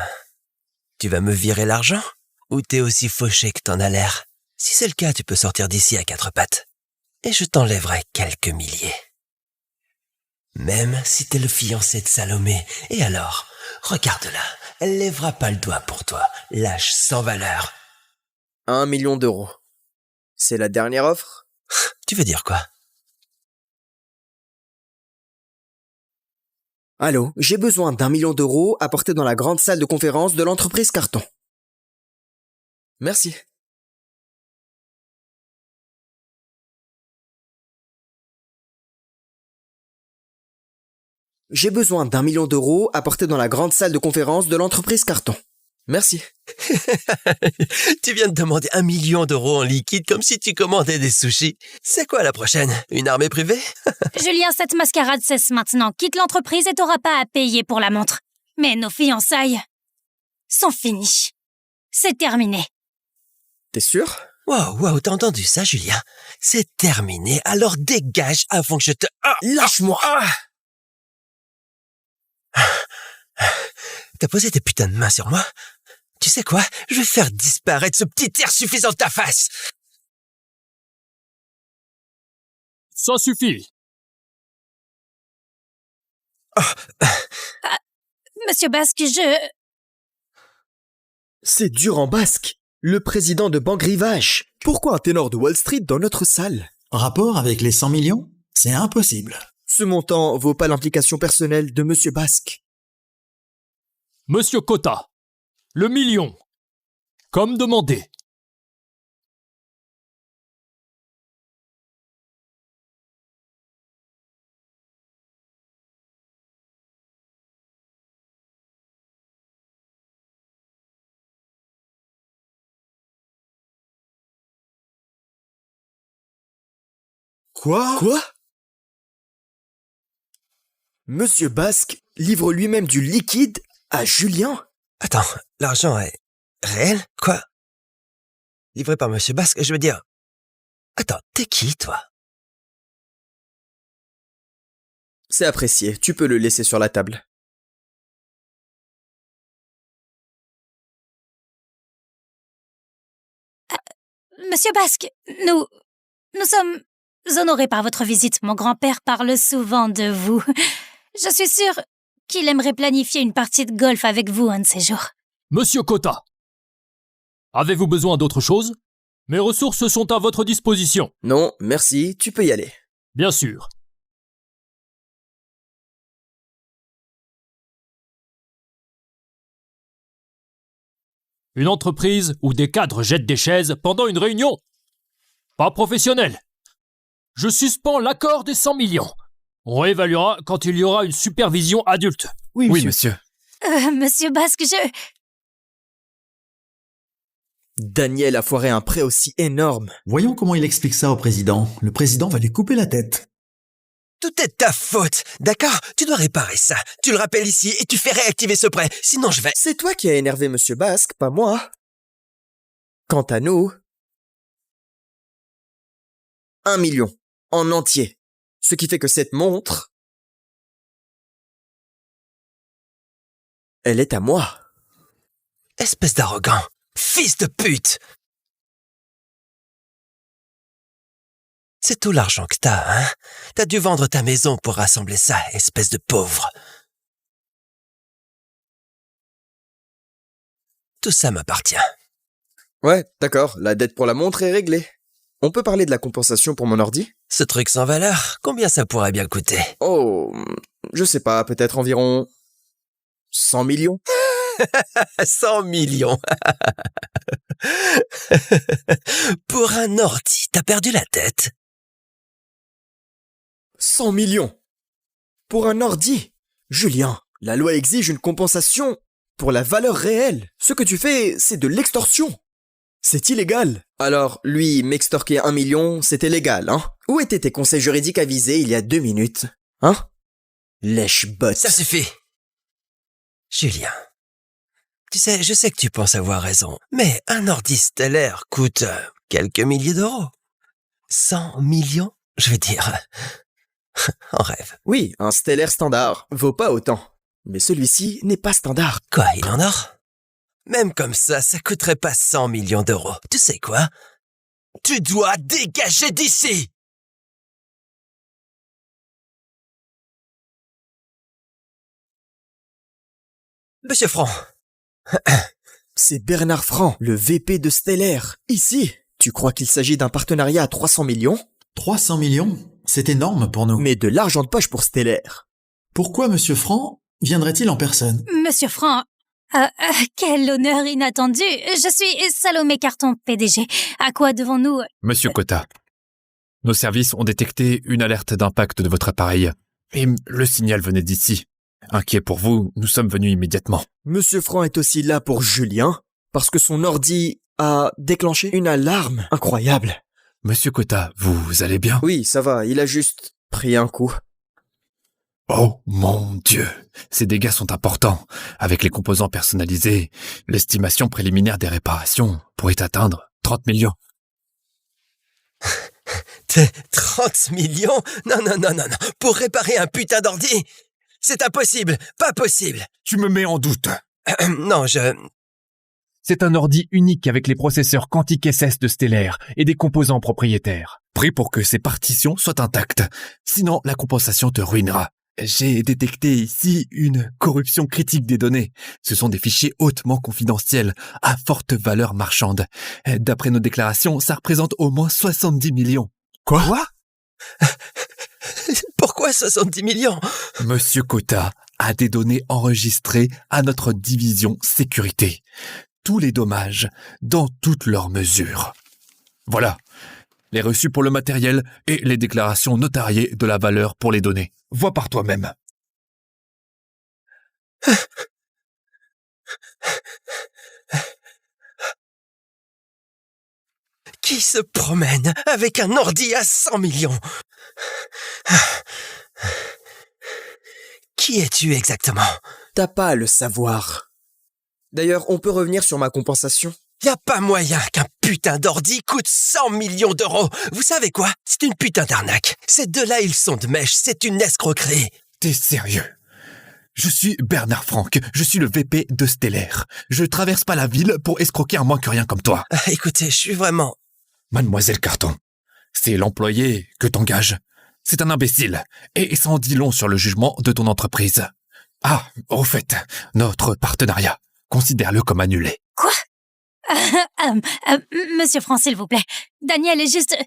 tu vas me virer l'argent? Ou t'es aussi fauché que t'en as l'air? Si c'est le cas, tu peux sortir d'ici à 4 pattes. Et je t'enlèverai quelques milliers. Même si t'es le fiancé de Salomé. Et alors, regarde-la. Elle lèvera pas le doigt pour toi. Lâche sans valeur. 1 million €. C'est la dernière offre? Tu veux dire quoi? Allô, j'ai besoin d'1 million € apporté dans la grande salle de conférence de l'entreprise Carton. Merci. J'ai besoin d'1 million d'euros apportés dans la grande salle de conférence de l'entreprise Carton. Merci. Tu viens de demander 1 million d'euros en liquide comme si tu commandais des sushis. C'est quoi la prochaine? Une armée privée? Julien, cette mascarade cesse maintenant. Quitte l'entreprise et t'auras pas à payer pour la montre. Mais nos fiançailles sont finies. C'est terminé. T'es sûr? Wow, t'as entendu ça, Julien? C'est terminé, alors dégage avant que je te... Lâche-moi! T'as posé tes putains de mains sur moi? Tu sais quoi? Je vais faire disparaître ce petit air suffisant de ta face! Ça suffit. Monsieur Basque, C'est dur en basque. Le président de Banque Rivage. Pourquoi un ténor de Wall Street dans notre salle? Rapport avec les 100 millions? C'est impossible. Ce montant vaut pas l'implication personnelle de Monsieur Basque. Monsieur Cotta, le million. Comme demandé. Quoi? Monsieur Basque livre lui-même du liquide à Julien? Attends, l'argent est réel? Quoi? Livré par Monsieur Basque, je veux dire... Attends, t'es qui, toi? C'est apprécié, tu peux le laisser sur la table. Monsieur Basque, nous sommes honorés par votre visite. Mon grand-père parle souvent de vous. Je suis sûre qu'il aimerait planifier une partie de golf avec vous un de ces jours. Monsieur Cotta, avez-vous besoin d'autre chose? Mes ressources sont à votre disposition. Non, merci, tu peux y aller. Bien sûr. Une entreprise où des cadres jettent des chaises pendant une réunion? Pas professionnel. Je suspends l'accord des 100 millions. On réévaluera quand il y aura une supervision adulte. Oui, monsieur. Monsieur Basque, Daniel a foiré un prêt aussi énorme. Voyons comment il explique ça au président. Le président va lui couper la tête. Tout est de ta faute, d'accord? Tu dois réparer ça. Tu le rappelles ici et tu fais réactiver ce prêt. Sinon je vais... C'est toi qui as énervé Monsieur Basque, pas moi. Quant à nous... 1 million. En entier. Ce qui fait que cette montre... elle est à moi. Espèce d'arrogant. Fils de pute! C'est tout l'argent que t'as, hein? T'as dû vendre ta maison pour rassembler ça, espèce de pauvre. Tout ça m'appartient. Ouais, d'accord, la dette pour la montre est réglée. On peut parler de la compensation pour mon ordi? Ce truc sans valeur, combien ça pourrait bien coûter? Oh, je sais pas, peut-être environ... 100 millions? 100 millions. Pour un ordi, t'as perdu la tête. 100 millions pour un ordi? Julien, la loi exige une compensation pour la valeur réelle. Ce que tu fais, c'est de l'extorsion. C'est illégal. Alors, lui, m'extorquer 1 million, c'était légal, hein? Où étaient tes conseils juridiques avisés il y a 2 minutes? Hein? Lèche-botte. Ça suffit. Julien. Tu sais, je sais que tu penses avoir raison, mais un ordi stellaire coûte quelques milliers d'euros. 100 millions? Je veux dire... en rêve. Oui, un stellaire standard vaut pas autant. Mais celui-ci n'est pas standard. Quoi, il en or? Même comme ça coûterait pas 100 millions d'euros. Tu sais quoi? Tu dois dégager d'ici! Monsieur Franc. C'est Bernard Franc, le VP de Stellaire. Ici, tu crois qu'il s'agit d'un partenariat à 300 millions? 300 millions? C'est énorme pour nous. Mais de l'argent de poche pour Stellaire. Pourquoi Monsieur Franc viendrait-il en personne? Monsieur Franc, quel honneur inattendu. Je suis Salomé Carton, PDG. À quoi devons-nous... Monsieur Cotta, nos services ont détecté une alerte d'impact de votre appareil. Et le signal venait d'ici. Inquiet pour vous, nous sommes venus immédiatement. Monsieur Franc est aussi là pour Julien, parce que son ordi a déclenché une alarme incroyable. Monsieur Kota, vous allez bien? Oui, ça va, il a juste pris un coup. Oh mon Dieu, ces dégâts sont importants. Avec les composants personnalisés, l'estimation préliminaire des réparations pourrait atteindre 30 millions. 30 millions? Non, non, non, non, non. Pour réparer un putain d'ordi? C'est impossible, pas possible. Tu me mets en doute. Non, C'est un ordi unique avec les processeurs quantiques SS de Stellaire et des composants propriétaires. Pris pour que ces partitions soient intactes. Sinon, la compensation te ruinera. J'ai détecté ici une corruption critique des données. Ce sont des fichiers hautement confidentiels, à forte valeur marchande. D'après nos déclarations, ça représente au moins 70 millions. Quoi? Pourquoi 70 millions? Monsieur Kota a des données enregistrées à notre division sécurité. Tous les dommages, dans toutes leurs mesures. Voilà, les reçus pour le matériel et les déclarations notariées de la valeur pour les données. Vois par toi-même. Qui se promène avec un ordi à 100 millions? Qui es-tu exactement? T'as pas à le savoir. D'ailleurs, on peut revenir sur ma compensation. Y a pas moyen qu'un putain d'ordi coûte 100 millions d'euros. Vous savez quoi? C'est une putain d'arnaque. Ces deux-là, ils sont de mèche. C'est une escroquerie. T'es sérieux? Je suis Bernard Franck, je suis le VP de Stellaire. Je traverse pas la ville pour escroquer un moins que rien comme toi. Écoutez, je suis vraiment... Mademoiselle Carton, c'est l'employé que t'engages. C'est un imbécile, et ça en dit long sur le jugement de ton entreprise. Ah, au fait, notre partenariat, considère-le comme annulé. Quoi? Monsieur Franc, s'il vous plaît. Daniel est juste...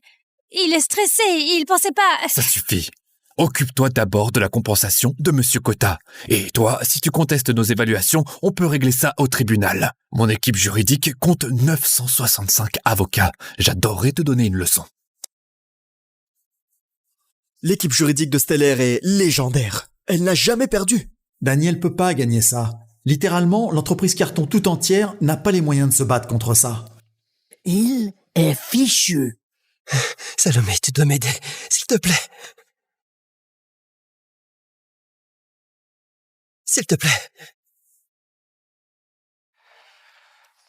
Il est stressé, il pensait pas... Ça suffit. Occupe-toi d'abord de la compensation de Monsieur Kota. Et toi, si tu contestes nos évaluations, on peut régler ça au tribunal. Mon équipe juridique compte 965 avocats. J'adorerais te donner une leçon. L'équipe juridique de Stellaire est légendaire. Elle n'a jamais perdu. Daniel peut pas gagner ça. Littéralement, l'entreprise Carton tout entière n'a pas les moyens de se battre contre ça. Il est fichu. Salomé, tu dois m'aider, s'il te plaît. S'il te plaît.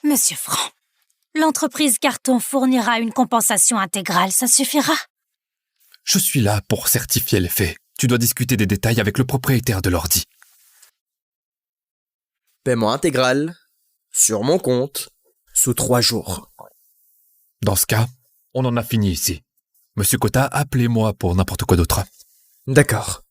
Monsieur Franc, l'entreprise Carton fournira une compensation intégrale, ça suffira? Je suis là pour certifier les faits. Tu dois discuter des détails avec le propriétaire de l'ordi. Paiement intégral, sur mon compte, sous 3 jours. Dans ce cas, on en a fini ici. Monsieur Kota, appelez-moi pour n'importe quoi d'autre. D'accord.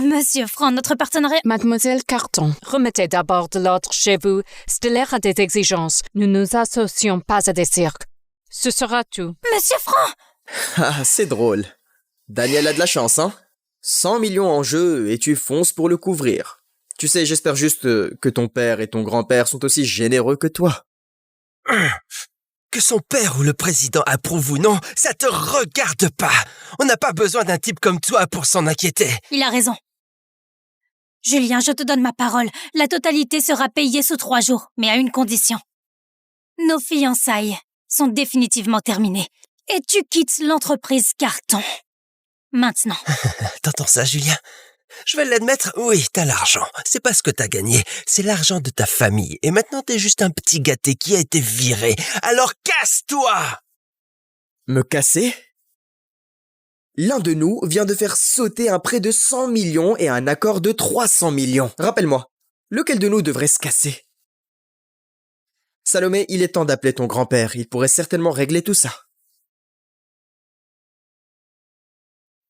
Monsieur Franc, notre partenariat... Mademoiselle Carton, remettez d'abord de l'ordre chez vous. Stellaire a des exigences. Nous nous associons pas à des cirques. Ce sera tout. Monsieur Franc! Ah, c'est drôle. Daniel a de la chance, hein? 100 millions en jeu et tu fonces pour le couvrir. Tu sais, j'espère juste que ton père et ton grand-père sont aussi généreux que toi. Que son père ou le président approuve ou non, ça te regarde pas. On n'a pas besoin d'un type comme toi pour s'en inquiéter. Il a raison. Julien, je te donne ma parole. La totalité sera payée sous 3 jours, mais à une condition. Nos fiançailles sont définitivement terminées. Et tu quittes l'entreprise Carton. Maintenant. T'entends ça, Julien? Je vais l'admettre, oui, t'as l'argent. C'est pas ce que t'as gagné, c'est l'argent de ta famille. Et maintenant, t'es juste un petit gâté qui a été viré. Alors casse-toi! Me casser? L'un de nous vient de faire sauter un prêt de 100 millions et un accord de 300 millions. Rappelle-moi, lequel de nous devrait se casser? Salomé, il est temps d'appeler ton grand-père. Il pourrait certainement régler tout ça.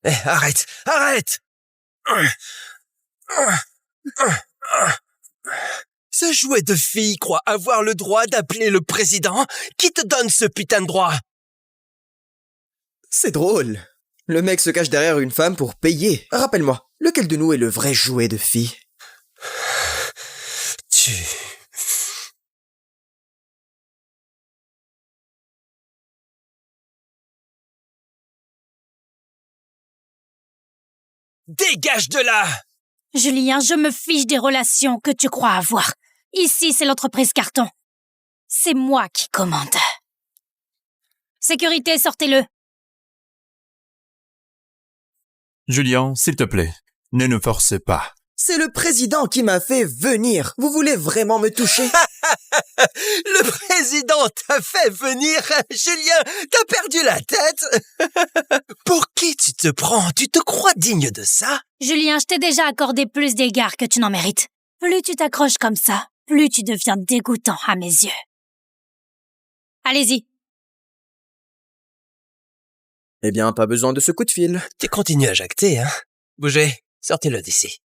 Arrête! Arrête! Ce jouet de fille croit avoir le droit d'appeler le président? Qui te donne ce putain de droit? C'est drôle. Le mec se cache derrière une femme pour payer. Rappelle-moi, lequel de nous est le vrai jouet de fille? Tu... Dégage de là! Julien, je me fiche des relations que tu crois avoir. Ici, c'est l'entreprise Carton. C'est moi qui commande. Sécurité, sortez-le. Julien, s'il te plaît, ne nous force pas. C'est le président qui m'a fait venir. Vous voulez vraiment me toucher? Le président t'a fait venir? Julien, t'as perdu la tête? Pour qui tu te prends? Tu te crois digne de ça? Julien, je t'ai déjà accordé plus d'égards que tu n'en mérites. Plus tu t'accroches comme ça, plus tu deviens dégoûtant à mes yeux. Allez-y. Eh bien, pas besoin de ce coup de fil. Tu continues à jacter, hein? Bougez, sortez-le d'ici.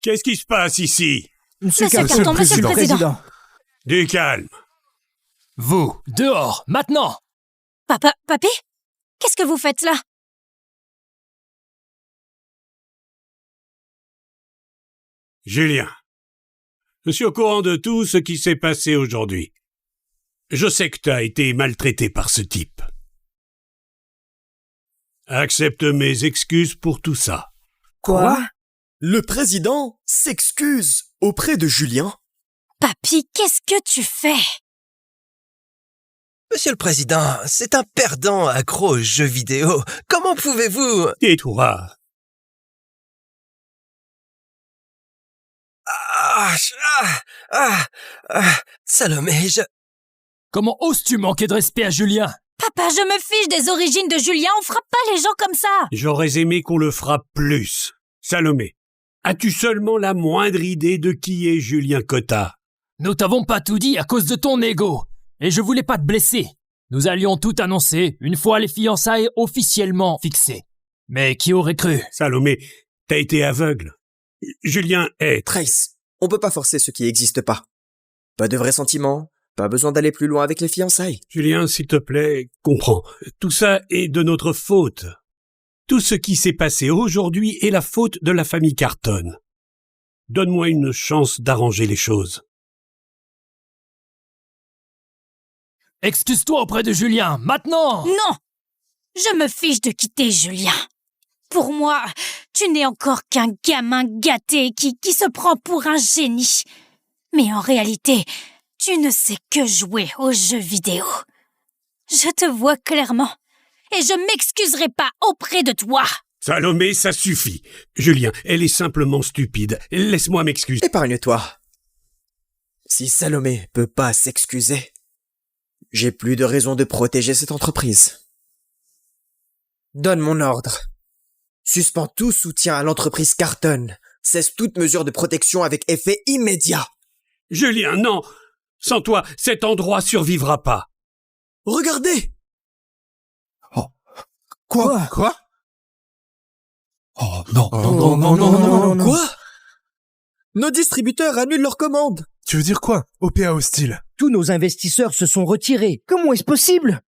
Qu'est-ce qui se passe ici? Monsieur Carton, monsieur le président. Du calme. Vous, dehors, maintenant! Papy? Qu'est-ce que vous faites là? Julien, je suis au courant de tout ce qui s'est passé aujourd'hui. Je sais que t'as été maltraité par ce type. Accepte mes excuses pour tout ça. Quoi? Le président s'excuse auprès de Julien? Papy, qu'est-ce que tu fais? Monsieur le Président, c'est un perdant accro aux jeux vidéo. Comment pouvez-vous... Tais-toi. Salomé, Comment oses-tu manquer de respect à Julien? Papa, je me fiche des origines de Julien, on frappe pas les gens comme ça. J'aurais aimé qu'on le frappe plus. Salomé, as-tu seulement la moindre idée de qui est Julien Cotta? Nous t'avons pas tout dit à cause de ton ego. Et je voulais pas te blesser. Nous allions tout annoncer une fois les fiançailles officiellement fixées. Mais qui aurait cru? Salomé, t'as été aveugle. Julien est... Trace, on peut pas forcer ce qui n'existe pas. Pas de vrais sentiments, pas besoin d'aller plus loin avec les fiançailles. Julien, s'il te plaît, comprends. Tout ça est de notre faute. Tout ce qui s'est passé aujourd'hui est la faute de la famille Carton. Donne-moi une chance d'arranger les choses. Excuse-toi auprès de Julien, maintenant! Non! Je me fiche de quitter Julien. Pour moi, tu n'es encore qu'un gamin gâté qui se prend pour un génie. Mais en réalité, tu ne sais que jouer aux jeux vidéo. Je te vois clairement. Et je m'excuserai pas auprès de toi. Salomé, ça suffit. Julien, elle est simplement stupide. Laisse-moi m'excuser. Épargne-toi. Si Salomé peut pas s'excuser, j'ai plus de raison de protéger cette entreprise. Donne mon ordre. Suspends tout soutien à l'entreprise Carton. Cesse toute mesure de protection avec effet immédiat. Julien, non! Sans toi, cet endroit survivra pas. Regardez! Oh. Quoi? Oh non. Non. Quoi? Nos distributeurs annulent leurs commandes. Tu veux dire quoi? OPA hostile. Tous nos investisseurs se sont retirés. Comment est-ce possible?